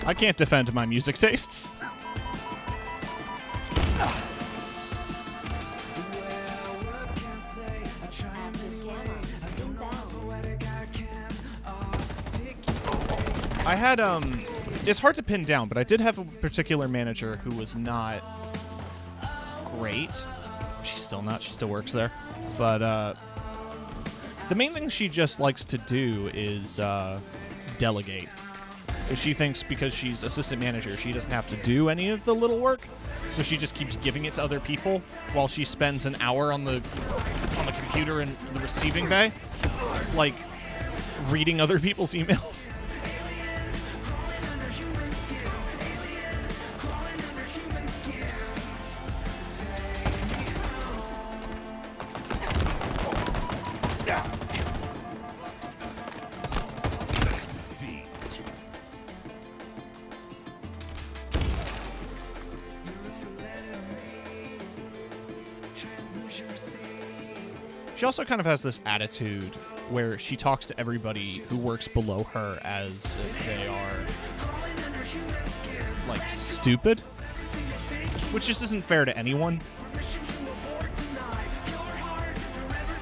I can't defend my music tastes. I had, it's hard to pin down, but I did have a particular manager who was not great. She's still not. She still works there. But, the main thing she just likes to do is, delegate. She thinks because she's assistant manager, she doesn't have to do any of the little work. So she just keeps giving it to other people while she spends an hour on the computer in the receiving bay, like, reading other people's emails. She also kind of has this attitude where she talks to everybody who works below her as if they are, like, stupid. Which just isn't fair to anyone.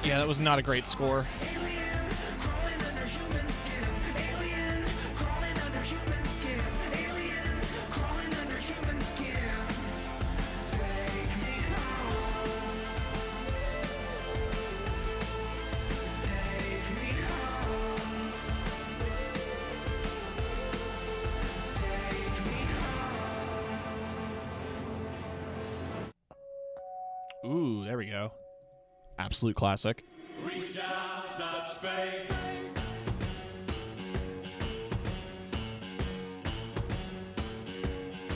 Yeah, that was not a great score. Ooh, there we go. Absolute classic. Reach out, touch faith.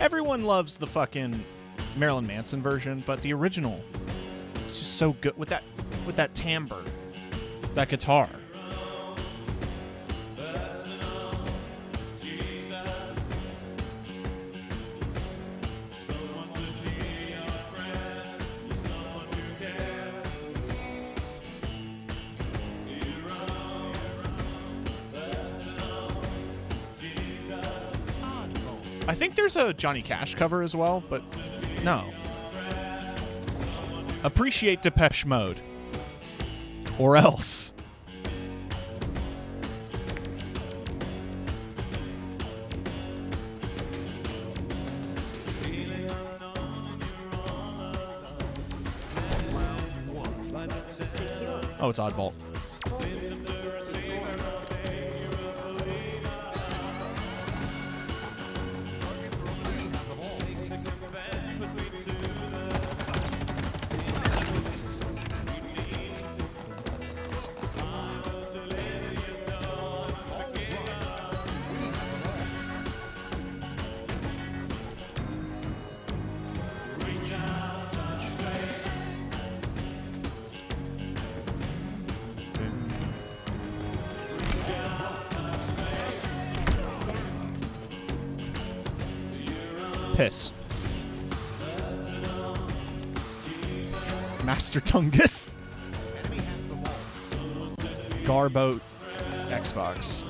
Everyone loves the fucking Marilyn Manson version, but the original, it's just so good with that timbre, that guitar. I think there's a Johnny Cash cover as well, but no. Appreciate Depeche Mode. Or else. Oh, it's Oddball. Piss. Master Tungus. Garboat. Xbox.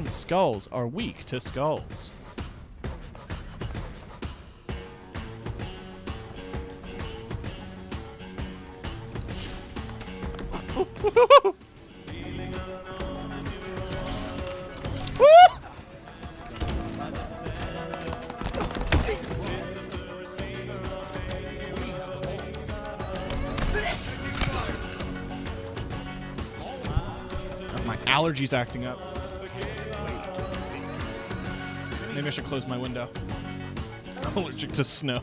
Skulls are weak to skulls. My allergies acting up. Maybe I should close my window. I'm allergic to snow.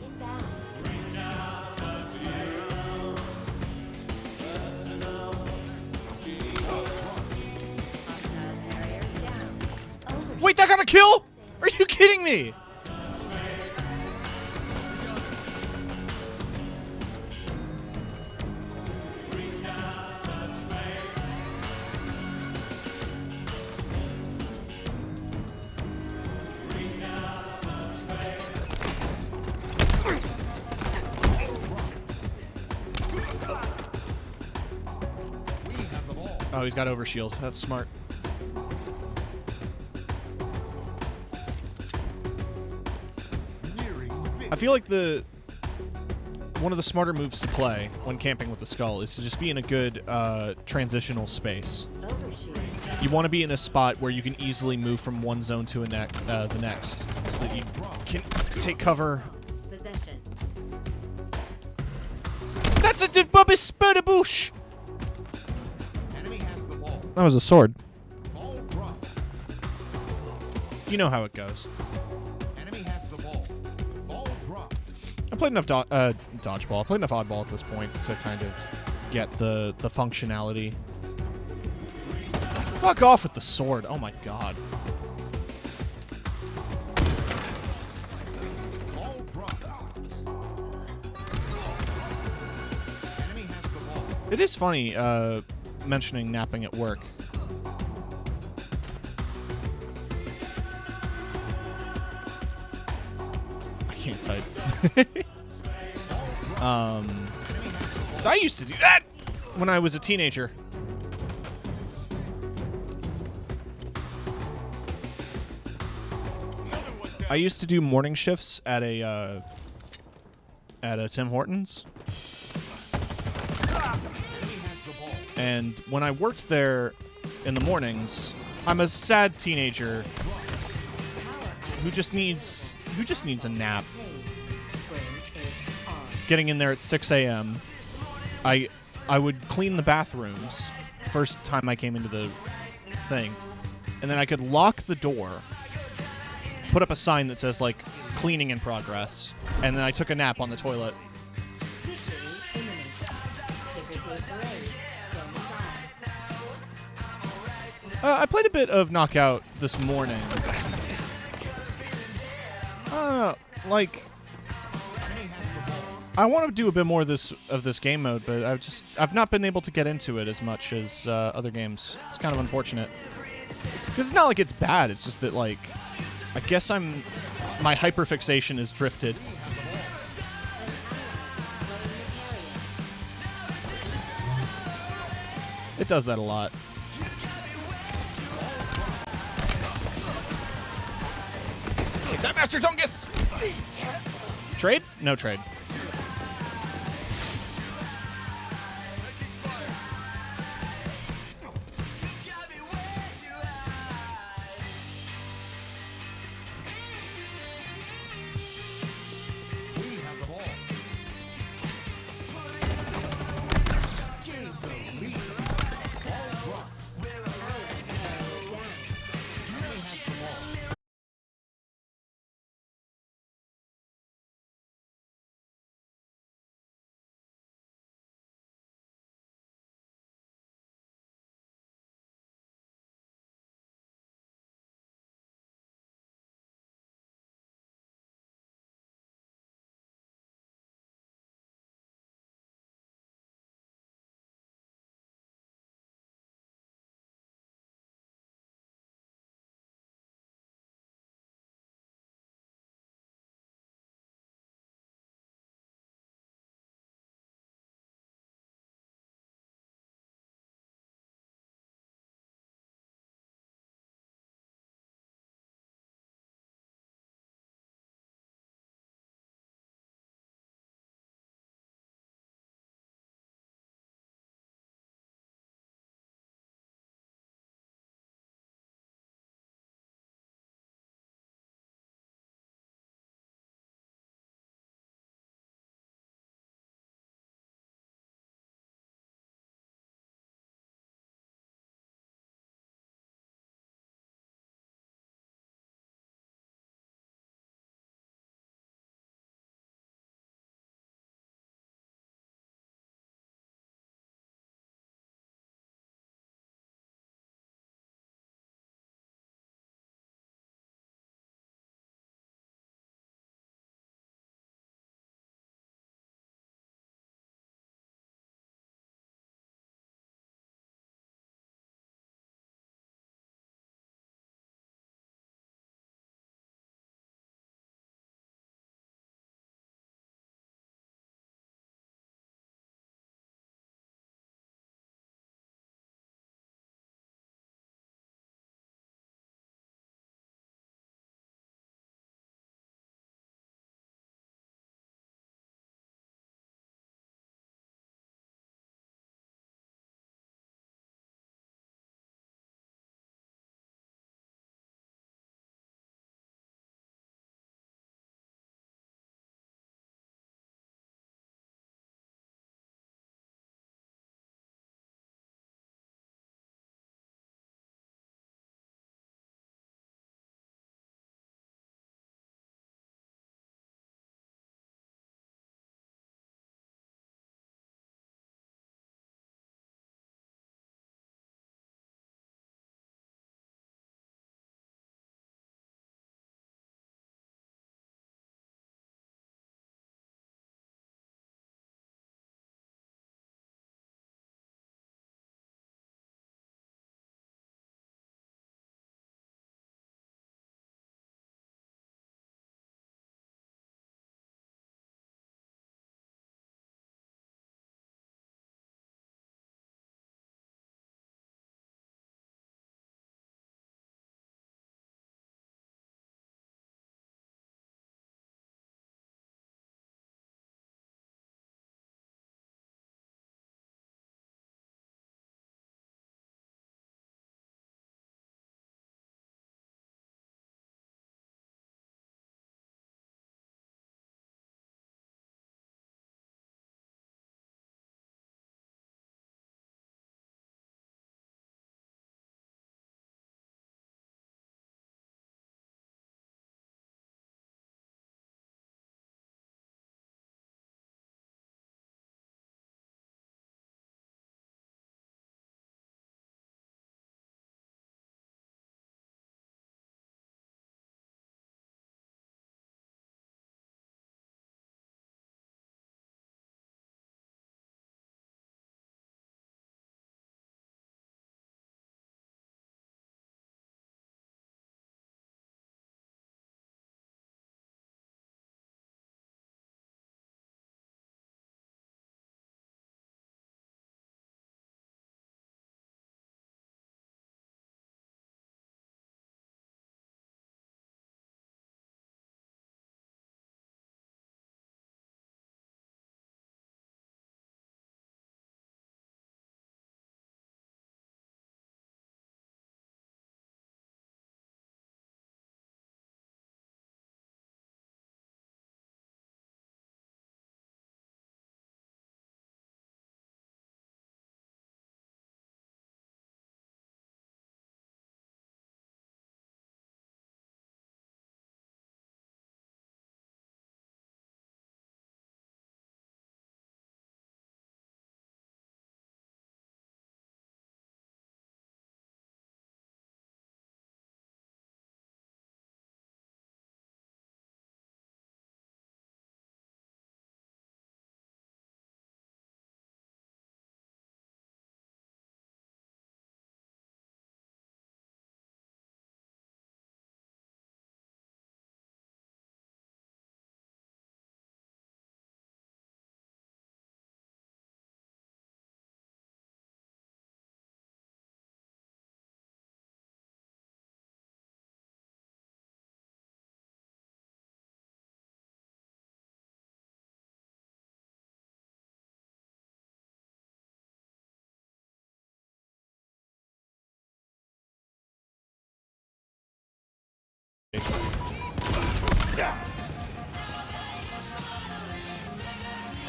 Wait, that got a kill? Are you kidding me? Oh, he's got overshield. That's smart. I feel like one of the smarter moves to play when camping with the skull is to just be in a good transitional space. You want to be in a spot where you can easily move from one zone to the next, so that you can take cover. Possession. That's a Bubba Bush. Enemy has the ball. That was a sword. Ball dropped. You know how it goes. Enemy has the ball. Ball dropped. I played enough dodgeball. I played enough oddball at this point to kind of get the functionality. Fuck off with the sword. Oh my god. Ball dropped. Enemy has the ball. It is funny mentioning napping at work. I can't type. So I used to do that when I was a teenager. I used to do morning shifts at a Tim Hortons. And when I worked there in the mornings, I'm a sad teenager who just needs a nap. Getting in there at 6 a.m. I would clean the bathrooms first time I came into the thing, and then I could lock the door, put up a sign that says like cleaning in progress, and then I took a nap on the toilet. I played a bit of Knockout this morning. I don't know, like, I want to do a bit more of this game mode, but I've not been able to get into it as much as other games. It's kind of unfortunate. Because it's not like it's bad, it's just that, like, I guess my hyperfixation is drifted. It does that a lot. Take that, Master Tungus! Trade? No trade.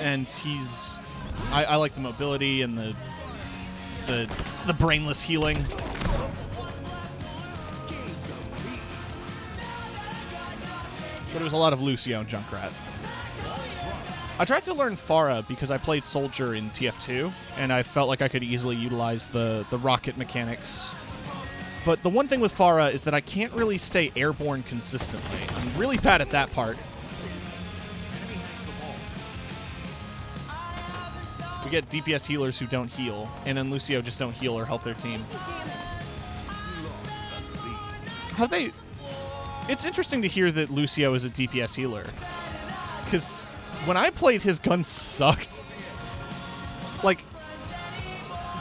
And I like the mobility and the brainless healing. But it was a lot of Lucio and Junkrat. I tried to learn Pharah because I played Soldier in TF2, and I felt like I could easily utilize the rocket mechanics. But the one thing with Pharah is that I can't really stay airborne consistently. I'm really bad at that part. We get DPS healers who don't heal, and then Lucio just don't heal or help their team. It's interesting to hear that Lucio is a DPS healer, because when I played, his gun sucked. Like,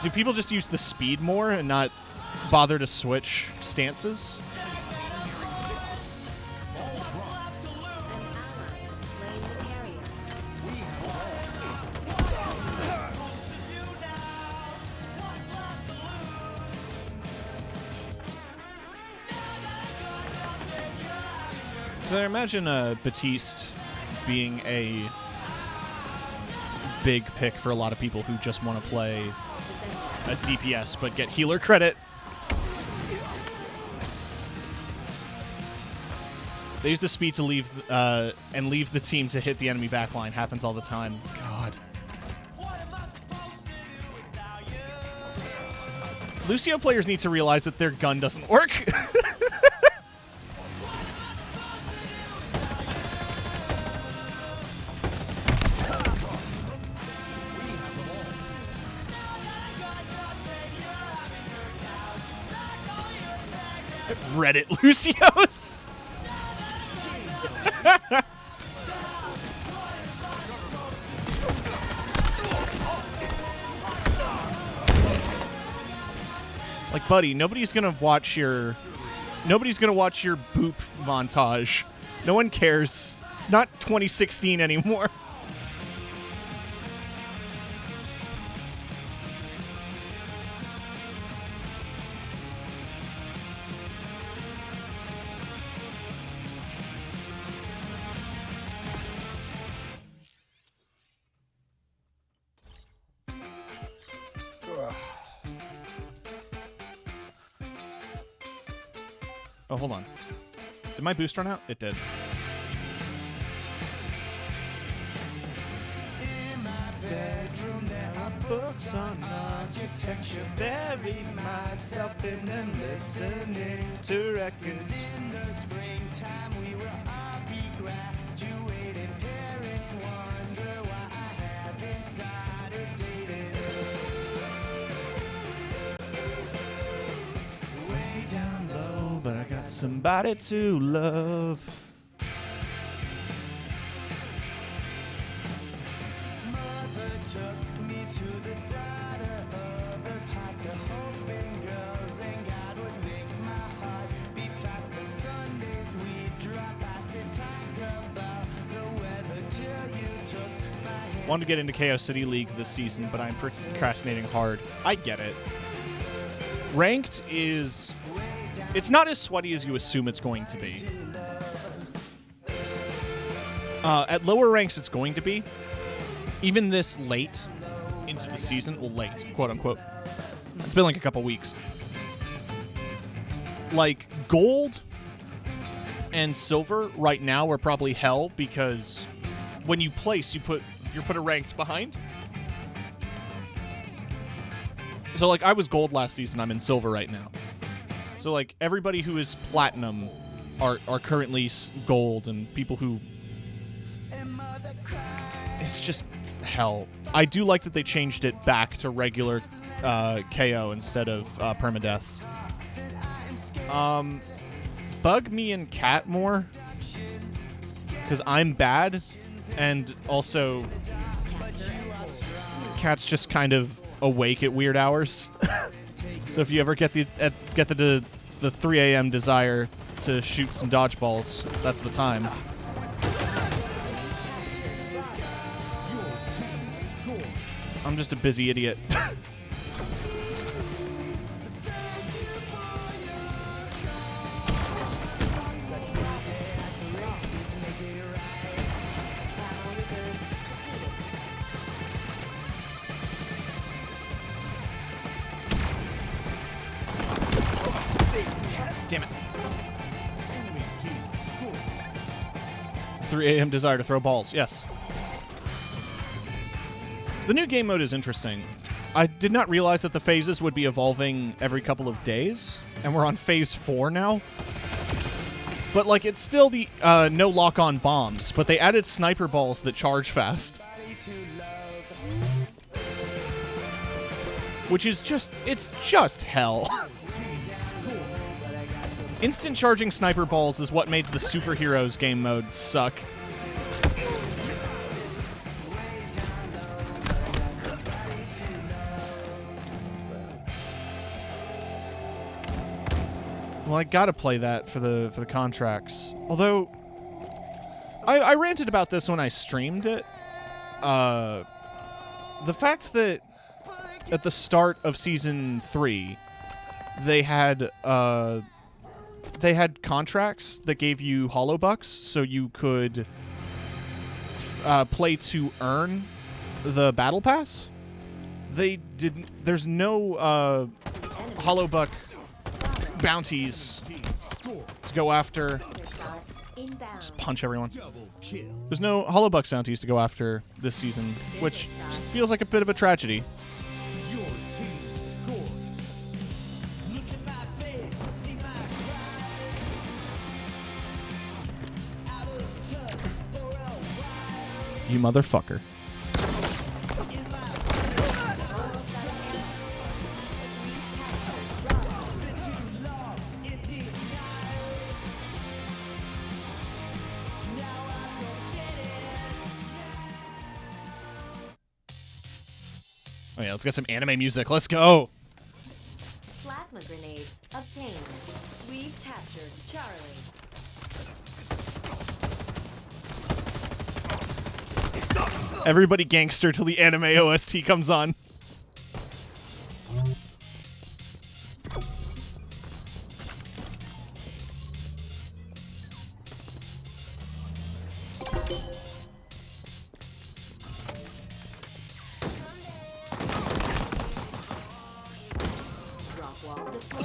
do people just use the speed more and not bother to switch stances? So I imagine Batiste being a big pick for a lot of people who just want to play a DPS but get healer credit. They use the speed to leave and leave the team to hit the enemy backline. Happens all the time. God. Lucio players need to realize that their gun doesn't work. Reddit Lucios. Like, buddy, nobody's gonna watch your boop montage. No one cares. It's not 2016 anymore. Oh, hold on. Did my boost run out? It did. In my bedroom, there are books on architecture. Bury myself in them, listening to records. In the springtime, we will all be graduating. Parents wonder why I haven't started dating. Way down low, but I got somebody to love. Mother took me to the daughter of a pastor, hoping girls and God would make my heart beat faster. Sundays we drop acid, talk about the weather till you took my hand. Wanted to get into Chaos City League this season, but I'm procrastinating hard. I get it. Ranked is... It's not as sweaty as you assume it's going to be. At lower ranks, it's going to be. Even this late into the season, well, late, quote unquote. It's been like a couple weeks. Like, gold and silver right now are probably hell because when you place, you're put a ranked behind. So, like, I was gold last season. I'm in silver right now. So, like, everybody who is platinum are currently gold, and people who... It's just hell. I do like that they changed it back to regular KO instead of permadeath. Bug me and Cat more, because I'm bad, and also Cat's just kind of awake at weird hours. So if you ever get the 3 a.m. desire to shoot some dodgeballs, that's the time. I'm just a busy idiot. 3 a.m. desire to throw balls. Yes. The new game mode is interesting. I did not realize that the phases would be evolving every couple of days, and we're on phase 4 now. But, like, it's still the no lock-on bombs, but they added sniper balls that charge fast. Which is just, it's just hell. Instant charging sniper balls is what made the superheroes game mode suck. Well, I gotta play that for the contracts. Although, I ranted about this when I streamed it. The fact that at the start of Season 3, they had contracts that gave you hollow bucks, so you could play to earn the battle pass. They didn't. There's no hollow buck bounties to go after. Just punch everyone. There's no hollow bucks bounties to go after this season, which just feels like a bit of a tragedy. You motherfucker. Oh yeah, let's get some anime music. Let's go. Plasma grenades obtained. We've captured Charlie. Everybody gangster till the anime OST comes on. Drop wall deployed.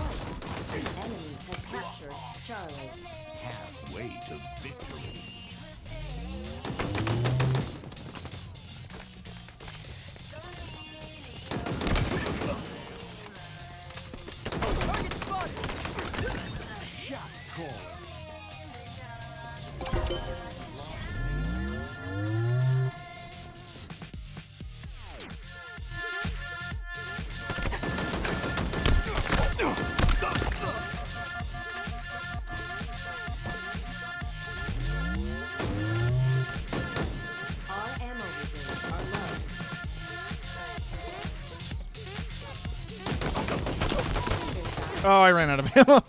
The enemy has captured Charlie. Halfway to victory. Shot call. Our ammo reserves are low. Oh, I ran out of ammo.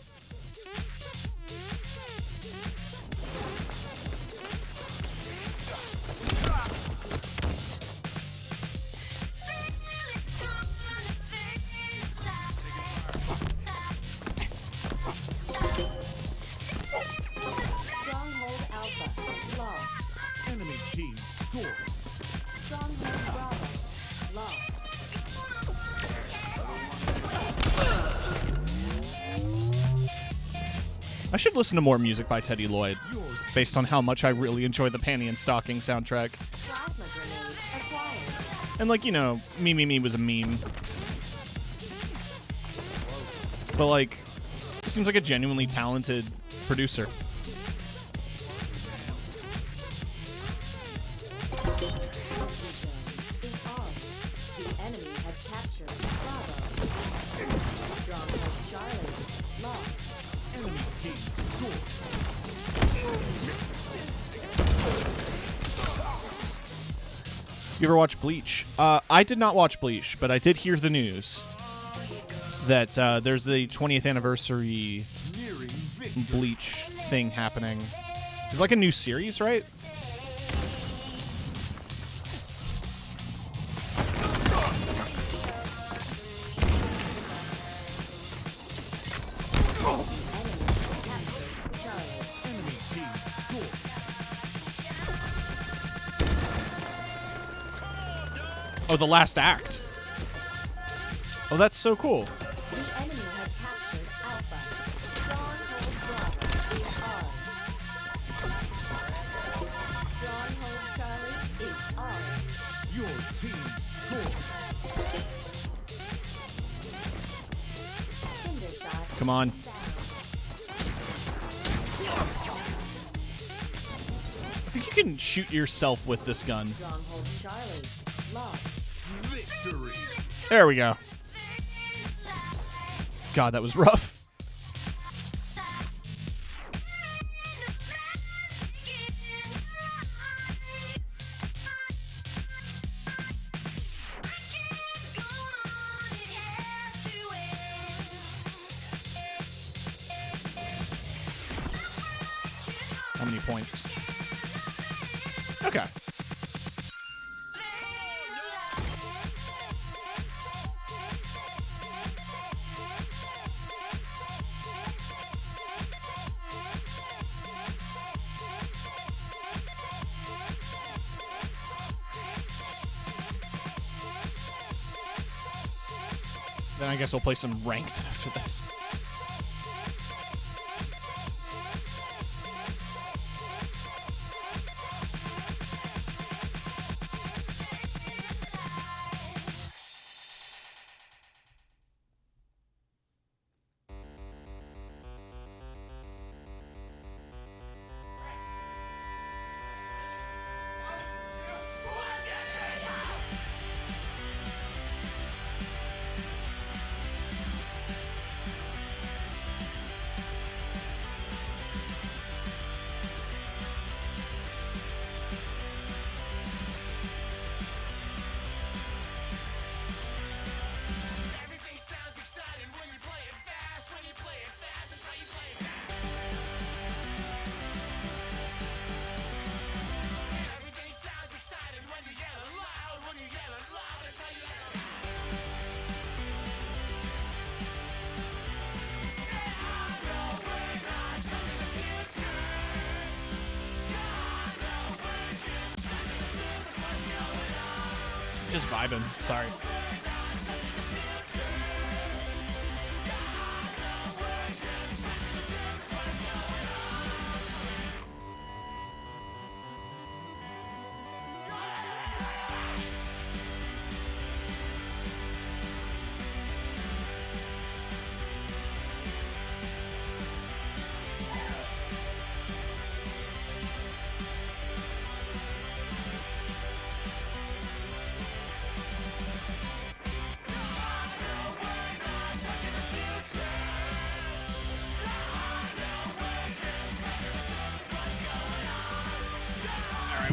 Stronghold Alpha lost. Enemy team score. Stronghold Bravo lost. I should listen to more music by Teddy Lloyd, based on how much I really enjoy the Panty and Stocking soundtrack. Plasma grenade acquired. And, like, you know, Me Me Me was a meme. But, like, he seems like a genuinely talented producer. Is ours. The enemy has captured Bravo. Stronghold Charlie lost. Enemy team score. You ever watch Bleach? I did not watch Bleach, but I did hear the news that there's the 20th anniversary Nearing victory. Bleach thing happening. It's like a new series, right? Enemy team score. Oh, the last act. Oh, that's so cool. The enemy has captured Alpha. Stronghold Bravo is ours. Come on. I think you can shoot yourself with this gun. Stronghold Charlie. Lost. Victory. There we go. God, that was rough. How many points? Okay. Then I guess we'll play some ranked after this. Just vibing. Sorry.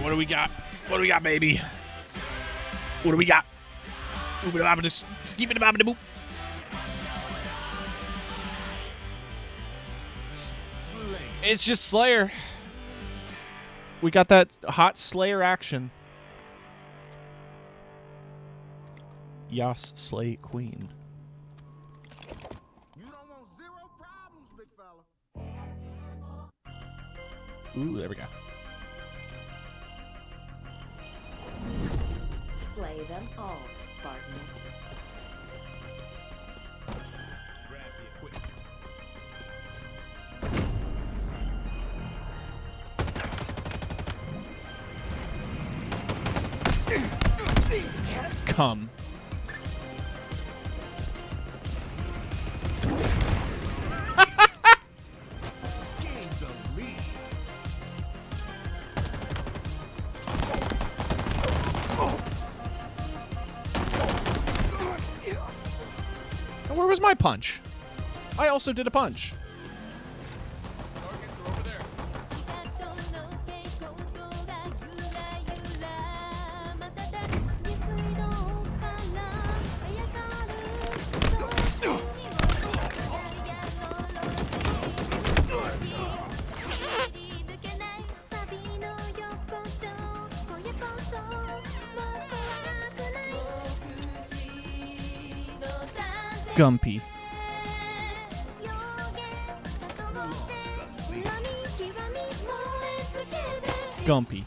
What do we got? What do we got, baby? What do we got? Boop. It's just Slayer. We got that hot Slayer action. Yas slay queen. You don't want zero problems, big fella. Ooh, there we go. Slay them all, Spartan. Grab the equipment. Come. Gain the lead. And where was my punch? I also did a punch. Targets are over there. Gumpy. Gumpy.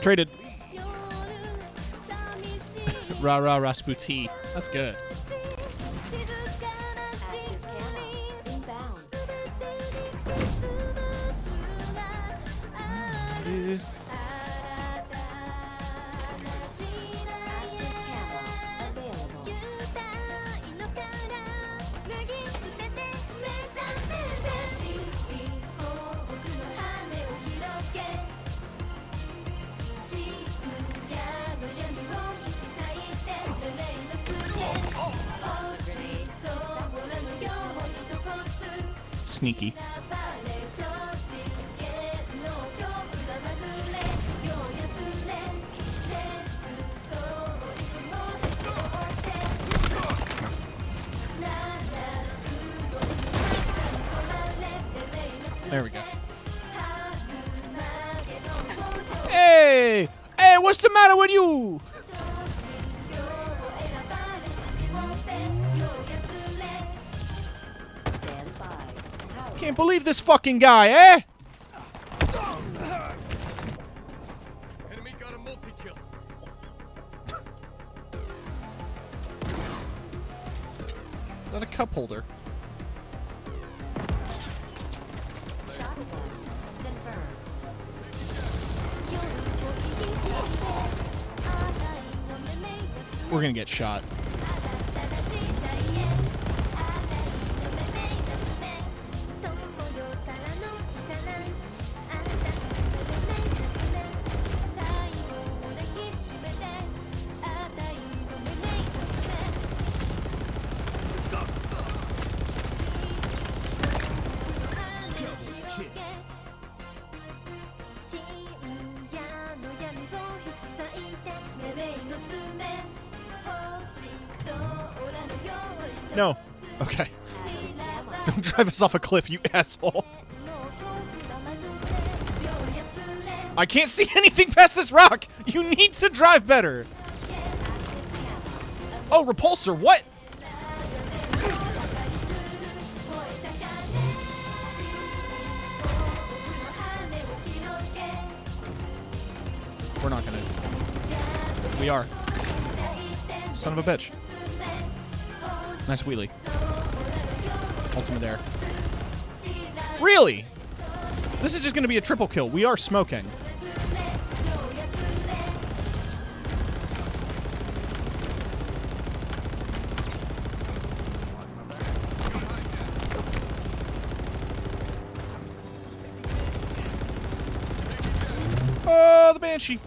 Traded. Rah rah Rasputi. That's good. Active camo. Inbound. Active camo. Available. Sneaky. There we go. Hey! Hey, what's the matter with you? Stand by. Power. Can't believe this fucking guy, eh? Enemy got a multi-kill. Is that a cup holder? Shotgun. Confirmed. We're gonna get shot. No. Okay. Don't drive us off a cliff, you asshole. I can't see anything past this rock. You need to drive better. Oh, repulsor, what? We're not gonna. We are. Son of a bitch. Nice wheelie. Ultimate air. Really? This is just gonna be a triple kill. We are smoking. Oh, the Banshee.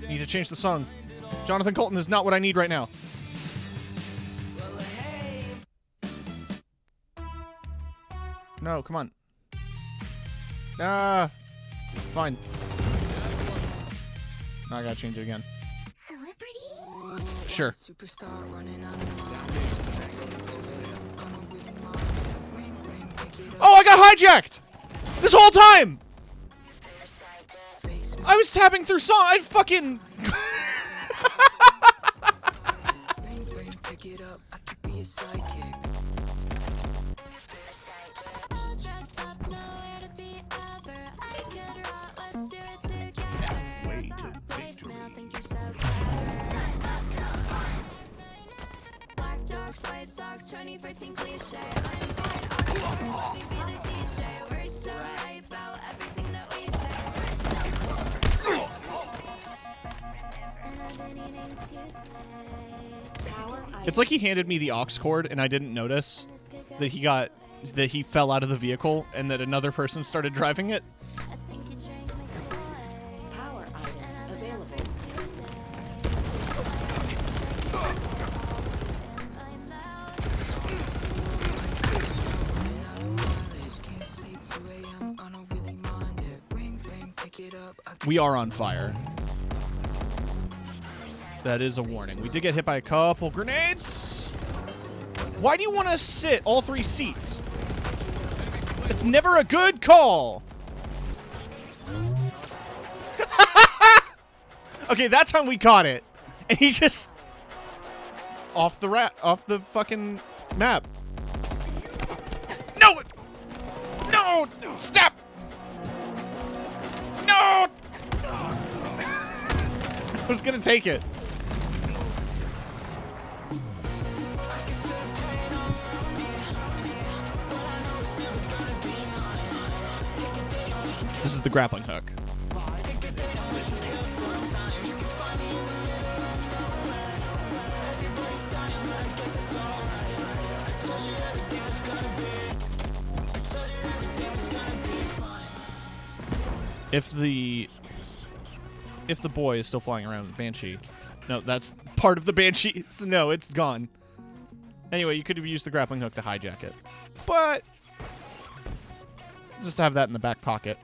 Need to change the song. Jonathan Colton is not what I need right now. No, come on. Fine. Now I gotta change it again. Sure. Oh, I got hijacked! This whole time! I was tapping through song. I fucking. It's like he handed me the aux cord and I didn't notice that he fell out of the vehicle and that another person started driving it. Power items available. We are on fire. That is a warning. We did get hit by a couple grenades. Why do you want to sit all three seats? It's never a good call. Okay, that time we caught it. And he just off the fucking map. No! No! No! Stop! No! I was gonna take it. This is the grappling hook. If the boy is still flying around with Banshee. No, that's part of the Banshee. So no, it's gone. Anyway, you could have used the grappling hook to hijack it. But just have that in the back pocket.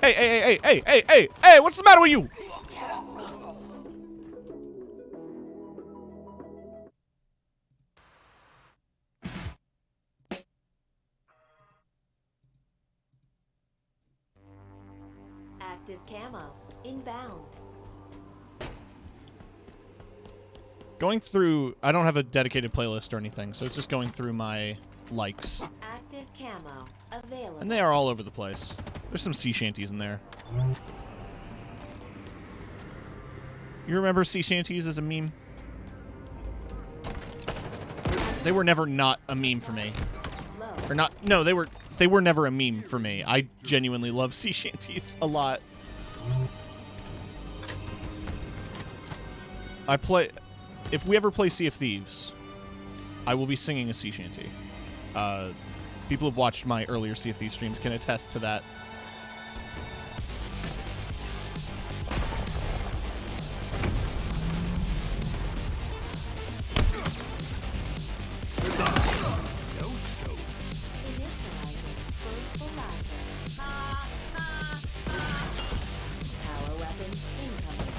Hey, what's the matter with you? Active camo. Inbound. Going through, I don't have a dedicated playlist or anything, so it's just going through my likes. Active camo. Available. And they are all over the place. There's some sea shanties in there. You remember sea shanties as a meme? They were never not a meme for me. Or not, no, they were never a meme for me. I genuinely love sea shanties a lot. If we ever play Sea of Thieves, I will be singing a sea shanty. People who've watched my earlier Sea of Thieves streams can attest to that. Power weapon incoming.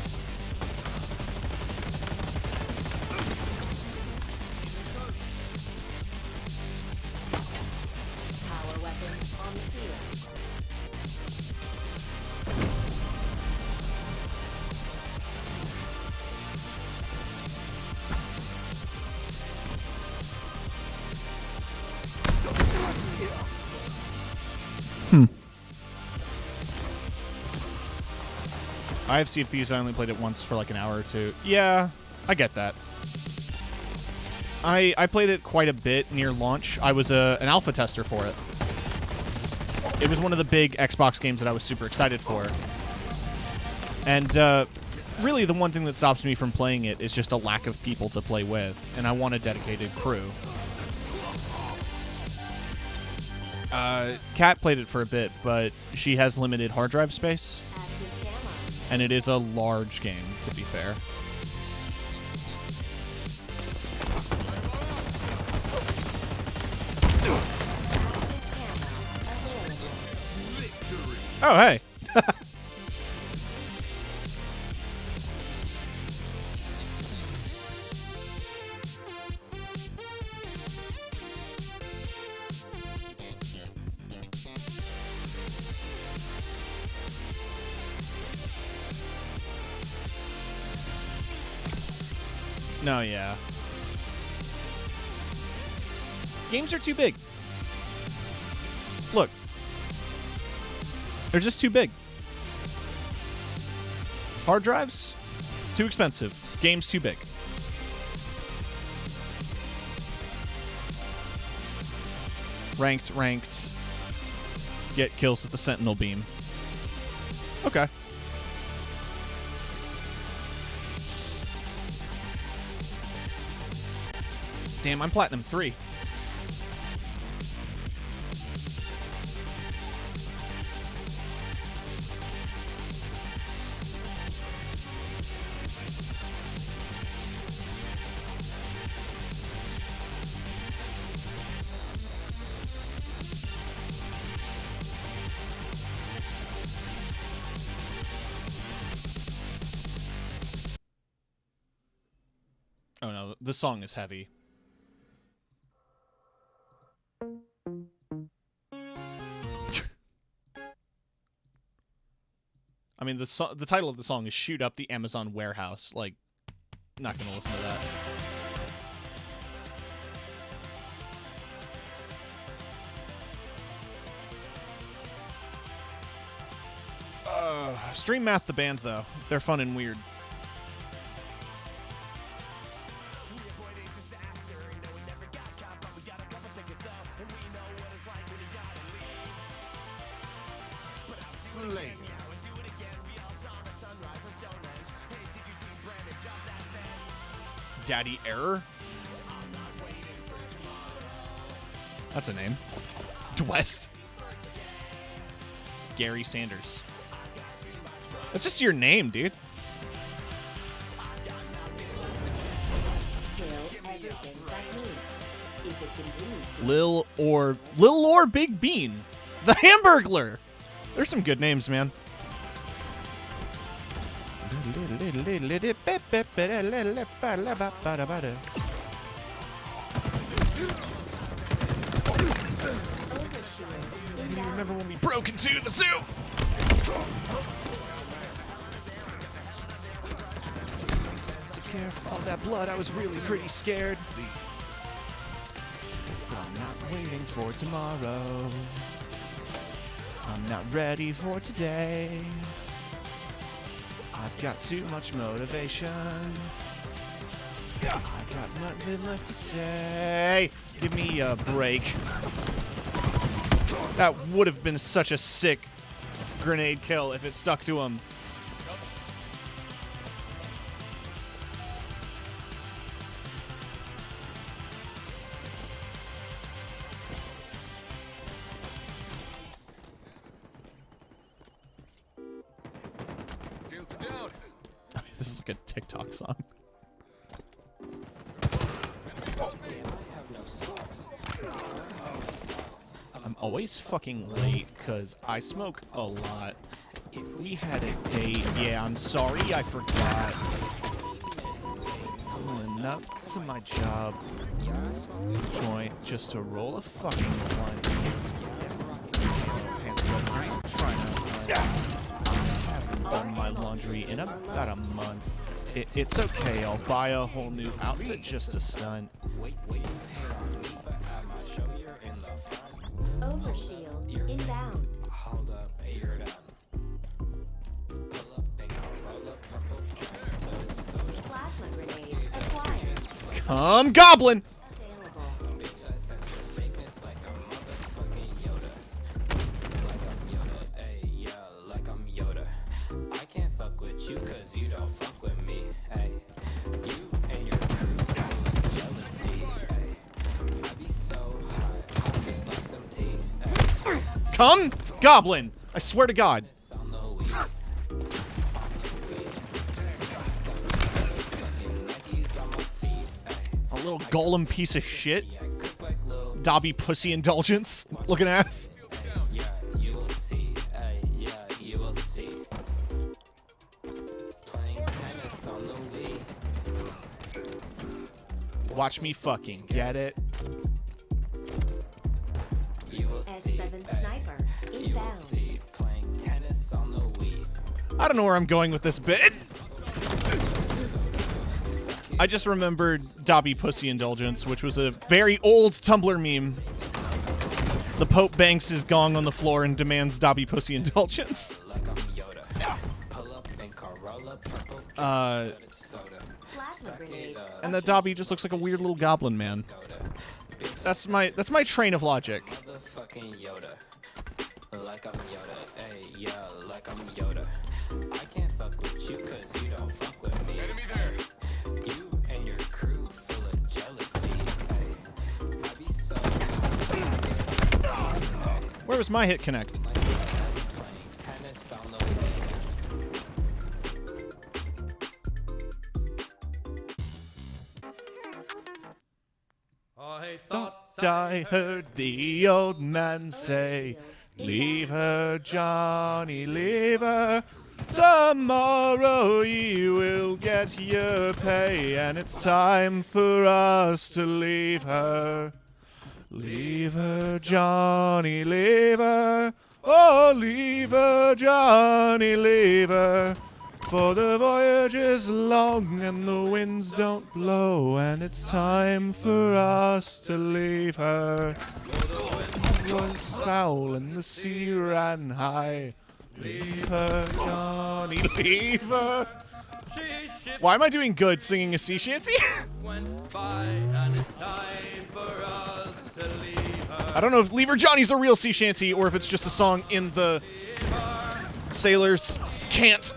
Power weapon on the field. I have Sea of Thieves. I only played it once for like an hour or two. Yeah, I get that. I played it quite a bit near launch. I was an alpha tester for it. It was one of the big Xbox games that I was super excited for. And really the one thing that stops me from playing it is just a lack of people to play with, and I want a dedicated crew. Kat played it for a bit, but she has limited hard drive space. Active camo. And it is a large game, to be fair. Oh, hey. No, yeah. Games are too big. Look. They're just too big. Hard drives? Too expensive. Games too big. Ranked. Get kills with the Sentinel beam. Okay. Damn, I'm Platinum 3. Oh no, the song is heavy. I mean, the title of the song is "Shoot Up the Amazon Warehouse." Like, not gonna listen to that. Stream Math the band, though. They're fun and weird. Slay. Daddy Error? That's a name. Dwest. Gary Sanders. That's just your name, dude. Kill everything that moves. If it continues to Lil or Big Bean. The Hamburglar. There's some good names, man. You remember when we broke into the zoo? Intensive care, all that blood, I was really pretty scared. But I'm not waiting for tomorrow. I'm not ready for today. I've got too much motivation. I got nothing left to say. Give me a break. That would have been such a sick grenade kill if it stuck to him. Shields are down. This is like a TikTok song. I'm always fucking late because I smoke a lot. If we had a date, yeah, I'm sorry, I forgot. Pulling up to my job joint just to roll a fucking blunt. Pants up, I ain't trying to. I haven't done my laundry in about a month. It's okay, I'll buy a whole new outfit just to stunt. overshield inbound. Hold up, you're done. Plasma grenades acquired. Come, Goblin! Available. I can't fuck with you cause you don't fuck with me. Hey, you and your crew full of jealousy. Hey, I be so hot, I just like some tea. Hey, Come, Goblin! I swear to God. on the weed. Nikes on my feet. Hey, A little golem piece of shit. yeah, cook like little. Dobby pussy indulgence looking ass. Yeah, you will see. Hey, yeah, you will see. Playing tennis on the Wii. Watch me fucking get it. You will see. S7 Hey, sniper you will inbound. see. Playing tennis on the Wii. I don't know where I'm going with this bit. I just remembered Dobby Pussy Indulgence, which was a very old Tumblr meme. The Pope bangs his gong on the floor and demands Dobby Pussy Indulgence. Like I'm Yoda. Pull up in Corolla, purple drink, Uh, but it's soda. Plasma grenades. and the Dobby just looks like a weird little goblin man. That's my train of logic. Motherfucking Yoda. Like I'm Yoda. Hey, yeah, like I'm Yoda. I can't fuck with you cause you don't fuck with me. Enemy there. You and your crew full of jealousy. Hey, I be so Where was my hit connect? playing tennis on the Wii. I Thought I heard the old man say, leave her, Johnny, leave her. Tomorrow you will get your pay, and it's time for us to leave her. Leave her, Johnny, leave her. Oh, leave her, Johnny, leave her. For the voyage is long and the winds don't blow, and it's time for us to leave her. The wind was foul and the sea ran high. Leave her, Johnny, leave her. Why am I doing good singing a sea shanty? I don't know if Leave Her Johnny's a real sea shanty or if it's just a song in the Sailors Can't.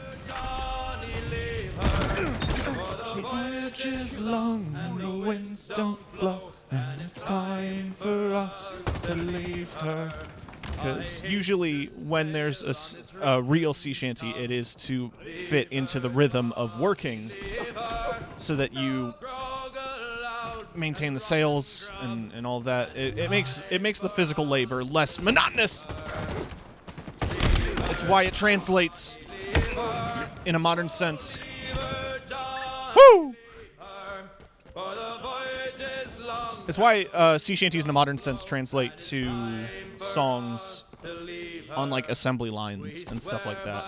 The voyage is long and the winds don't blow, and it's time for us to leave her. Because usually when there's a real sea shanty, it is to fit into the rhythm of working so that you maintain the sails and all of that. It makes the physical labor less monotonous. It's why it translates in a modern sense. Woo! It's why sea shanties in a modern sense translate to songs on like assembly lines and stuff like that.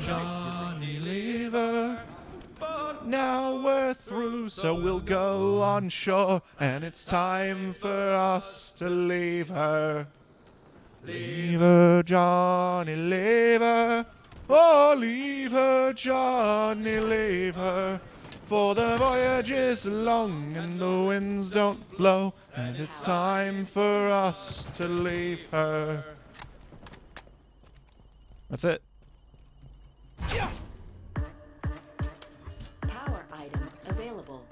Johnny, leave her. Now we're through, so we'll go on shore, and it's time for us to leave her. Leave her, Johnny, leave her. Oh, leave her, Johnny, leave her. For the voyage is long and the winds don't blow, and it's time for us to leave her. That's it. Power items available.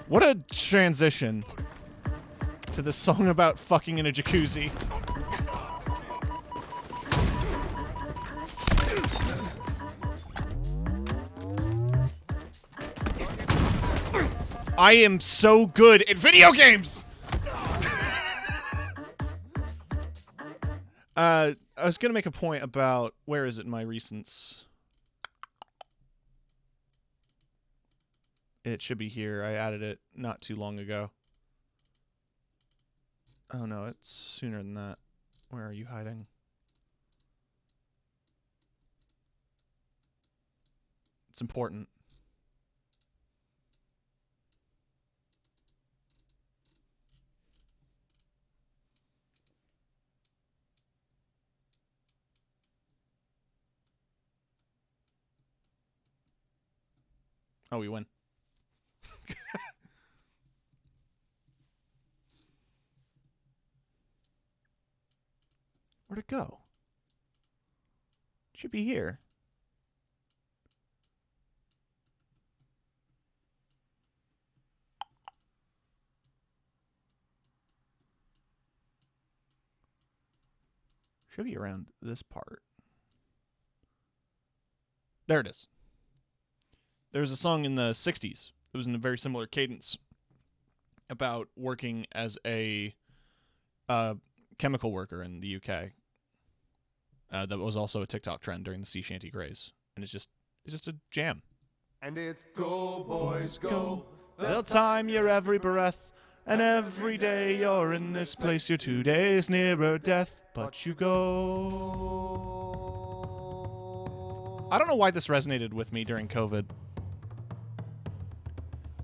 What a transition to the song about fucking in a jacuzzi. I am so good at video games! I was gonna make a point about, where is it in my recents? It should be here. I added it not too long ago. Oh no, it's sooner than that. Where are you hiding? It's important. Oh, we win. Where'd it go? It should be here. Should be around this part. There it is. There was a song in the 60s. It was in a very similar cadence about working as a chemical worker in the UK. That was also a TikTok trend during the sea shanty craze. And it's just a jam. And it's go, boys, go. They'll time your every breath, and every day you're in this place, you're 2 days nearer death, but you go. I don't know why this resonated with me during COVID.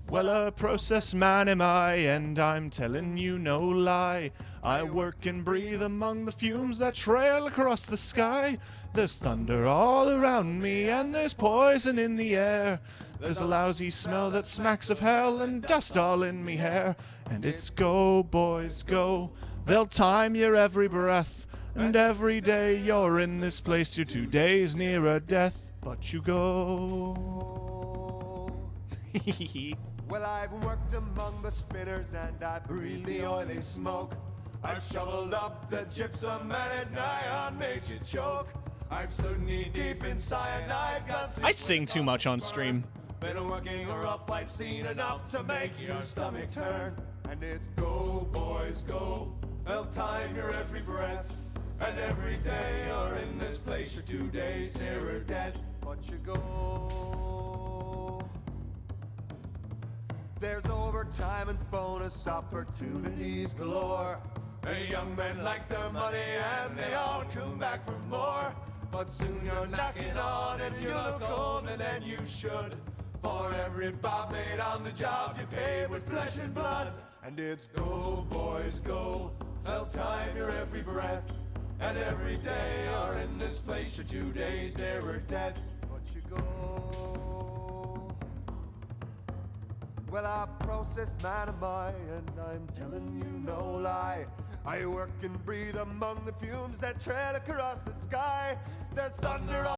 Well, a process man am I, and I'm telling you no lie. I work and breathe among the fumes that trail across the sky. There's thunder all around me, and there's poison in the air. There's a lousy smell that smacks of hell, and dust all in me hair. And it's go, boys, go. They'll time your every breath, and every day you're in this place, you're 2 days nearer death, but you go. Well, I've worked among the spinners and I breathe the oily smoke. I've shoveled up the gypsum and at nigh made you choke. I've stood knee deep in cyanide guns. I sing too much on stream. Been working rough, I've seen enough to make your stomach turn. And it's go, boys, go. They'll time your every breath. And every day you're in this place, you're 2 days nearer death, but you go. There's overtime and bonus opportunities galore. Hey, young men like their money and they all come back for more. But soon you're knocking on and you look older than you should. For every bob made on the job you pay with flesh and blood. And it's go, boys, go. They'll time your every breath. And every day you're in this place, you're 2 days nearer death. But you go. Well, I'm a process man am I, and I'm telling you no lie. I work and breathe among the fumes that trail across the sky. There's thunder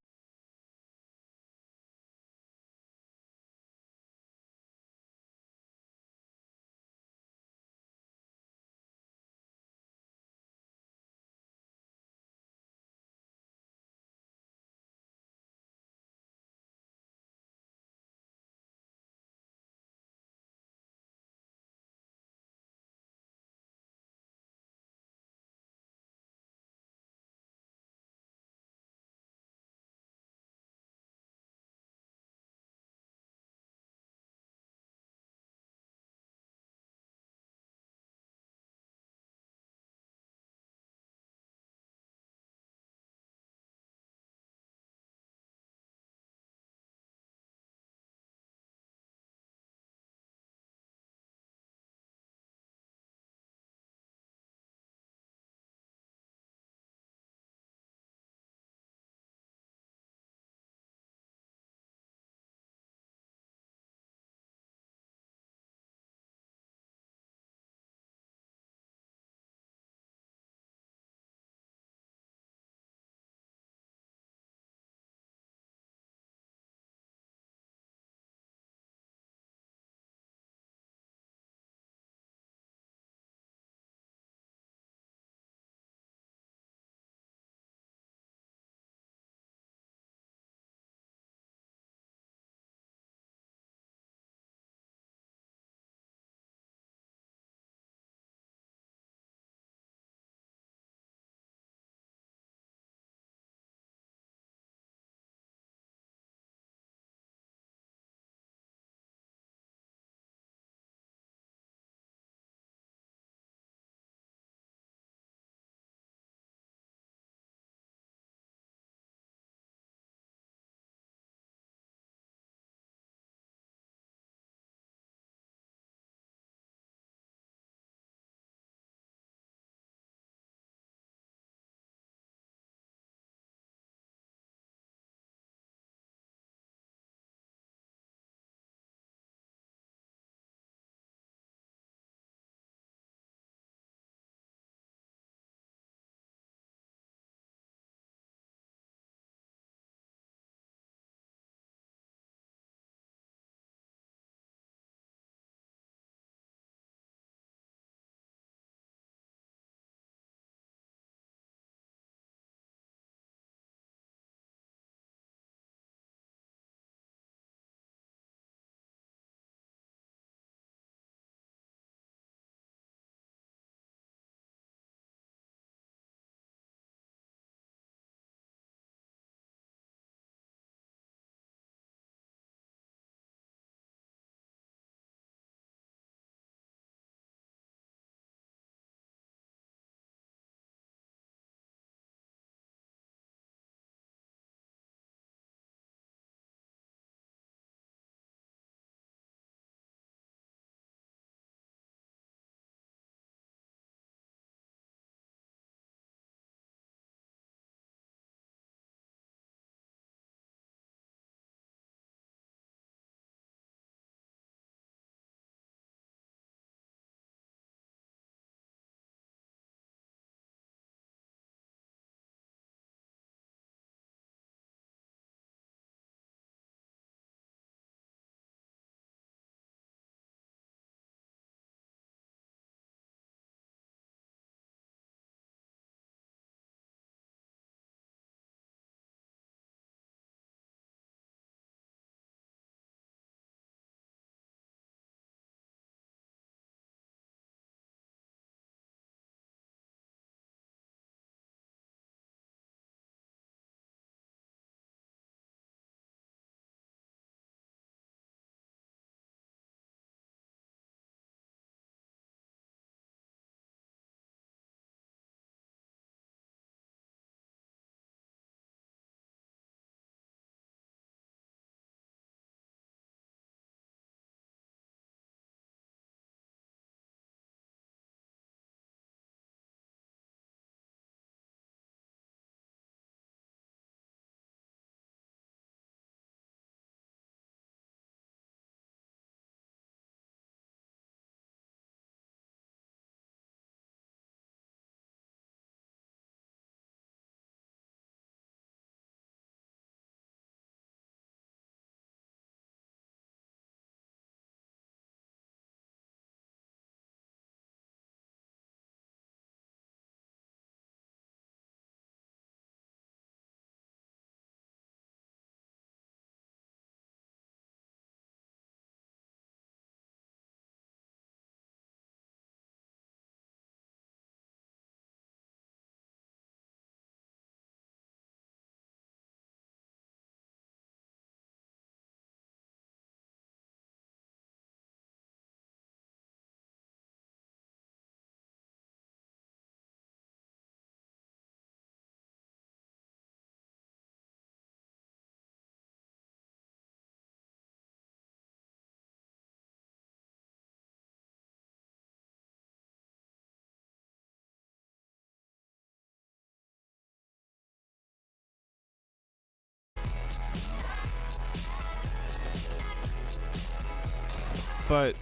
but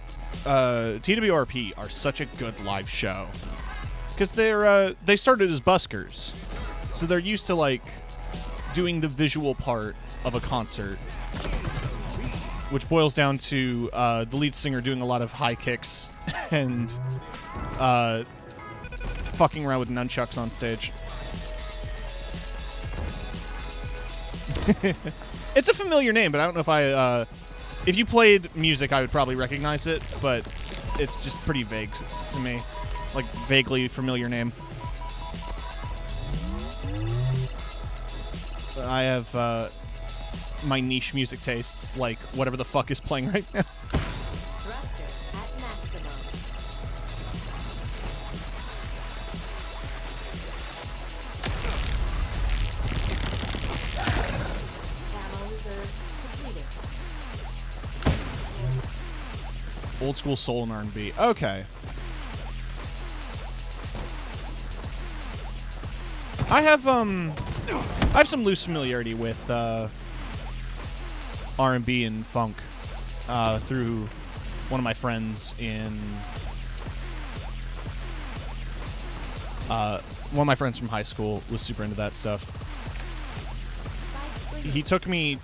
TWRP are such a good live show because they started as buskers, so they're used to like doing the visual part of a concert, which boils down to the lead singer doing a lot of high kicks and fucking around with nunchucks on stage. It's a familiar name, but I don't know if if you played music, I would probably recognize it, but it's just pretty vague to me. Like, vaguely familiar name. But I have my niche music tastes, like whatever the fuck is playing right now. Thruster at maximum. Ammo reserves depleted. Old school soul and R&B. Okay. I have some loose familiarity with R&B and funk through one of my friends in one of my friends from high school was super into that stuff. He took me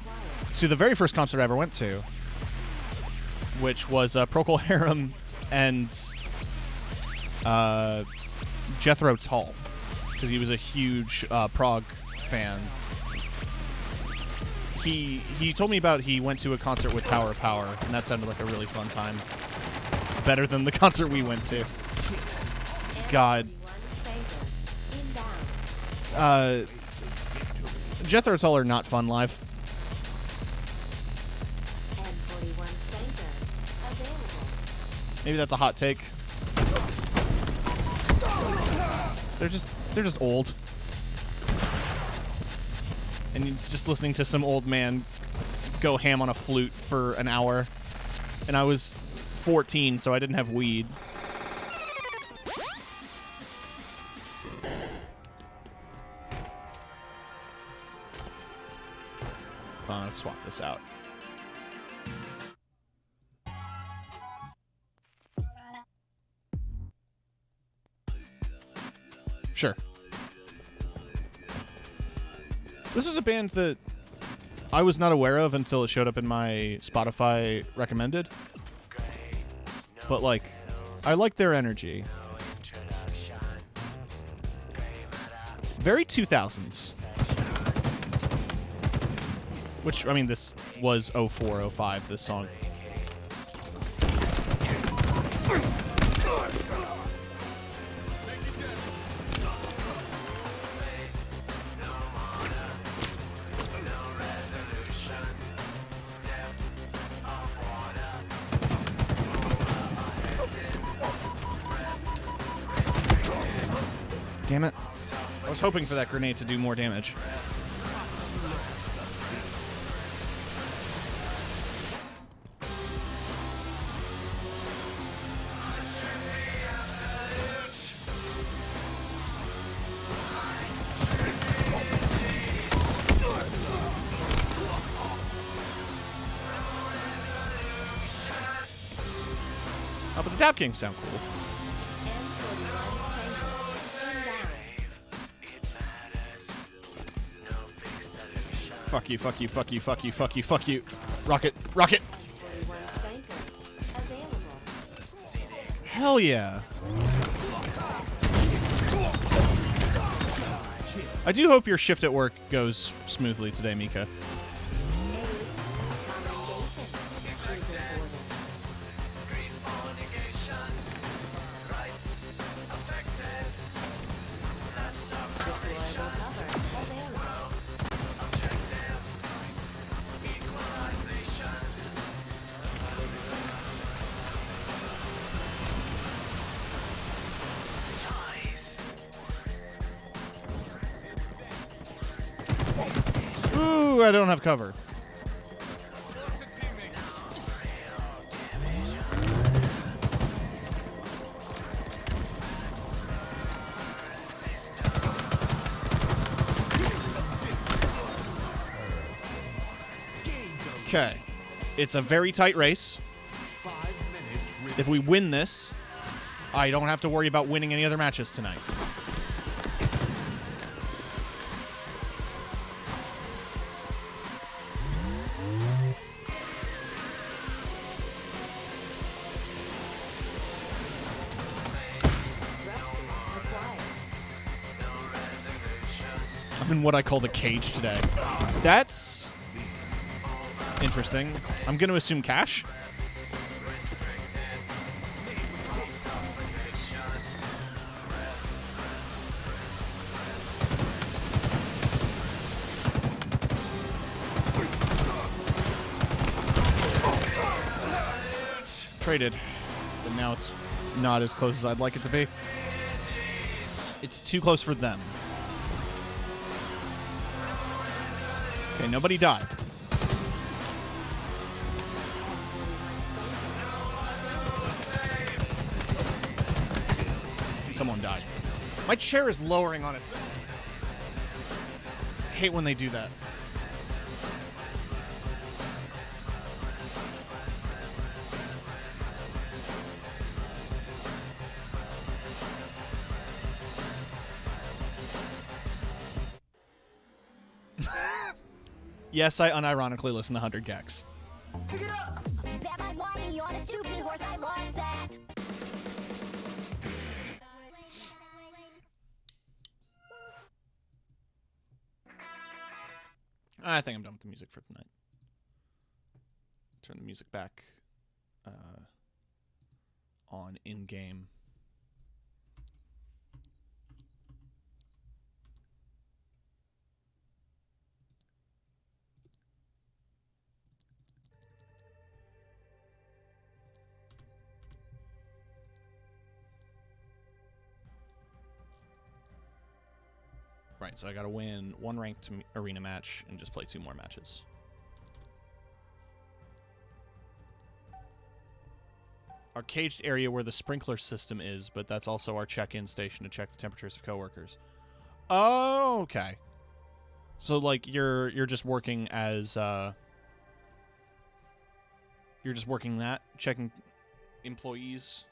to the very first concert I ever went to, which was Procol Harum and Jethro Tull, because he was a huge prog fan. He told me about he went to a concert with Tower of Power, and that sounded like a really fun time. Better than the concert we went to. God. Jethro Tull are not fun live. Maybe that's a hot take. They're just old. And it's just listening to some old man go ham on a flute for an hour. And I was 14, so I didn't have weed. Let's swap this out. Sure. This is a band that I was not aware of until it showed up in my Spotify recommended. But, like, I like their energy. Very 2000s. Which, I mean, this was 04, 05, this song. Damn it. I was hoping for that grenade to do more damage. Oh, but the Dap Kings sound cool. Fuck you, fuck you, fuck you, fuck you, fuck you, fuck you. Rocket, rocket! Hell yeah. I do hope your shift at work goes smoothly today, Mika. Ooh, I don't have cover. Okay. It's a very tight race. If we win this, I don't have to worry about winning any other matches tonight. I'm in what I call the cage today. That's interesting. I'm going to assume cash. Traded, but now it's not as close as I'd like it to be. It's too close for them. Okay, nobody died. Someone died. My chair is lowering on itself. I hate when they do that. Yes, I unironically listen to 100 Gex. Bet my money on a stupid horse, I love that. I think I'm done with the music for tonight. Turn the music back on in-game. Right, so I gotta win one ranked arena match and just play 2 more matches. Our caged area where the sprinkler system is, but that's also our check-in station to check the temperatures of coworkers. Oh, okay. So like you're just working as you're just working that, checking employees.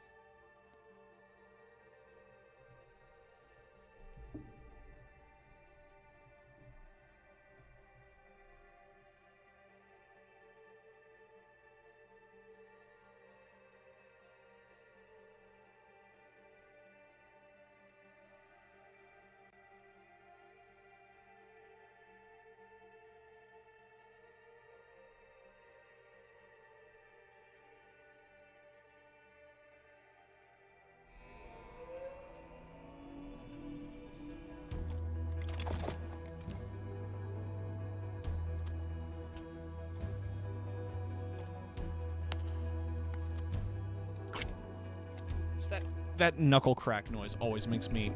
That knuckle crack noise always makes me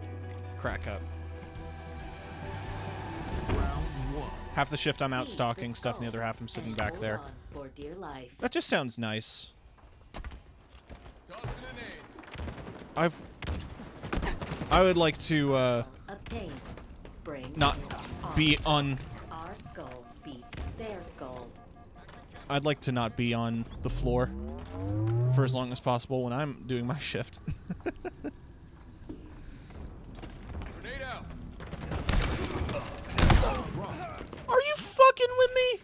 crack up. Half the shift I'm out stalking stuff, and the other half I'm sitting back there. For dear life. That just sounds nice. Tossing an aid. I would like to Obtain. Bring. not be on. Our skull beats their skull. I'd like to not be on the floor for as long as possible when I'm doing my shift. Grenade out. Are you fucking with me?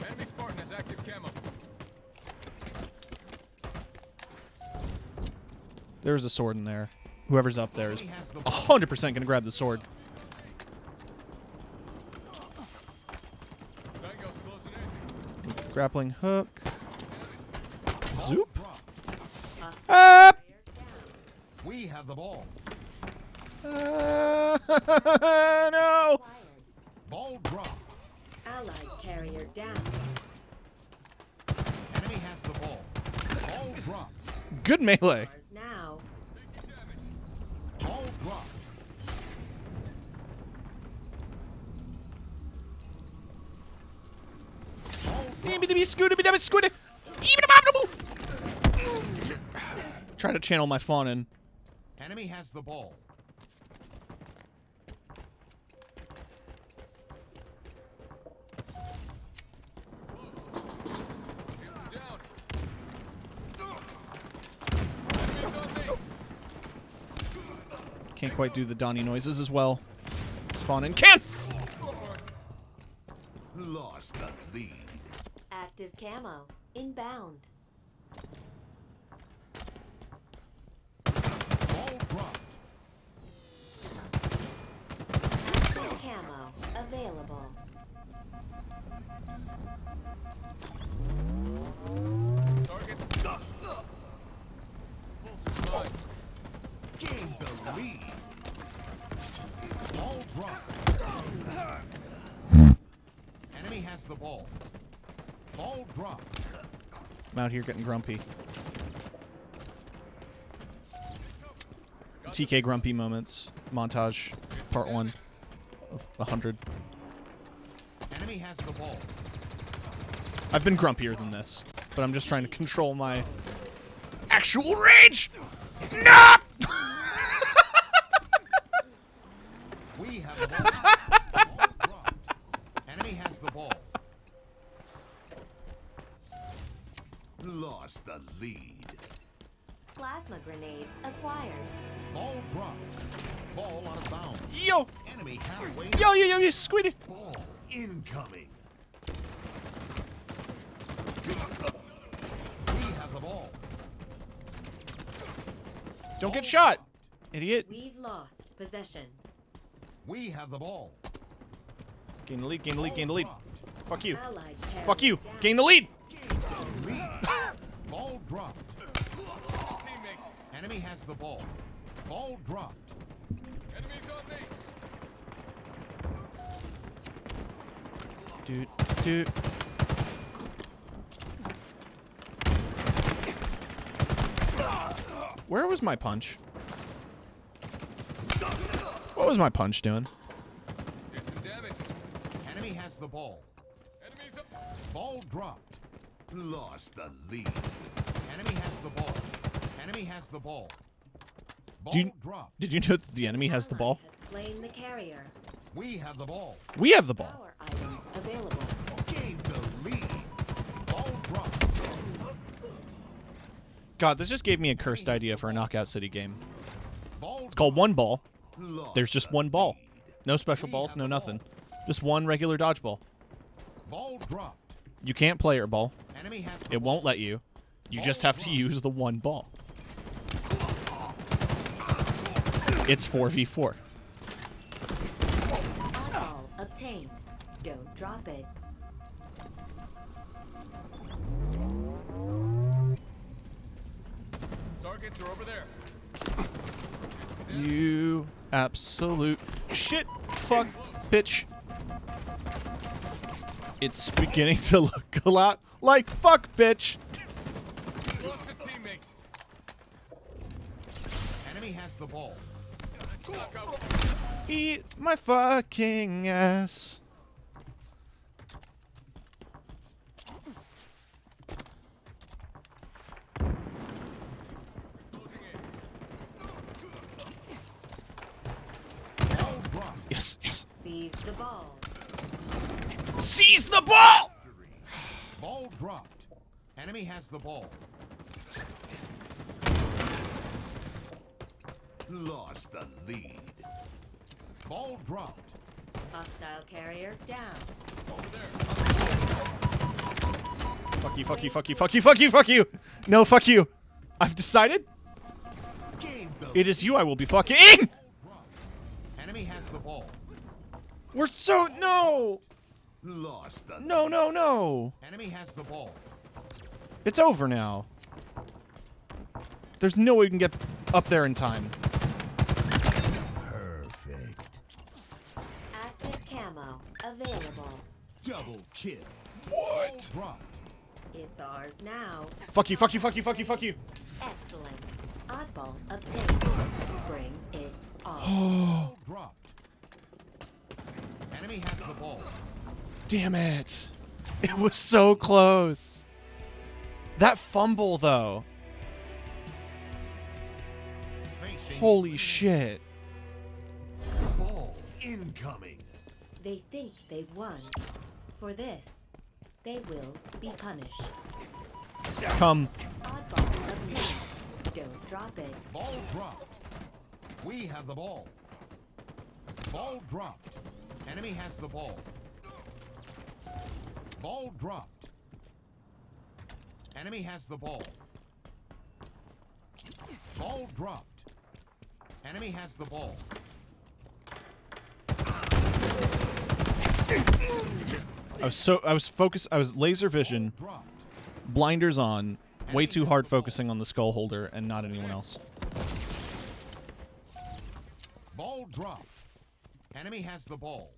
Enemy Spartan has active camo. There's a sword in there. Whoever's up there is 100% gonna grab the sword. Tango's closing in. Grappling hook. Zoop. Up. We have the ball. No. Ball drop. Allied carrier down. Enemy has the ball. Ball drop. Good melee. Now. Ball drop. Try to channel my fawn in. Enemy has the ball. Down. Can't quite do the Donnie noises as well. Spawn in can! Lost the lead. Active camo. Inbound. Ball dropped. Camo. Available. Target. Pulser's mine. Gained the lead. Ball dropped. Enemy has the ball. Ball dropped. I'm out here getting grumpy. TK grumpy moments. Montage. Part 1 of 100. Enemy has the ball. I've been grumpier than this, but I'm just trying to control my actual rage! No! We have the ball. Ball dropped. Enemy has the ball. Lost the lead. Plasma grenades acquired. Ball dropped. Ball out of bounds. Yo! Enemy halfway. Yo, squiddy! Ball incoming. We have the ball. Don't get shot, idiot. We've lost possession. We have the ball. Gain the lead, gain the lead, gain the lead. Fuck you. Allied carrier Fuck you. down. Gain the lead! Ball dropped. Teammate. Enemy has the ball. Ball dropped. Enemies on me. Dude. Where was my punch? What was my punch doing? Did some damage. Enemy has the ball. Enemies up. Ball dropped. Lost the lead. Enemy has the ball. Enemy has the ball. Ball dropped. Did you know that the enemy has the ball? Has slain the carrier. We have the ball. We have the ball. Power items available. Gained the lead. Ball dropped. God, this just gave me a cursed idea for a Knockout City game. Ball It's called One Ball. Lost There's just the one ball. lead. No special We balls, have no the nothing. ball. Just one regular dodgeball. Ball dropped. You can't play air ball. Enemy has the It won't let you. You just have to use the one ball. It's 4v4. Ball obtained. Don't drop it. Targets are over there. You absolute shit fuck bitch. It's beginning to look a lot like fuck bitch. Lost a teammate. Enemy has the ball. Knockout. Eat my fucking ass. Closing in. Ball dropped. Yes, yes. Seize the ball. Seize the ball! Ball dropped. Enemy has the ball. Lost the lead. Ball dropped. Hostile carrier down. Fuck you, fuck you, fuck you, fuck you, fuck you, fuck you! No, fuck you. I've decided Gained the it is you I will be fucking. dropped. Enemy has the ball. We're so. No! Lost the No, no, no. Enemy has the ball. It's over now. There's no way we can get up there in time. Perfect. Active camo available. Double kill. What? Ball dropped. It's ours now. Fuck you, fuck you, fuck you, fuck you, fuck you. Excellent. Oddball obtained. Bring it on. Ball dropped. Enemy has the ball. Damn it. It was so close. That fumble, though. Facing Holy shit. ball incoming. They think they've won. For this, they will be punished. Come. Oddball obtained. Don't drop it. Ball dropped. We have the ball. Ball dropped. Enemy has the ball. Ball dropped. Enemy has the ball. Ball dropped. Enemy has the ball. I was focused. I was laser vision, blinders on, way too hard focusing on the skull holder and not anyone else. Ball dropped. Enemy has the ball.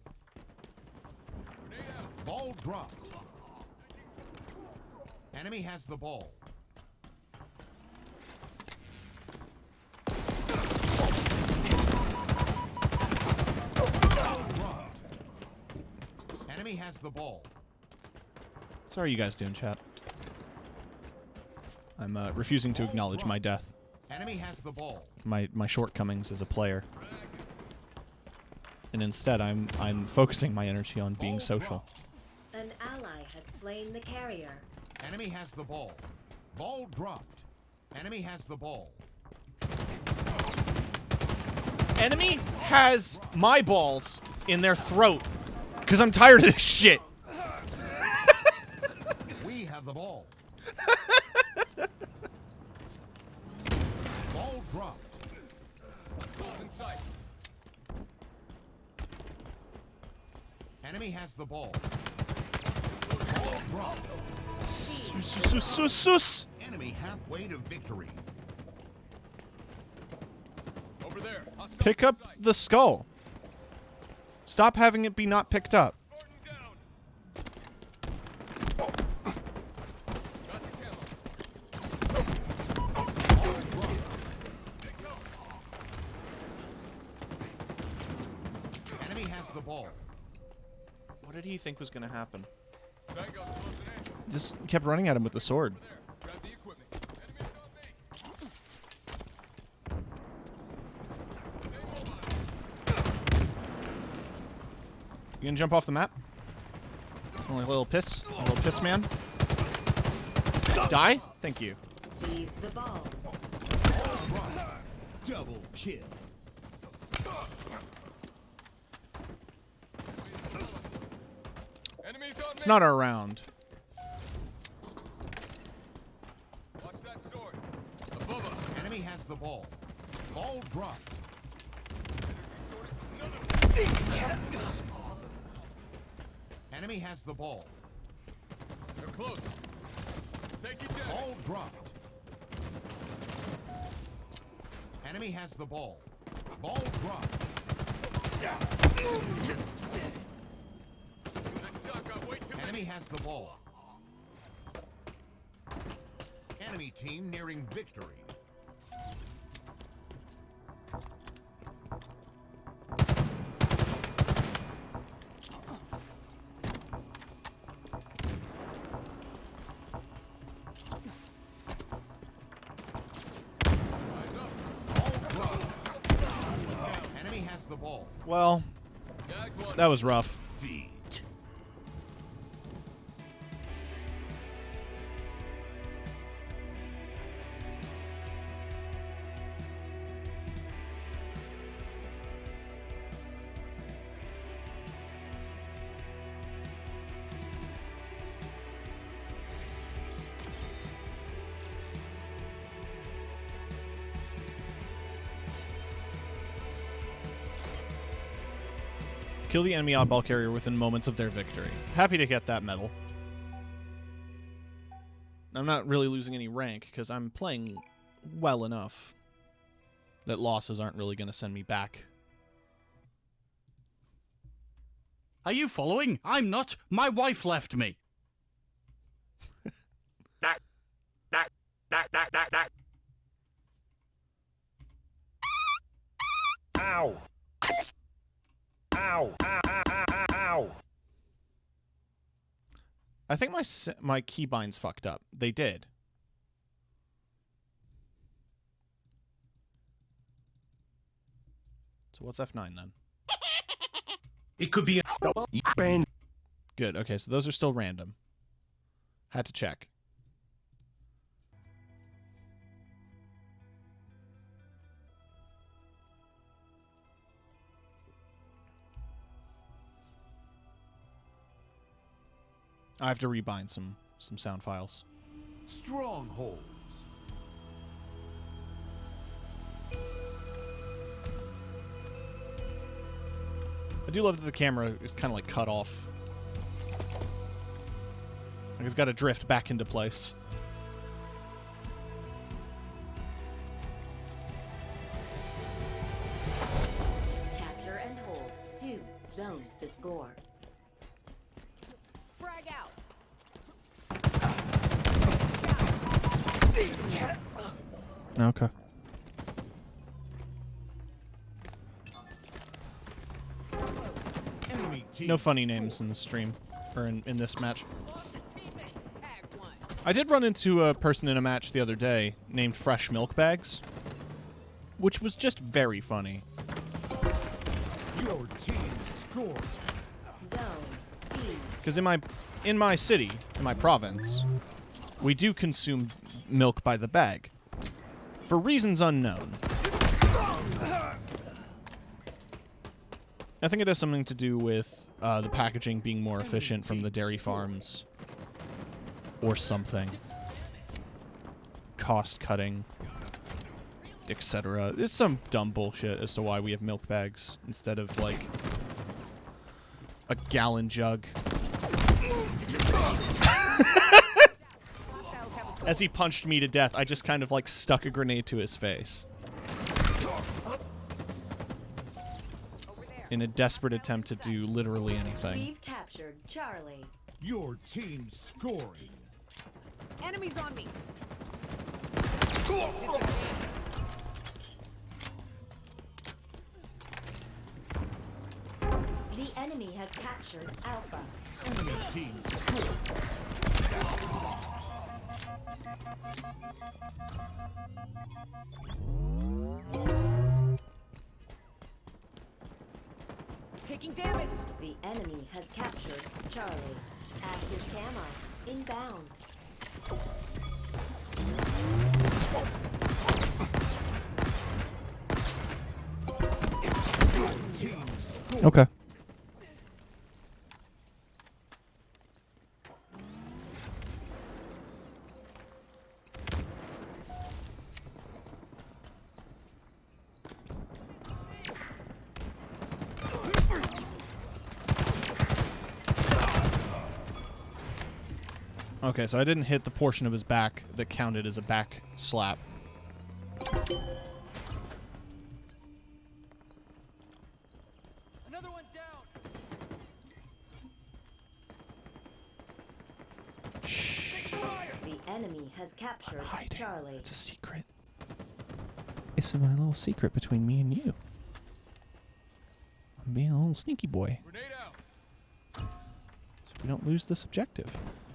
Ball dropped. Enemy has the ball. Ball dropped. Enemy has the ball. So how are you guys doing, chat? I'm refusing to acknowledge my death. Enemy has the ball. My shortcomings as a player. And instead, I'm focusing my energy on being social. An ally has slain the carrier. Enemy has the ball. Ball dropped. Enemy has the ball. Enemy has my balls in their throat. Because I'm tired of this shit. We have the ball. Ball dropped. Goals in sight. Enemy has the ball. Ball dropped. Sus. Enemy halfway to victory. Over there. Hostiles Pick in up sight. the skull. Stop having it be not picked up. Spartan down. Got the camo. Ball dropped. Enemy has the ball. What did he think was going to happen? Tango closing in. Just kept running at him with the sword. Over there. Grab the equipment. Enemies on me. Stay mobile. You gonna jump off the map? Only a little piss man. Die? Thank you. Seize the ball. Ball dropped. Double kill. Enemies on It's me. not our round. Watch that sword. Above us. Enemy has the ball. Ball dropped. Enemy has the ball. They're close. Take it down. Ball dropped. Enemy has the ball. Ball dropped. That shot got way too Enemy many. has the ball. Enemy team nearing victory. Eyes up. Ball dropped. Enemy has the ball. Well, Tagged one. that was rough. Feet. Kill the enemy oddball carrier within moments of their victory. Happy to get that medal. I'm not really losing any rank because I'm playing well enough that losses aren't really going to send me back. Are you following? I'm not. My wife left me. Ow! Ow! Ow! I think my keybinds fucked up. They did. So what's F9 then? It could be a Good. Okay, so those are still random. Had to check. I have to rebind some sound files. Strongholds. I do love that the camera is kind of like cut off. Like it's got to drift back into place. Capture and hold 2 zones to score. Frag out. Okay. Enemy team No funny names in the stream, or in this match. I did run into a person in a match the other day named Fresh Milk Bags, which was just very funny. Your team scored. Zone C. Because in my city, in my province, we do consume milk by the bag, for reasons unknown. I think it has something to do with the packaging being more efficient from the dairy farms, or something. Cost cutting, etc. It's some dumb bullshit as to why we have milk bags instead of like a gallon jug. As he punched me to death, I just kind of like stuck a grenade to his face. In a desperate attempt to do literally anything. We've captured Charlie. Your team scoring. Enemies on me. The enemy has captured Alpha. Enemy team scored. Taking damage. The enemy has captured Charlie. Active camo. Inbound. Team scored. Okay. Okay, so I didn't hit the portion of his back that counted as a back slap. Another one down. The enemy has captured Charlie. It's a secret. It's my little secret between me and you. I'm being a little sneaky boy. Grenade out. So we don't lose this objective.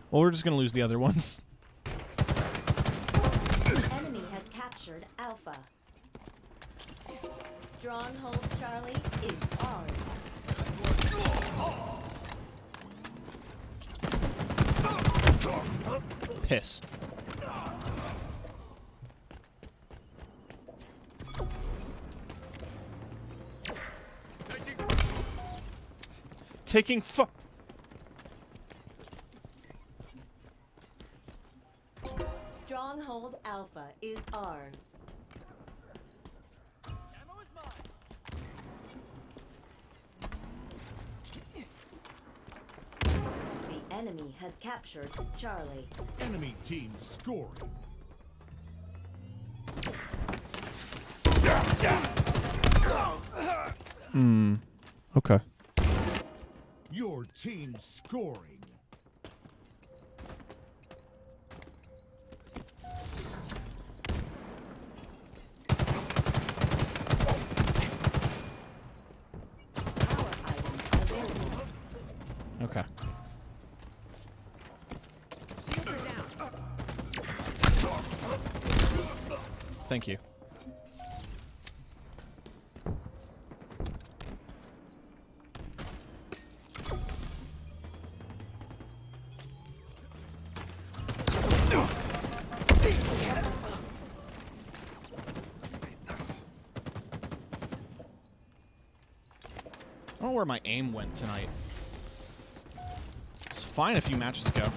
Well, we're just going to lose the other ones. The enemy has captured Alpha. Stronghold Charlie is ours. Piss. Taking Stronghold Alpha is ours. Ammo is mine. The enemy has captured Charlie. Enemy team scoring. Okay. Your team scoring. Power items available. Okay. Shields are down. Thank you. I don't know where my aim went tonight. It's fine a few matches ago.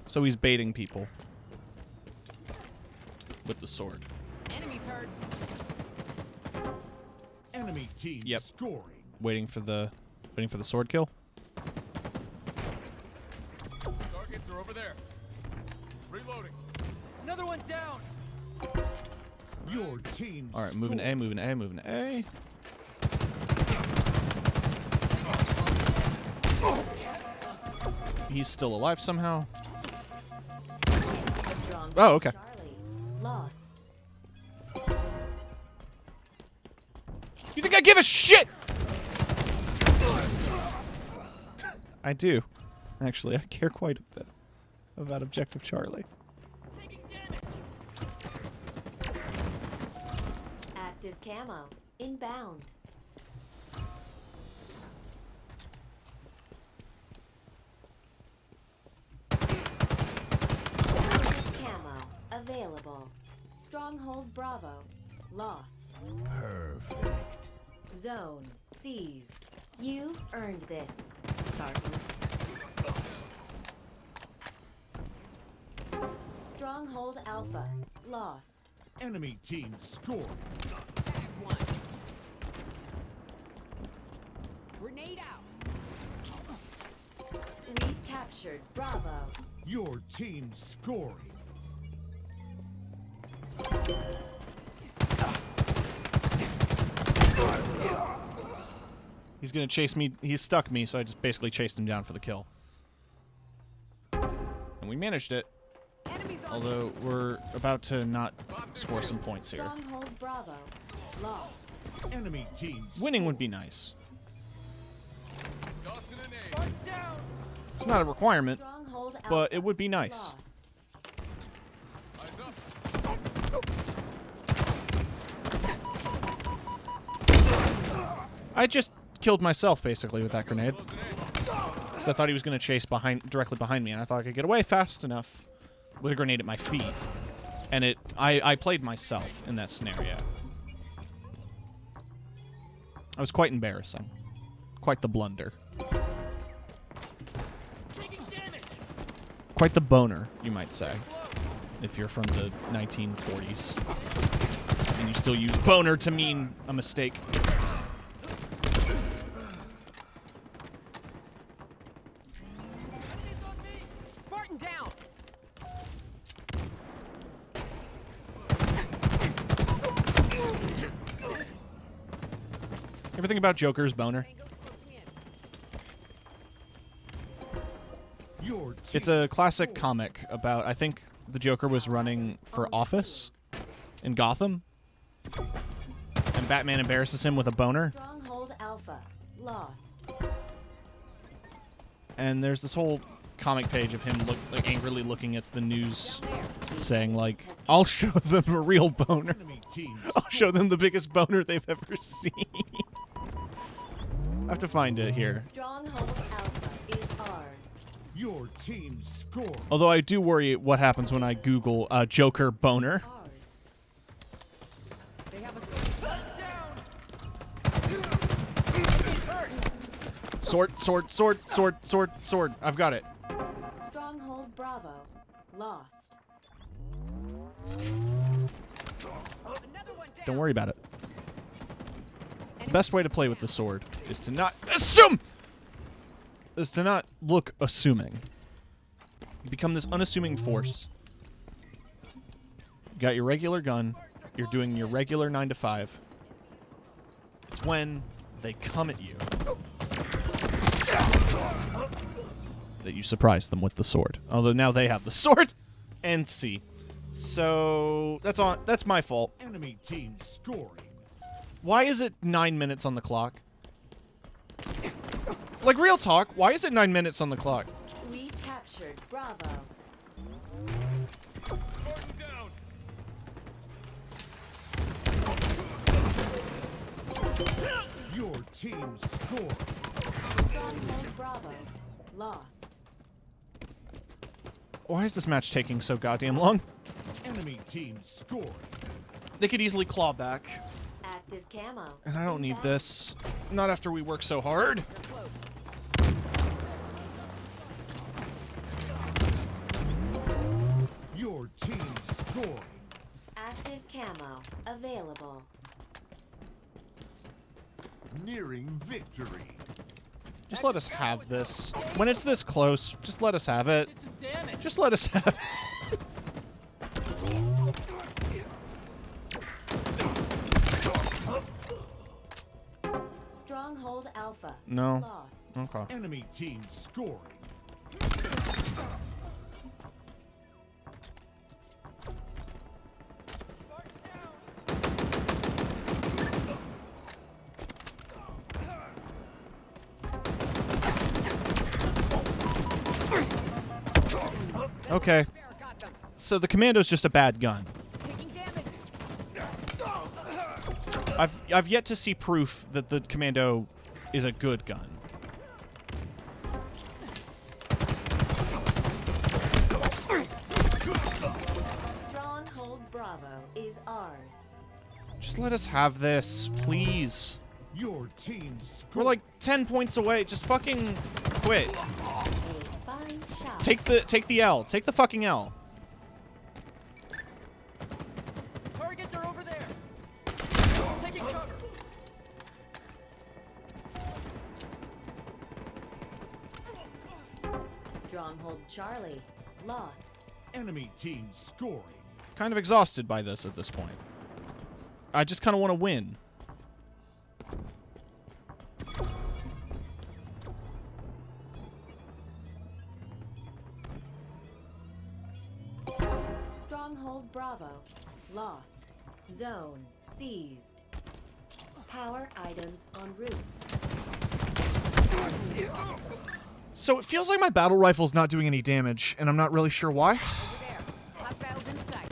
So he's baiting people with the sword. Enemies hurt. Enemy team Yep. scoring. Waiting for the sword kill. Targets are over there. Reloading. Another one down. Your team. All right, moving to A, moving to A, moving to A. He's still alive somehow. Strong Oh, okay. Charlie. Lost. You think I give a shit? I do. Actually, I care quite a bit about Objective Charlie. Active camo. Inbound. Camo. Available. Stronghold Bravo. Lost. Perfect. Zone. Seized. You've earned this, Spartan. Stronghold Alpha. Lost. Enemy team scoring. One. Grenade out. We've captured Bravo. Your team scoring. He's gonna chase me. He's stuck me, so I just basically chased him down for the kill. And we managed it. Enemies on Although we're about to not score some points here. Stronghold Bravo. Lost. Enemy team. Winning would be nice. Tossing an aid. Guard down. It's not a requirement, Stronghold Alpha. but it would be nice. Lost. Eyes up. I just killed myself basically with that grenade. Closing in. Because I thought he was going to chase directly behind me, and I thought I could get away fast enough with a grenade at my feet. And I played myself in that scenario. It was quite embarrassing. Quite the blunder. Taking damage. Quite the boner, you might say. If you're from the 1940s. And you still use boner to mean a mistake. Enemies on me. Spartan down. Everything about Joker's boner. Tango's closing in. Your team. It's a classic comic about, I think the Joker was running for office in Gotham. And Batman embarrasses him with a boner. Stronghold Alpha. Lost. And there's this whole comic page of him angrily looking at the news saying like, I'll show them a real boner. Enemy team. I'll show them the biggest boner they've ever seen. I have to find it here. Stronghold Alpha is ours. Your team scoring. Although I do worry what happens when I Google Joker boner. Ours. They have a sword. Down. Sword. I've got it. Stronghold Bravo. Lost. Another one down. Don't worry about it. The best way to play with the sword is to not assume. Is to not look assuming. You become this unassuming force. You got your regular gun. You're doing your regular 9 to 5. It's when they come at you that you surprise them with the sword. Although now they have the sword and C. So that's my fault. Enemy team scoring. Why is it 9 minutes on the clock? Like, real talk, why is it 9 minutes on the clock? We've captured Bravo. Spartan down. team score. Stronghold Bravo. Lost. Why is this match taking so goddamn long? Enemy team scored. They could easily claw back. Active camo. And I don't need this. Not after we work so hard. Your team scoring. Active camo. Available. Nearing victory. Just let us have this. When it's this close, just let us have it. Just let us have it. Stronghold Alpha. No. Lost. Okay. Enemy team scoring. Okay. So the commando's just a bad gun. I've yet to see proof that the commando is a good gun. Stronghold Bravo is ours. Just let us have this, please. Your team scored. We're like 10 points away. Just fucking quit. A fine shot. Take the L. Take the fucking L. Targets are over there. Taking cover. Stronghold Charlie. Lost. Enemy team scoring. Kind of exhausted by this at this point. I just kind of want to win. Stronghold Bravo. Lost. Zone seized. Power items en route. So it feels like my battle rifle's not doing any damage, and I'm not really sure why. Over there. Hostiles in sight.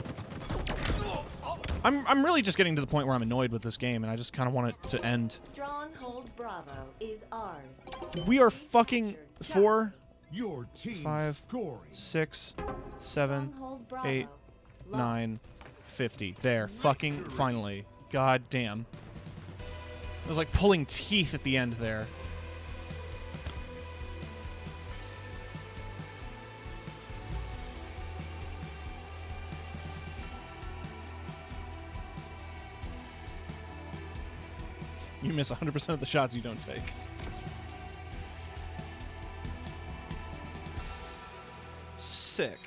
I'm really just getting to the point where I'm annoyed with this game, and I just kind of want it to end. Stronghold Bravo is ours. We are fucking 4, Your team 5, scoring. 6, 7, Stronghold Bravo. 8, Lost. 9, 50. There, fucking finally. God damn. It was like pulling teeth at the end there. You miss 100% of the shots you don't take. Sick.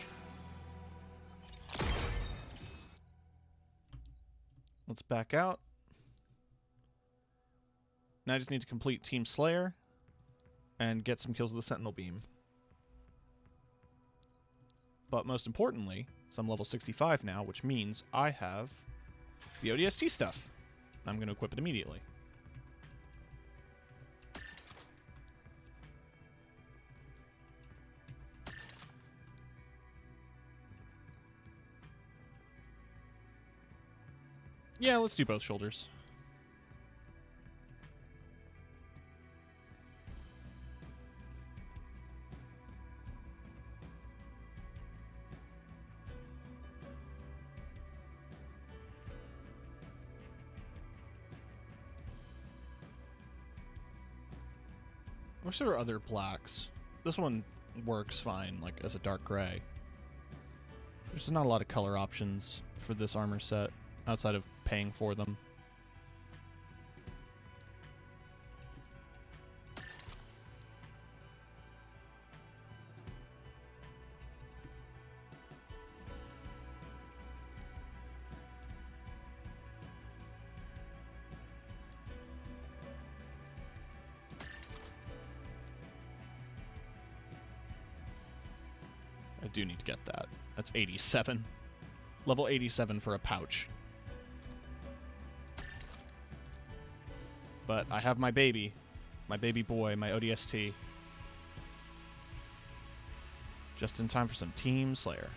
Let's back out. Now I just need to complete Team Slayer and get some kills with the Sentinel Beam. But most importantly, so I'm level 65 now, which means I have the ODST stuff. I'm going to equip it immediately. Yeah, let's do both shoulders. I wish there were other blacks. This one works fine, like as a dark gray. There's not a lot of color options for this armor set outside of paying for them. I do need to get that. That's 87. Level 87 for a pouch. But I have my baby boy, my ODST. Just in time for some Team Slayer.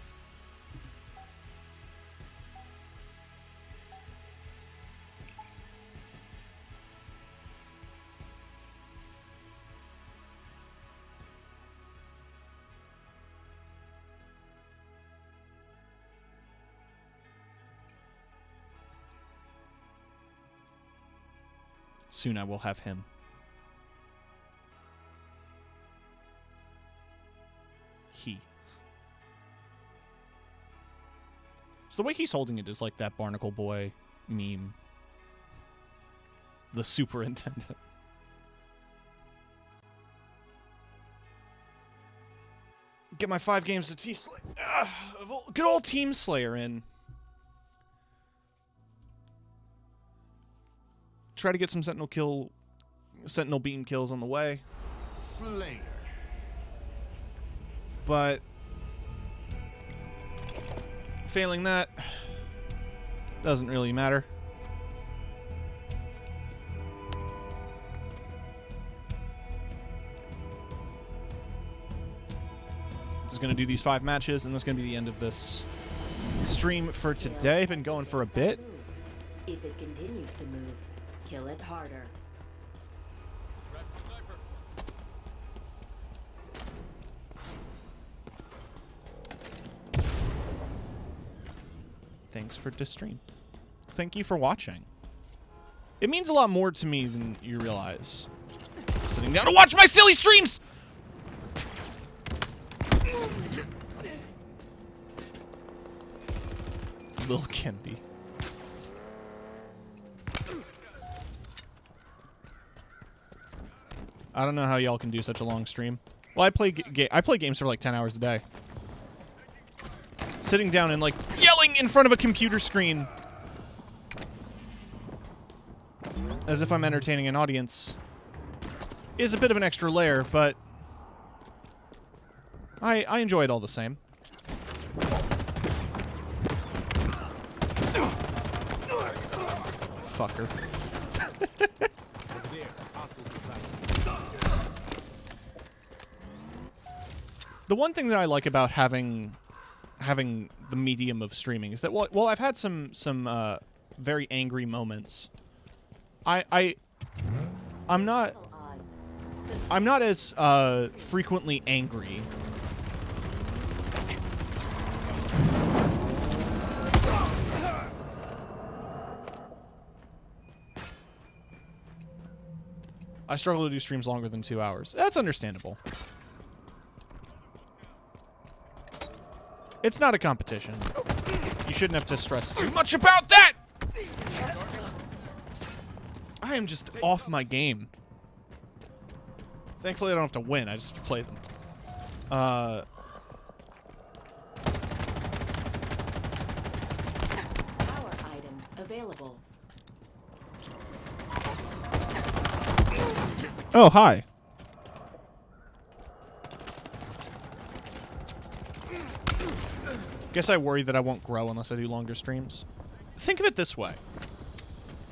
Soon I will have him. He. So the way he's holding it is like that Barnacle Boy meme. The superintendent. Get my 5 games to T-Slayer. Good old Team Slayer in. Try to get some Sentinel beam kills on the way. Slayer. But failing that, doesn't really matter. Just gonna do these 5 matches, and that's gonna be the end of this stream for today. Been going for a bit. If it continues to move, kill it harder. Grab the sniper. Thanks for this stream. Thank you for watching. It means a lot more to me than you realize. Sitting down to watch my silly streams! Lil Kennedy. I don't know how y'all can do such a long stream. Well, I play games for like 10 hours a day. Sitting down and like yelling in front of a computer screen as if I'm entertaining an audience is a bit of an extra layer, but I enjoy it all the same. Fucker. The one thing that I like about having the medium of streaming is that while I've had some very angry moments, I'm not as frequently angry. I struggle to do streams longer than 2 hours. That's understandable. It's not a competition. You shouldn't have to stress too much about that! I am just off my game. Thankfully, I don't have to win. I just have to play them. Power items available. Oh, hi. Guess I worry that I won't grow unless I do longer streams. Think of it this way,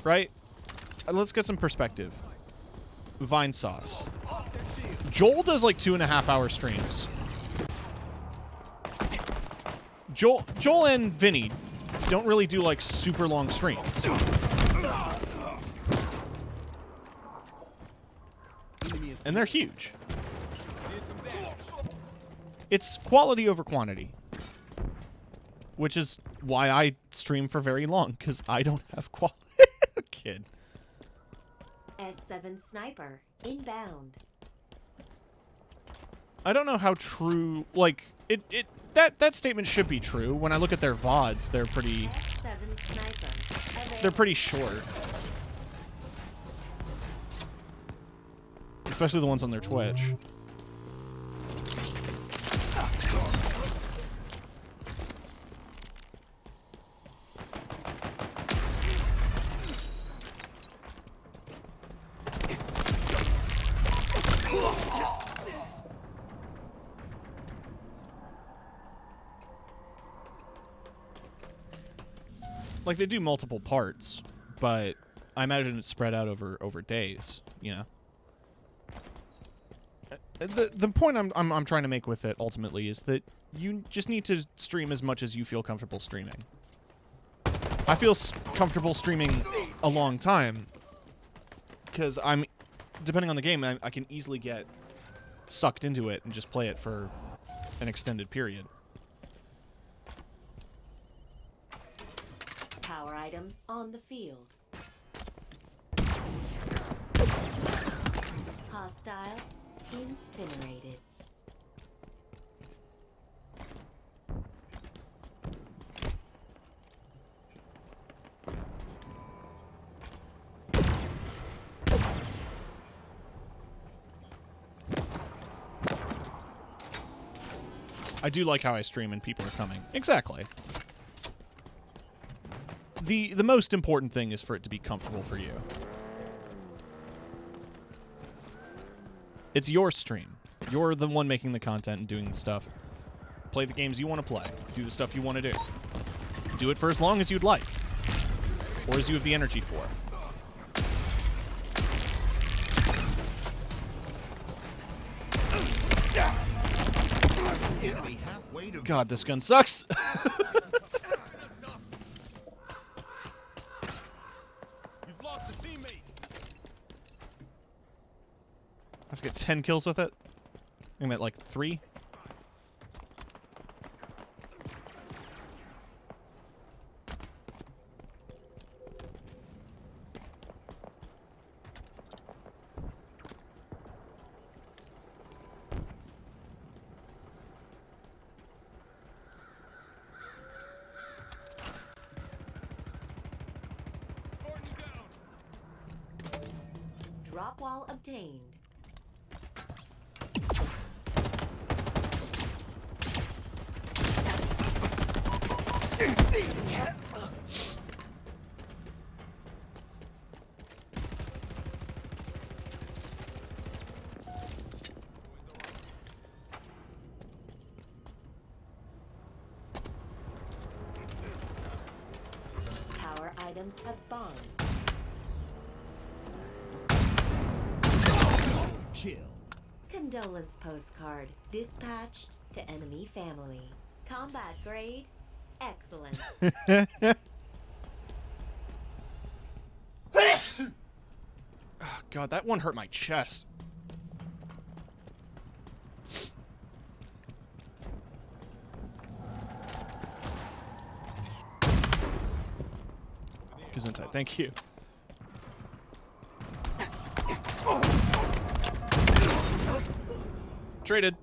right? Let's get some perspective. Vine Sauce. Joel does like 2.5-hour streams. Joel and Vinny don't really do like super long streams. And they're huge. It's quality over quantity. Which is why I stream for very long, because I don't have quality. Kid. S7 sniper inbound. I don't know how true, like, that statement should be true. When I look at their VODs, they're pretty short. Especially the ones on their Twitch. Like, they do multiple parts, but I imagine it's spread out over days, you know? The point I'm trying to make with it, ultimately, is that you just need to stream as much as you feel comfortable streaming. I feel comfortable streaming a long time, because depending on the game, I can easily get sucked into it and just play it for an extended period. Power items on the field. Hostile incinerated. I do like how I stream and people are coming. Exactly. The most important thing is for it to be comfortable for you. It's your stream. You're the one making the content and doing the stuff. Play the games you want to play. Do the stuff you want to do. Do it for as long as you'd like. Or as you have the energy for. God, this gun sucks. You've lost a teammate. I have to get 10 kills with it. I'm at like 3. Drop wall obtained. Power items have spawned. Kill. Condolence postcard dispatched to enemy family. Combat grade, excellent. Oh, God, that one hurt my chest. Gesundheit, thank you. Traded.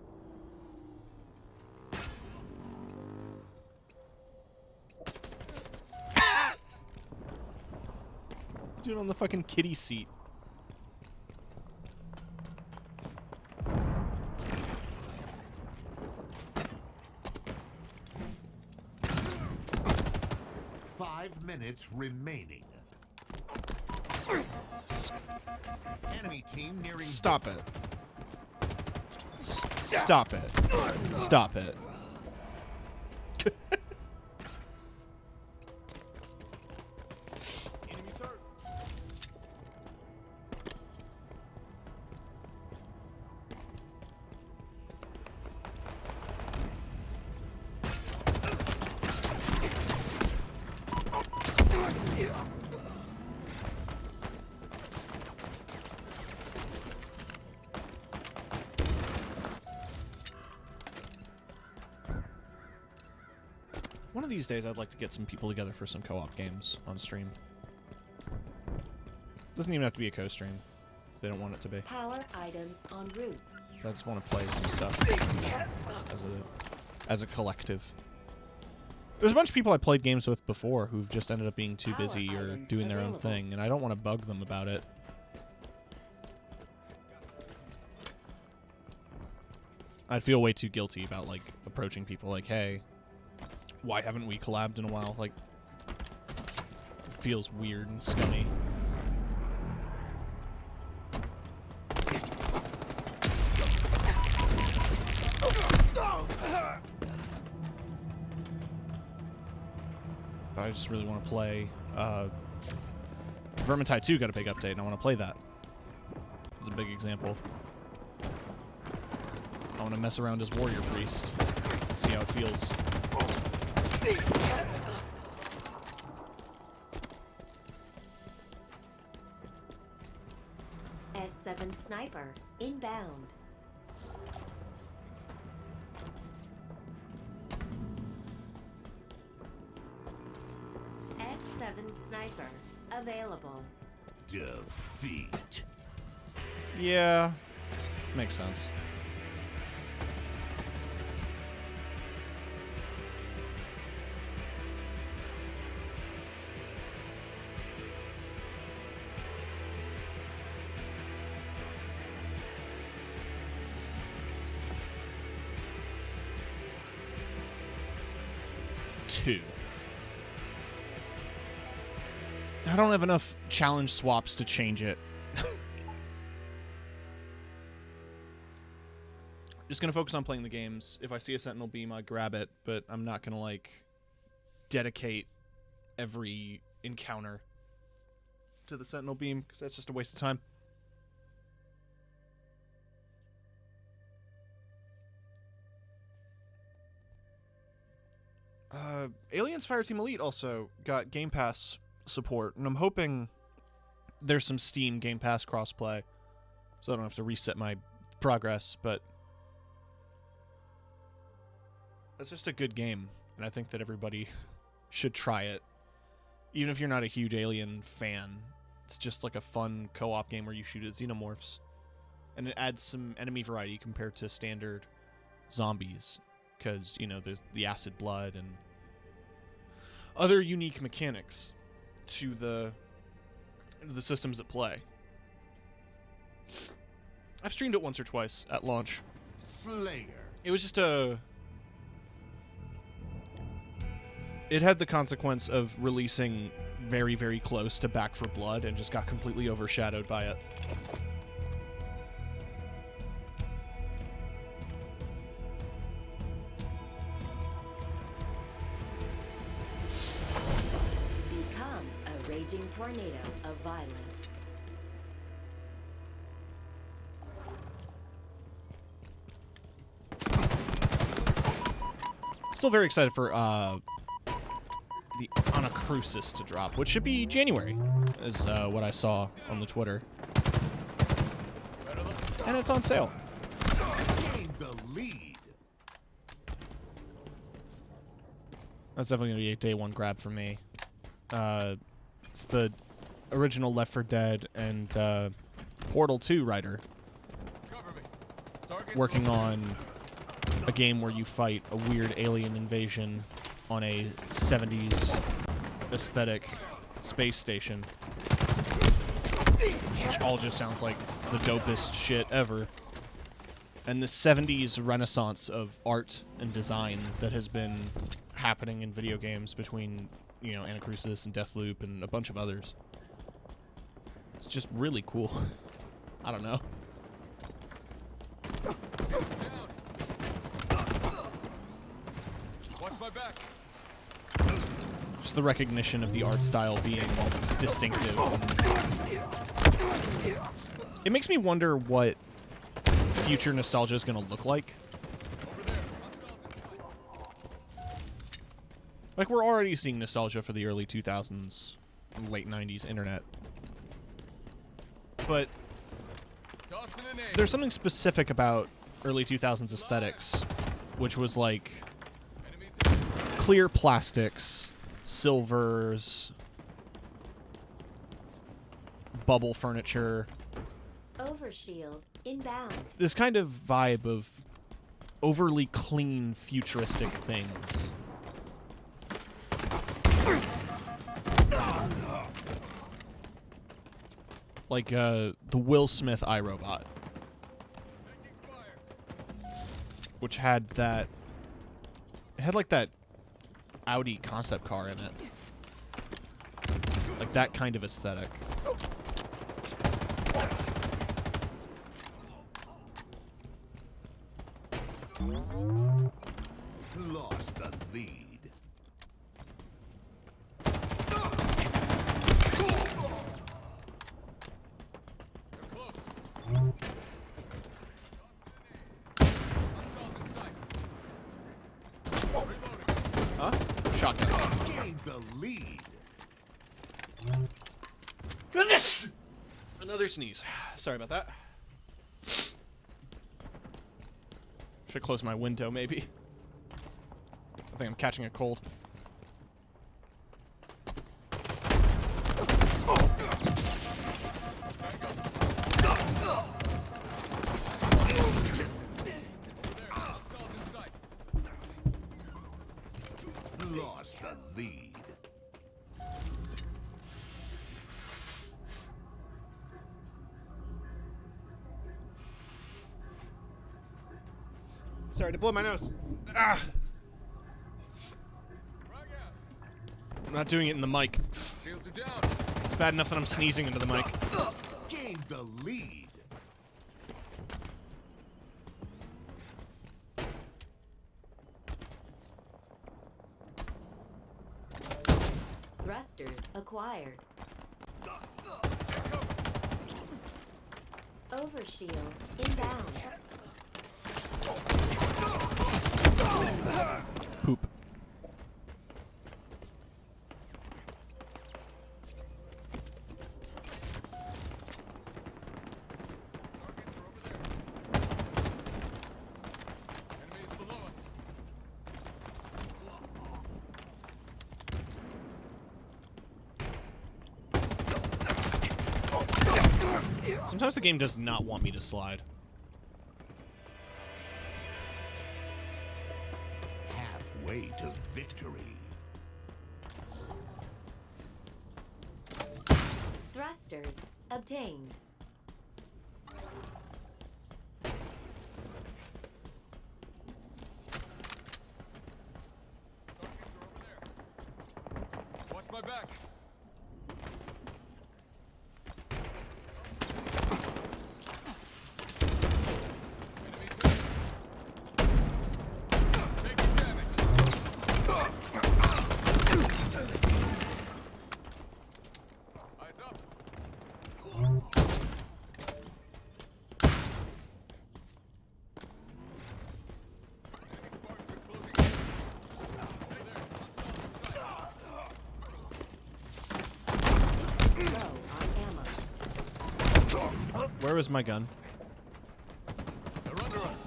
Dude on the fucking kiddie seat. Five minutes remaining. Enemy team nearing. Stop it. Stop it. Stop it. Enemy hurt. One of these days, I'd like to get some people together for some co-op games on stream. Doesn't even have to be a co-stream if they don't want it to be. Power items en route. I just want to play some stuff as a collective. There's a bunch of people I played games with before who've just ended up being too busy or doing their own thing, and I don't want to bug them about it. I'd feel way too guilty about, like, approaching people like, hey, why haven't we collabed in a while? Like, it feels weird and scummy. But I just really want to play, Vermintide 2 got a big update, and I want to play that. It's a big example. I want to mess around as Warrior Priest and see how it feels. S7 sniper inbound. S7 sniper available. Defeat. Yeah, makes sense. Two. I don't have enough challenge swaps to change it. Just gonna focus on playing the games. If I see a Sentinel beam, I grab it, but I'm not gonna like dedicate every encounter to the Sentinel beam because that's just a waste of time. Aliens Fireteam Elite also got Game Pass support, and I'm hoping there's some Steam Game Pass crossplay, so I don't have to reset my progress, but that's just a good game, and I think that everybody should try it. Even if you're not a huge Alien fan, it's just like a fun co-op game where you shoot at xenomorphs, and it adds some enemy variety compared to standard zombies, because, you know, there's the acid blood and other unique mechanics to the systems that play. I've streamed it once or twice at launch. Slayer. It was just it had the consequence of releasing very, very close to Back for Blood and just got completely overshadowed by it. Become a raging tornado of violence. Still very excited for the Anacrusis to drop, which should be January, is what I saw on the Twitter. And it's on sale. Gained the lead. That's definitely going to be a day one grab for me. It's the original Left 4 Dead and Portal 2 writer working on a game where you fight a weird alien invasion on a 70s aesthetic space station. Which all just sounds like the dopest shit ever. And the 70s renaissance of art and design that has been happening in video games between, you know, Anacrusis and Deathloop and a bunch of others. It's just really cool. I don't know. Watch my back. Just the recognition of the art style being distinctive. It makes me wonder what future nostalgia is going to look like. Like, we're already seeing nostalgia for the early 2000s, late 90s internet. But there's something specific about early 2000s aesthetics, which was like clear plastics, silvers, bubble furniture. Overshield inbound. This kind of vibe of overly clean, futuristic things. Like the Will Smith iRobot, which had that, it had like that Audi concept car in it, like that kind of aesthetic. Lost the lead. Huh? Shotgun. Gained the lead. Another sneeze. Sorry about that. Should close my window, maybe. I think I'm catching a cold. Sorry to blow my nose. Ah. I'm not doing it in the mic. Shields are down. It's bad enough that I'm sneezing into the mic. Gained the lead. Thrusters acquired. Overshield inbound. Poop. Enemies below us. Sometimes the game does not want me to slide. Halfway to victory. Thrusters obtained. Watch my back. Taking damage. Eyes up. Enemy Spartans are closing in. Hey there, hostiles in sight. Low on ammo. Where was my gun? They're under us.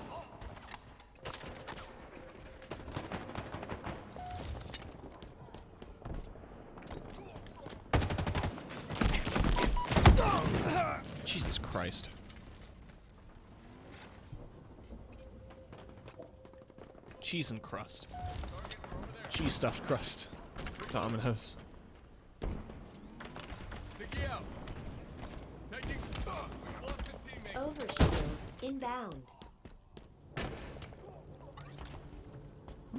Jesus Christ. Cheese and crust. Cheese stuffed crust. Domino's. Sticky out. Taking. We've lost a teammate. Overshield inbound. How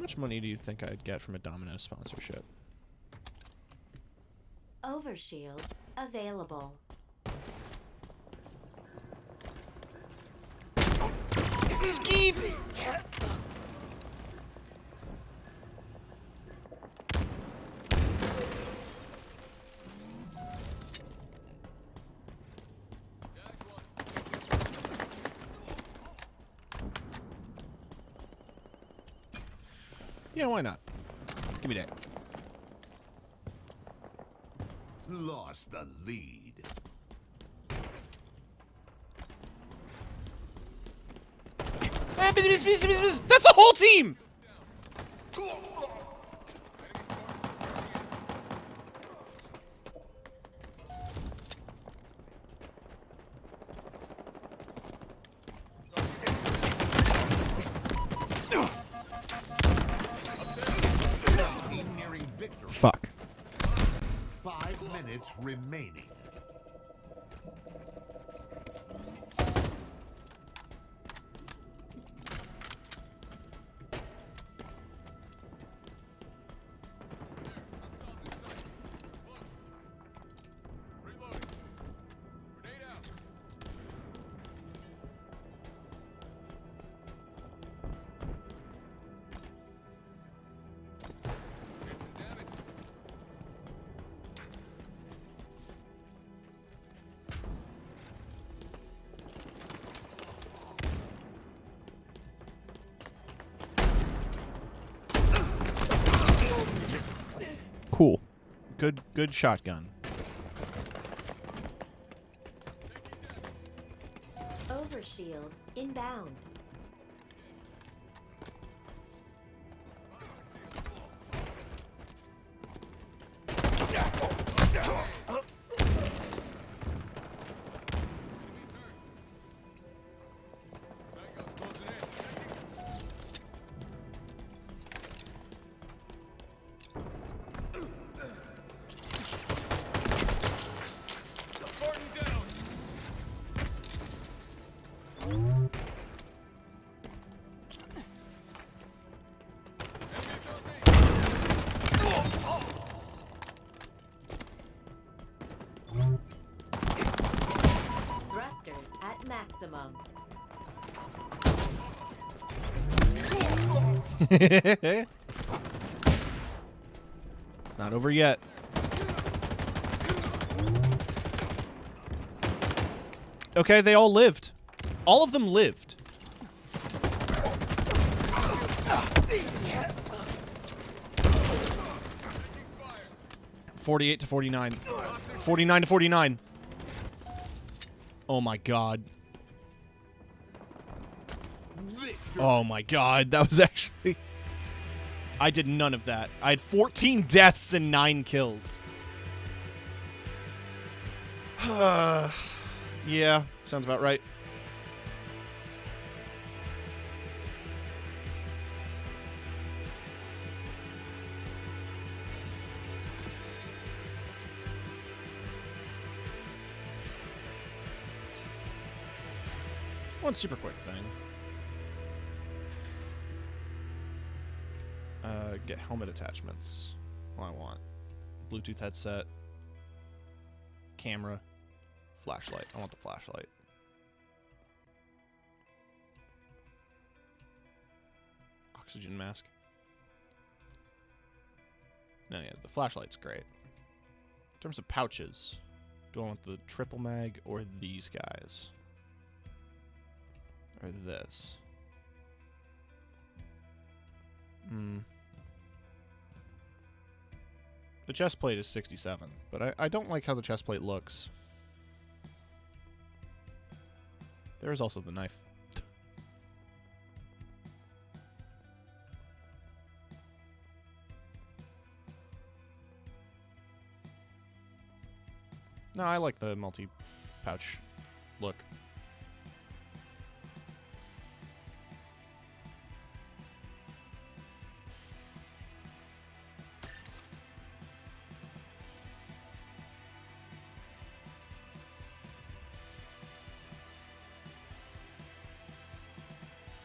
much money do you think I'd get from a Domino's sponsorship? Overshield available. Skeet! Yeah, why not? Give me that. Lost the lead. That's the whole team! Team nearing victory. Fuck. 5 minutes remaining. Reloading. Grenade out. Taking damage. Cool. Good shotgun. Overshield inbound. Tango's closing in. Spartan down. Thrusters at maximum. It's not over yet. Okay, they all lived. All of them lived. $48 to $49. $49 to $49. Oh my god. Oh my god, that was actually... I did none of that. I had 14 deaths and 9 kills. Yeah, sounds about right. One super quick thing. Get helmet attachments. What I want. Bluetooth headset. Camera. Flashlight. I want the flashlight. Oxygen mask. No, yeah, the flashlight's great. In terms of pouches, do I want the triple mag or these guys? Or this? The chest plate is 67, but I don't like how the chest plate looks. There is also the knife. No, I like the multi-pouch look.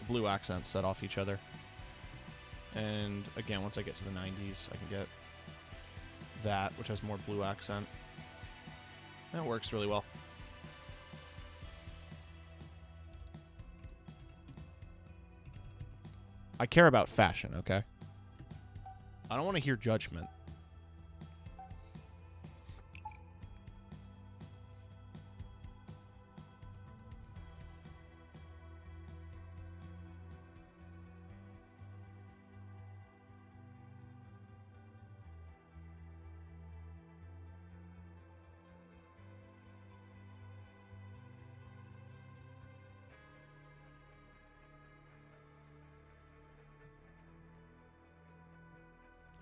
Blue accents set off each other. And again, once I get to the 90s, I can get that, which has more blue accent. That works really well. I care about fashion, okay? I don't want to hear judgment.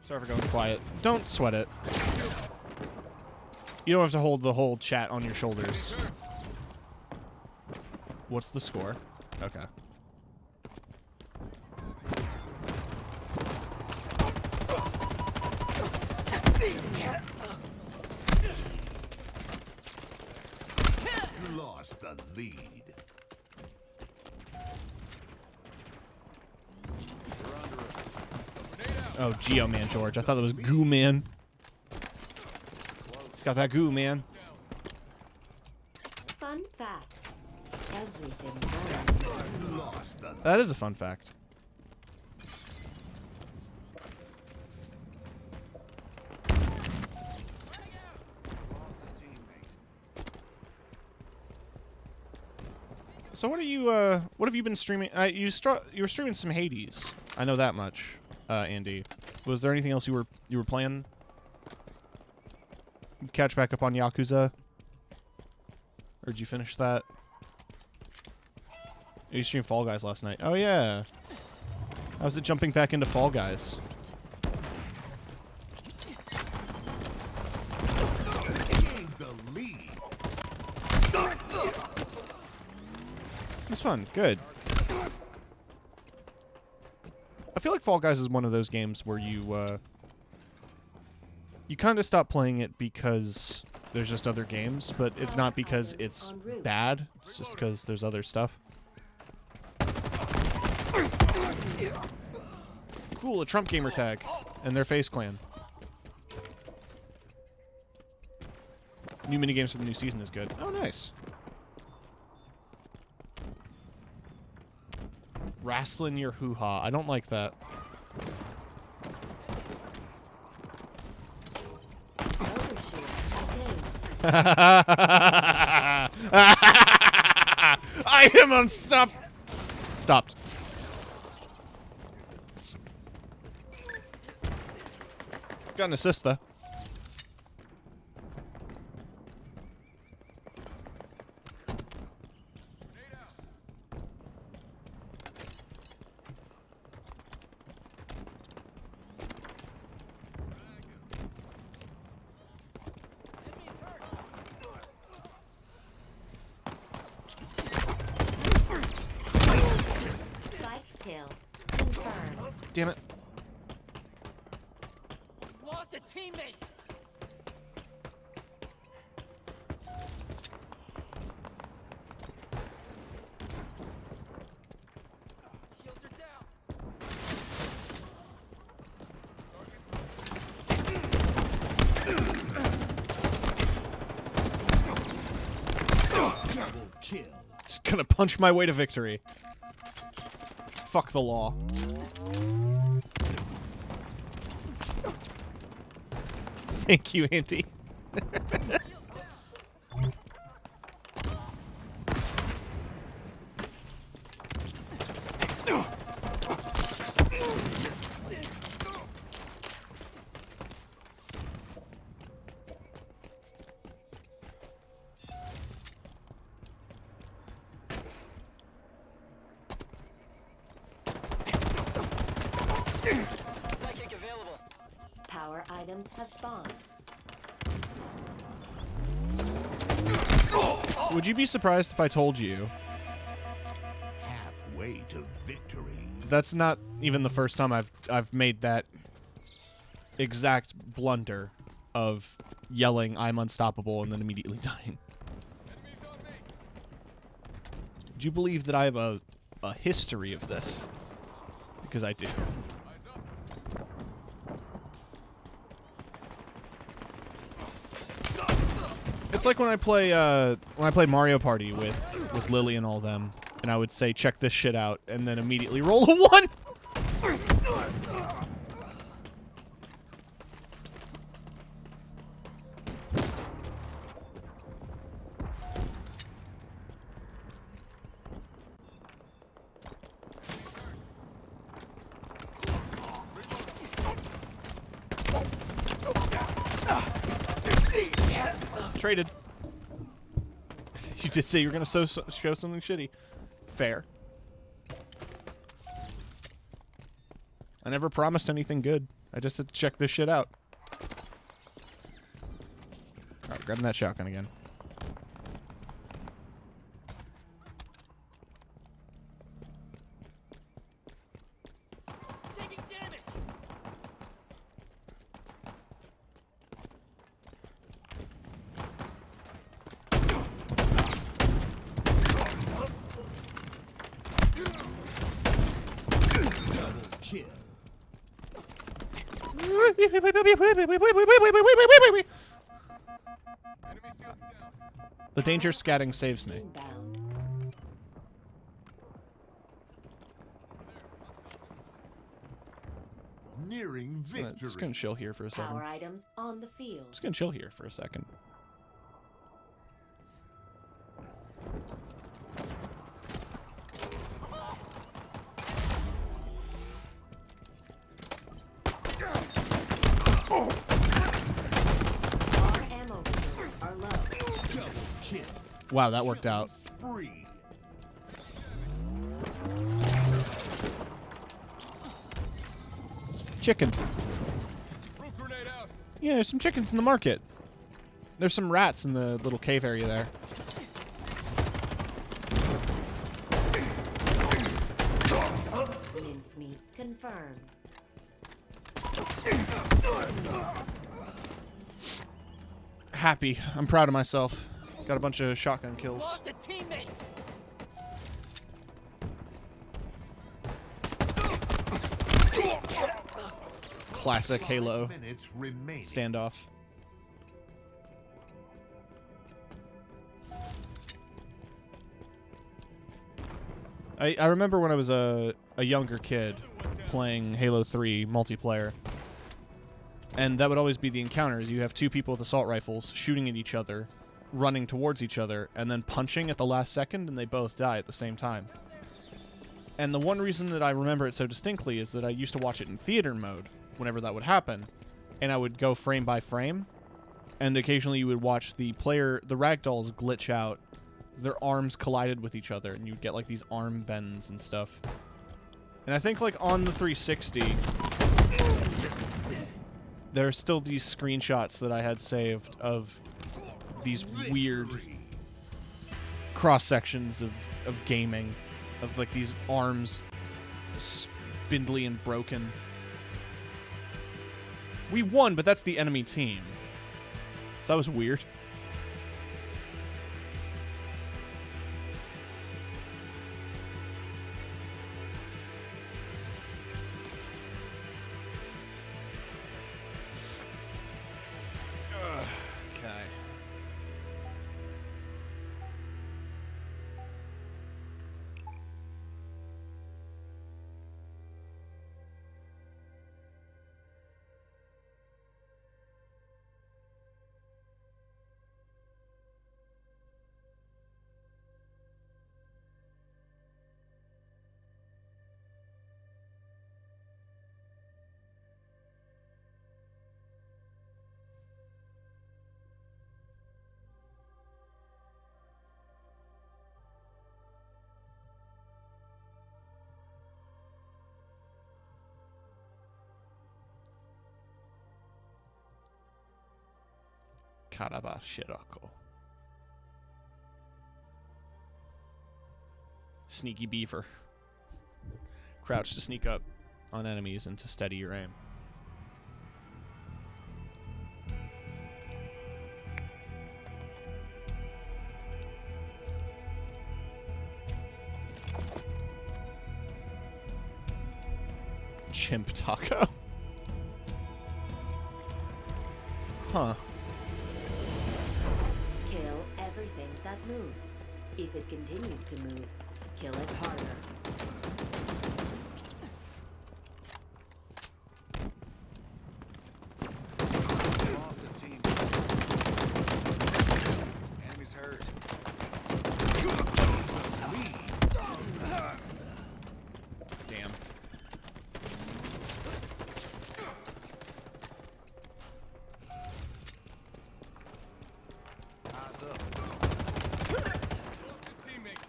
Sorry for going quiet. Don't sweat it. You don't have to hold the whole chat on your shoulders. What's the score? Okay. You lost the lead. Oh, Geo Man George. I thought that was Goo Man. It's got that goo, man. Fun fact. Everything burns. That is a fun fact. So what are you? What have you been streaming? You were streaming some Hades. I know that much, Andy. Was there anything else you were playing? Catch back up on Yakuza, or did you finish that? You streamed Fall Guys last night. Oh yeah. How's it jumping back into Fall Guys? It was fun. Good. I feel like Fall Guys is one of those games where you kind of stop playing it because there's just other games, but it's not because it's bad. It's just because there's other stuff. Cool, a Trump gamer tag and their Face Clan. New minigames for the new season is good. Oh, nice. Wrestling your hoo-ha. I don't like that. I am unstopped. Stopped. Got an assist though. Kill. Confirmed. Damn it. We've lost a teammate. Shields are down. Double kill. Just gonna punch my way to victory. Fuck the law. Thank you, Auntie. Psychic available. Power items have spawned. Would you be surprised if I told you Halfway to victory. that's not even the first time I've made that exact blunder of yelling "I'm unstoppable" and then immediately dying? Enemies on me. Would you believe that I have a history of this? Because I do. Eyes up. It's like when I play Mario Party with Lily and all them, and I would say check this shit out, and then immediately roll a 1. Traded. You did say you were gonna show something shitty. Fair. I never promised anything good. I just said to check this shit out. Alright, grabbing that shotgun again. Taking damage. Double kill. Enemy shields down. The danger scatting saves me. Inbound. Nearing victory. Just gonna chill here for a second. Power items on the field. Just gonna chill here for a second. Our ammo reserves are low. Double kill. Wow, that worked out. Spree. Chicken. Root grenade out. Yeah, there's some chickens in the market. There's some rats in the little cave area there. Mincemeat confirmed. Happy. I'm proud of myself. Got a bunch of shotgun kills. Lost a teammate. Classic Halo 5 minutes remaining. standoff. I remember when I was a younger kid playing Halo 3 multiplayer, and that would always be the encounters. You have two people with assault rifles shooting at each other, running towards each other, and then punching at the last second, and they both die at the same time. And the one reason that I remember it so distinctly is that I used to watch it in theater mode whenever that would happen, and I would go frame by frame, and occasionally you would watch the ragdolls glitch out. Their arms collided with each other, and you'd get like these arm bends and stuff. And I think like on the 360, there are still these screenshots that I had saved of these weird cross sections of gaming, of like these arms spindly and broken. We won, but that's the enemy team. So that was weird. Okay. Karabashirako. Sneaky beaver. Crouch to sneak up on enemies and to steady your aim. Chimp taco. Huh. Kill everything that moves. If it continues to move, kill it harder. Lost a team. Enemies hurt. Damn. Eyes up. Lost a teammate.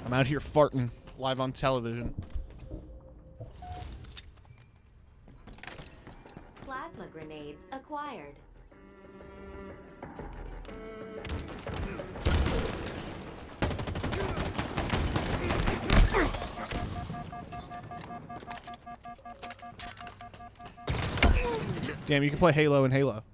I'm out here farting live on television. Plasma grenades acquired. Damn, you can play Halo in Halo.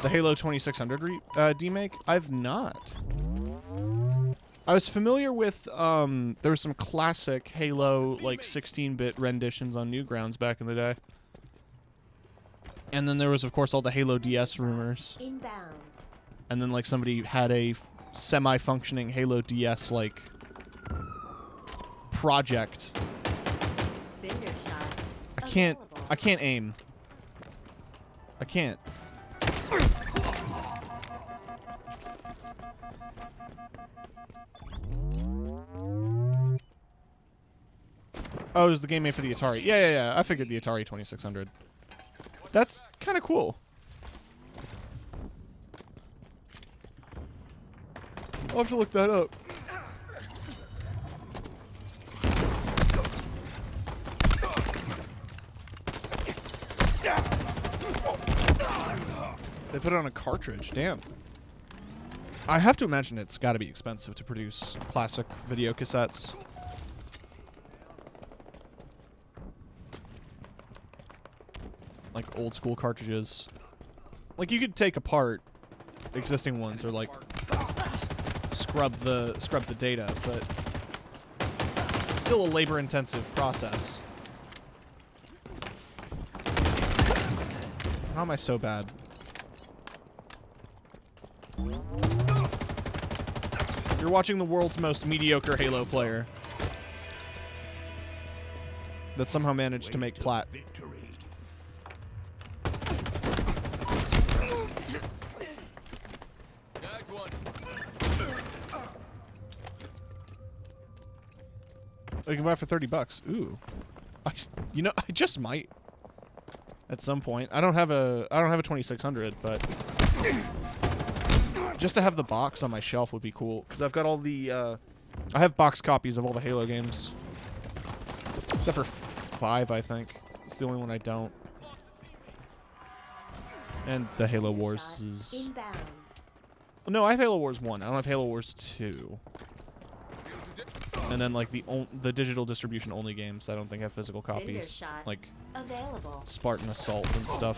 The Halo 2600 demake? I've not. I was familiar with, there were some classic Halo, like, 16-bit renditions on Newgrounds back in the day. And then there was, of course, all the Halo DS rumors. Inbound. And then, like, somebody had a semi-functioning Halo DS, like, project. Cinder shot. I can't aim. I can't. Oh, it was the game made for the Atari. Yeah. I figured the Atari 2600. That's kind of cool. I'll have to look that up. They put it on a cartridge. Damn. I have to imagine it's got to be expensive to produce classic video cassettes. Like old school cartridges. Like you could take apart existing ones or like scrub the data, but it's still a labor-intensive process. How am I so bad? You're watching the world's most mediocre Halo player that somehow managed to make plat. You can buy it for $30. Ooh, you know, I just might at some point. I don't have a 2600, but just to have the box on my shelf would be cool because I've got all the I have box copies of all the Halo games except for 5. I think it's the only one I don't. And the Halo Wars is. Inbound. No, I have Halo Wars 1. I don't have Halo Wars 2. And then like the digital distribution only games I don't think have physical copies. Shot. Like Available. Spartan Assault and stuff.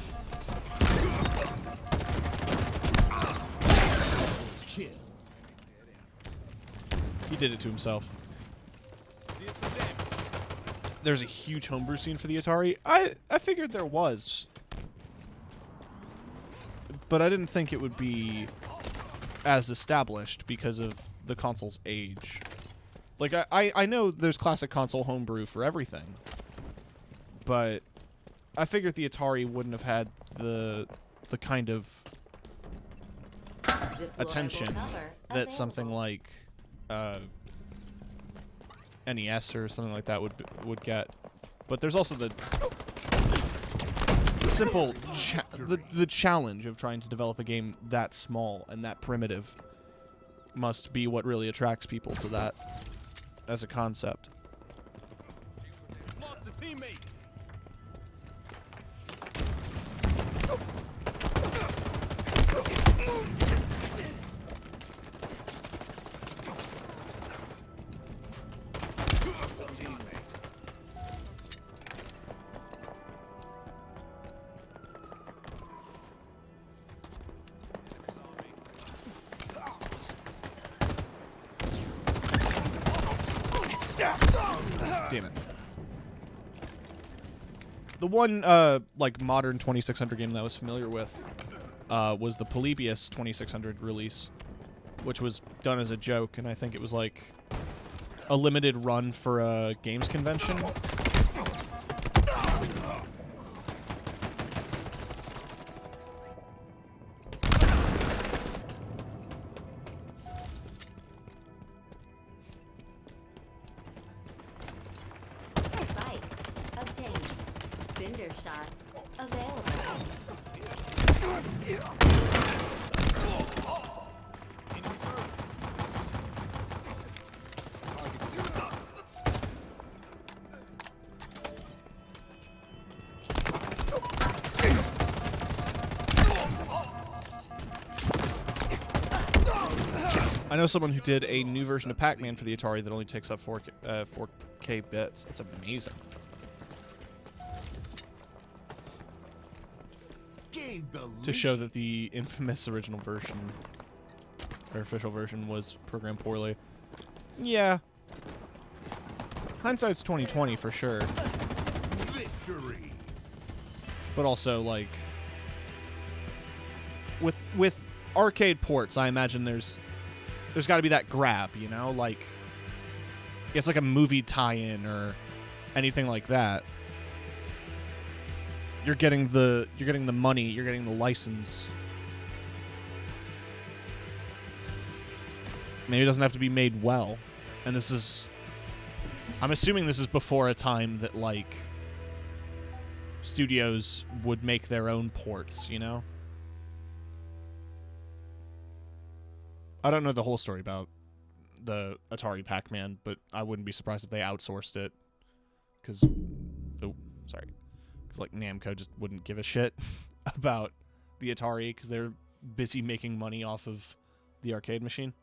He did it to himself. There's a huge homebrew scene for the Atari. I figured there was. But I didn't think it would be as established because of the console's age. Like, I know there's classic console homebrew for everything, but I figured the Atari wouldn't have had the kind of attention that something like NES or something like that would get. But there's also the simple the challenge of trying to develop a game that small and that primitive must be what really attracts people to that as a concept. Lost a teammate. Damn it. The one, like, modern 2600 game that I was familiar with was the Polybius 2600 release, which was done as a joke, and I think it was, like, a limited run for a games convention. I know someone who did a new version of Pac-Man for the Atari that only takes up 4K bits. That's amazing. To show that the infamous original version, or official version, was programmed poorly. Yeah. Hindsight's 20/20 for sure. Victory. But also, like, with arcade ports, I imagine there's got to be that grab, you know, like it's like a movie tie-in or anything like that. You're getting the money, you're getting the license. Maybe it doesn't have to be made well. And this is, I'm assuming this is before a time that, like, studios would make their own ports, you know? I don't know the whole story about the Atari Pac-Man, but I wouldn't be surprised if they outsourced it. Because, oh, sorry. Because, like, Namco just wouldn't give a shit about the Atari because they're busy making money off of the arcade machine.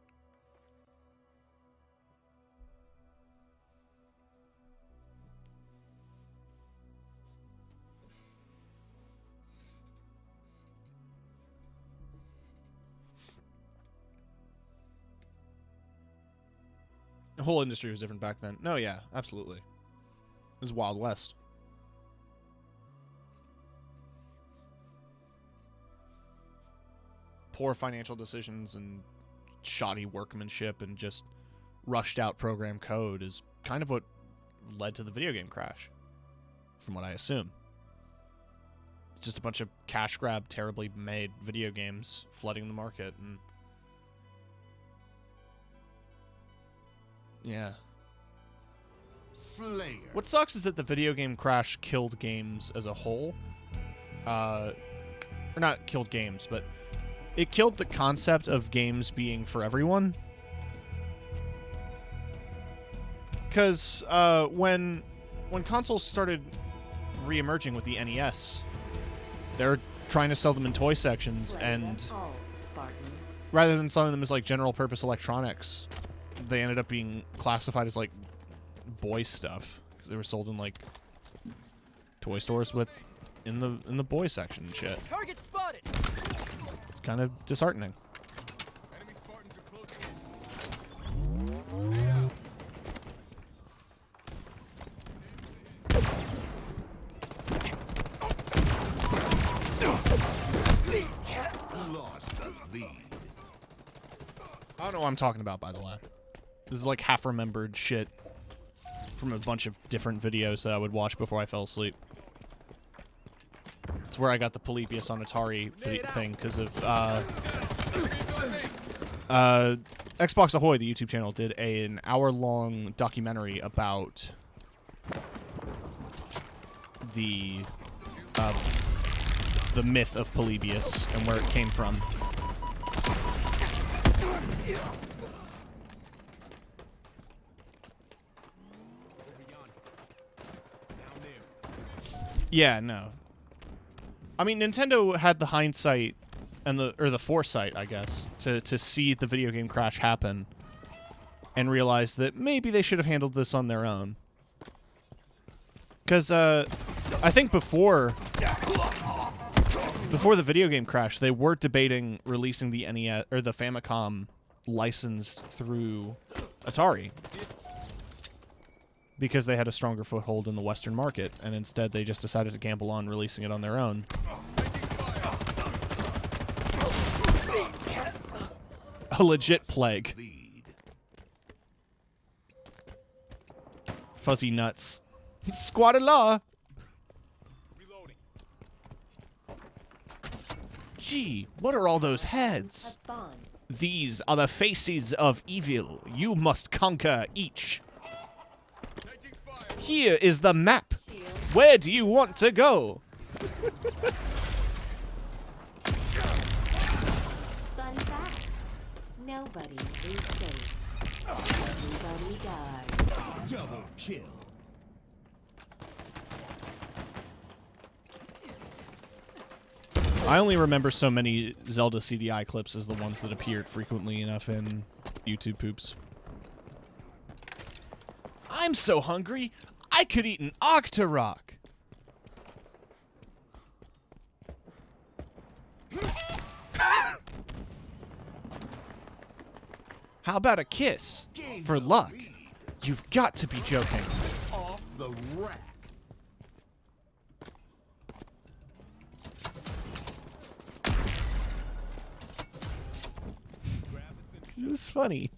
The whole industry was different back then. No, yeah, absolutely. It was Wild West. Poor financial decisions and shoddy workmanship and just rushed out program code is kind of what led to the video game crash, from what I assume. It's just a bunch of cash grab, terribly made video games flooding the market, and yeah. Slayer. What sucks is that the video game crash killed games as a whole. Or not killed games, but it killed the concept of games being for everyone. Because when consoles started re-emerging with the NES, they're trying to sell them in toy sections, and rather than selling them as like general purpose electronics, they ended up being classified as like boy stuff because they were sold in like toy stores with in the boy section and shit. Target spotted. It's kind of disheartening. Enemy Spartans are closing in. Grenade out. Lost the lead. I don't know what I'm talking about, by the way. This is like half-remembered shit from a bunch of different videos that I would watch before I fell asleep. It's where I got the Polybius on Atari thing because of Xbox Ahoy, the YouTube channel, did an hour-long documentary about the myth of Polybius and where it came from. Yeah, no. I mean, Nintendo had the hindsight and the foresight, I guess, to see the video game crash happen and realize that maybe they should have handled this on their own. Because I think before the video game crash, they were debating releasing the NES or the Famicom licensed through Atari, because they had a stronger foothold in the Western market, and instead they just decided to gamble on releasing it on their own. A legit plague. Fuzzy nuts. Squad law. Gee, what are all those heads? These are the faces of evil. You must conquer each. Here is the map. Where do you want to go? Buddy back. Nobody is safe. Everybody dies. Double kill. I only remember so many Zelda CDI clips as the ones that appeared frequently enough in YouTube poops. I'm so hungry, I could eat an Octorok. How about a kiss? For luck. You've got to be joking. Off the rack. It was funny.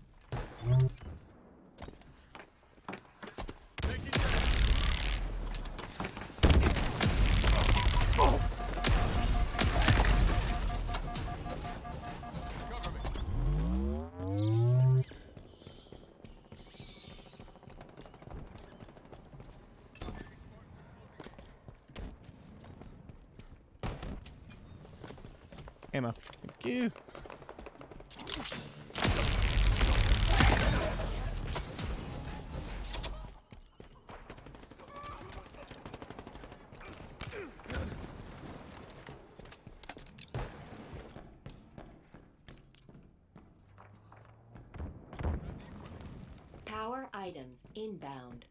Ammo. Thank you. items inbound.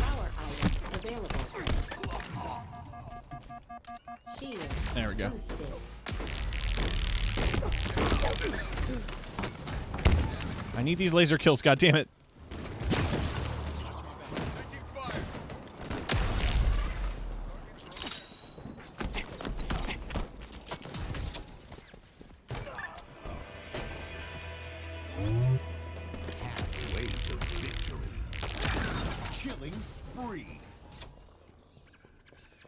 Power items available. Shield There we go. boosted. I need these laser kills, God damn it. Taking fire. Halfway to victory. Killing spree.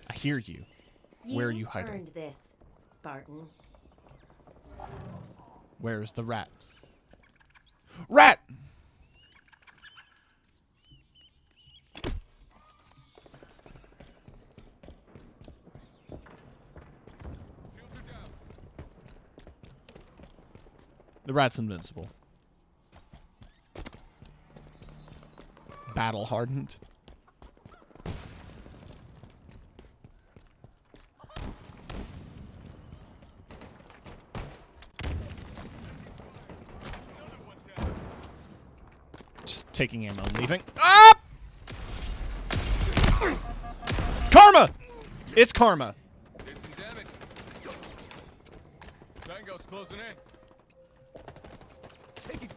I hear you. Where are you hiding? Earned this, Spartan. Where's the rat? Rat! Shields are down. The rat's invincible. Battle hardened. Just taking ammo and leaving. Ah! It's karma! It's karma. Did some damage. Tango's closing in. Taking.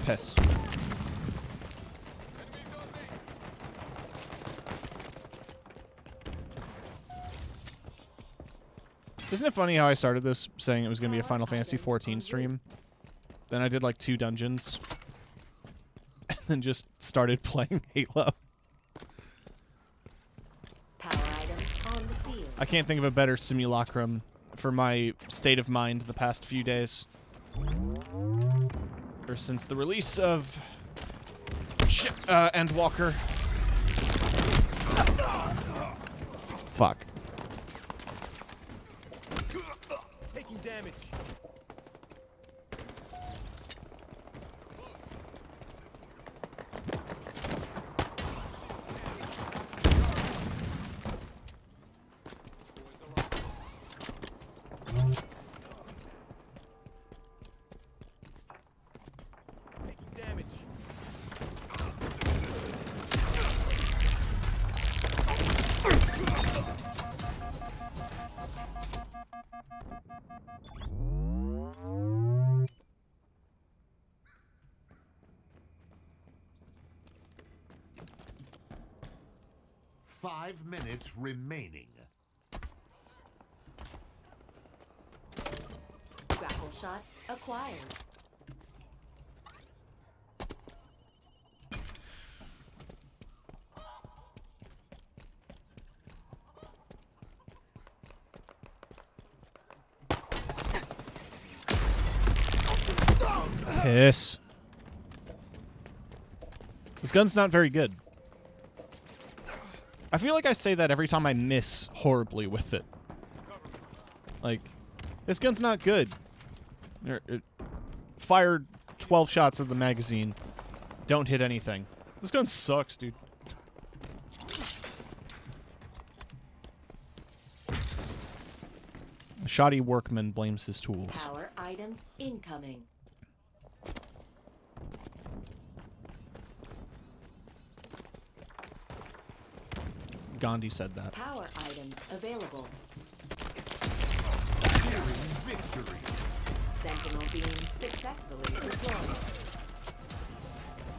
Piss. Enemies on me. Isn't it funny how I started this saying it was going to be a Final Fantasy 14 stream? Then I did like 2 dungeons. And then just started playing Halo. Power items on the field. I can't think of a better simulacrum for my state of mind the past few days. Or since the release of Endwalker. Fuck. Taking damage. Taking damage. Five minutes remaining. Grapple shot acquired. Piss. This gun's not very good. I feel like I say that every time I miss horribly with it. Like, this gun's not good. It fired 12 shots of the magazine. Don't hit anything. This gun sucks, dude. A shoddy workman blames his tools. Power items incoming. Gandhi said that. Power items available. Victory. Sentinel beam successfully deployed.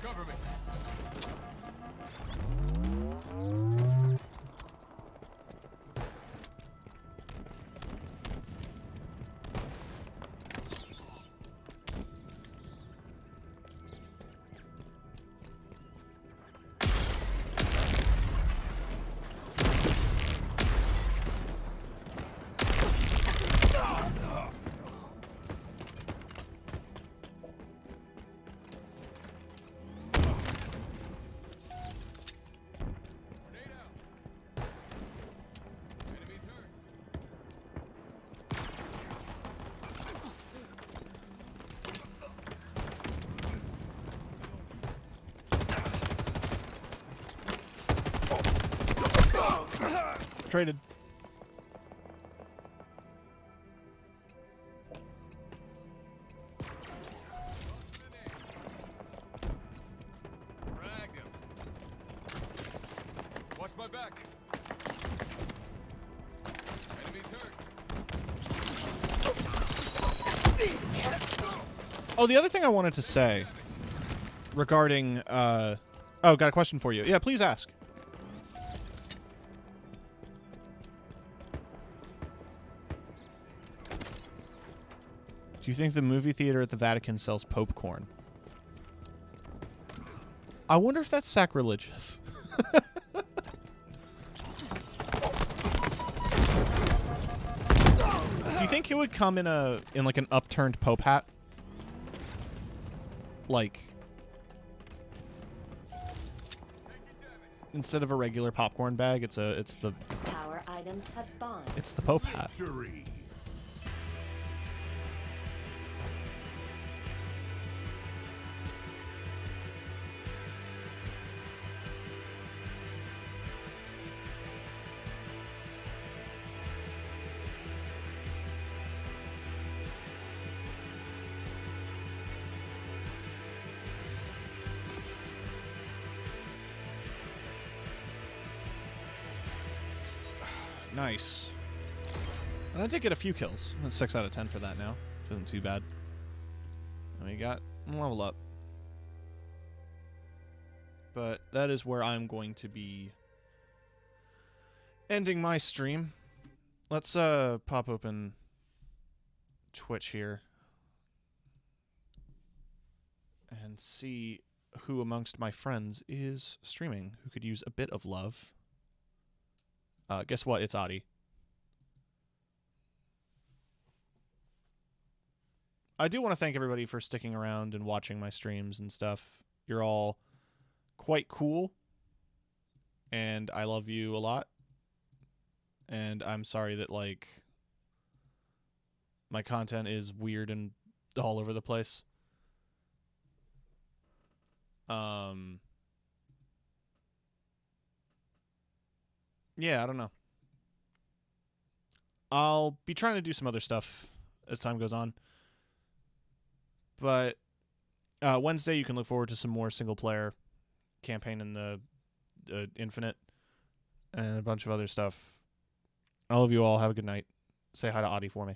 Cover me. Traded. Fragged him. Watch my back. Enemies hurt. Oh, the other thing I wanted to say regarding, oh, got a question for you. Yeah, please ask. Do you think the movie theater at the Vatican sells Pope corn? I wonder if that's sacrilegious. Do you think it would come in like an upturned Pope hat? Like, instead of a regular popcorn bag, it's the Power items have spawned. it's the Pope hat. Victory. Nice. And I did get a few kills. That's 6 out of 10 for that now. Isn't too bad. And we got level up. But that is where I'm going to be ending my stream. Let's pop open Twitch here and see who amongst my friends is streaming who could use a bit of love. Guess what? It's Adi. I do want to thank everybody for sticking around and watching my streams and stuff. You're all quite cool, and I love you a lot. And I'm sorry that, like, my content is weird and all over the place. Yeah, I don't know. I'll be trying to do some other stuff as time goes on. But Wednesday, you can look forward to some more single-player campaign in the Infinite and a bunch of other stuff. I love you all. Have a good night. Say hi to Adi for me.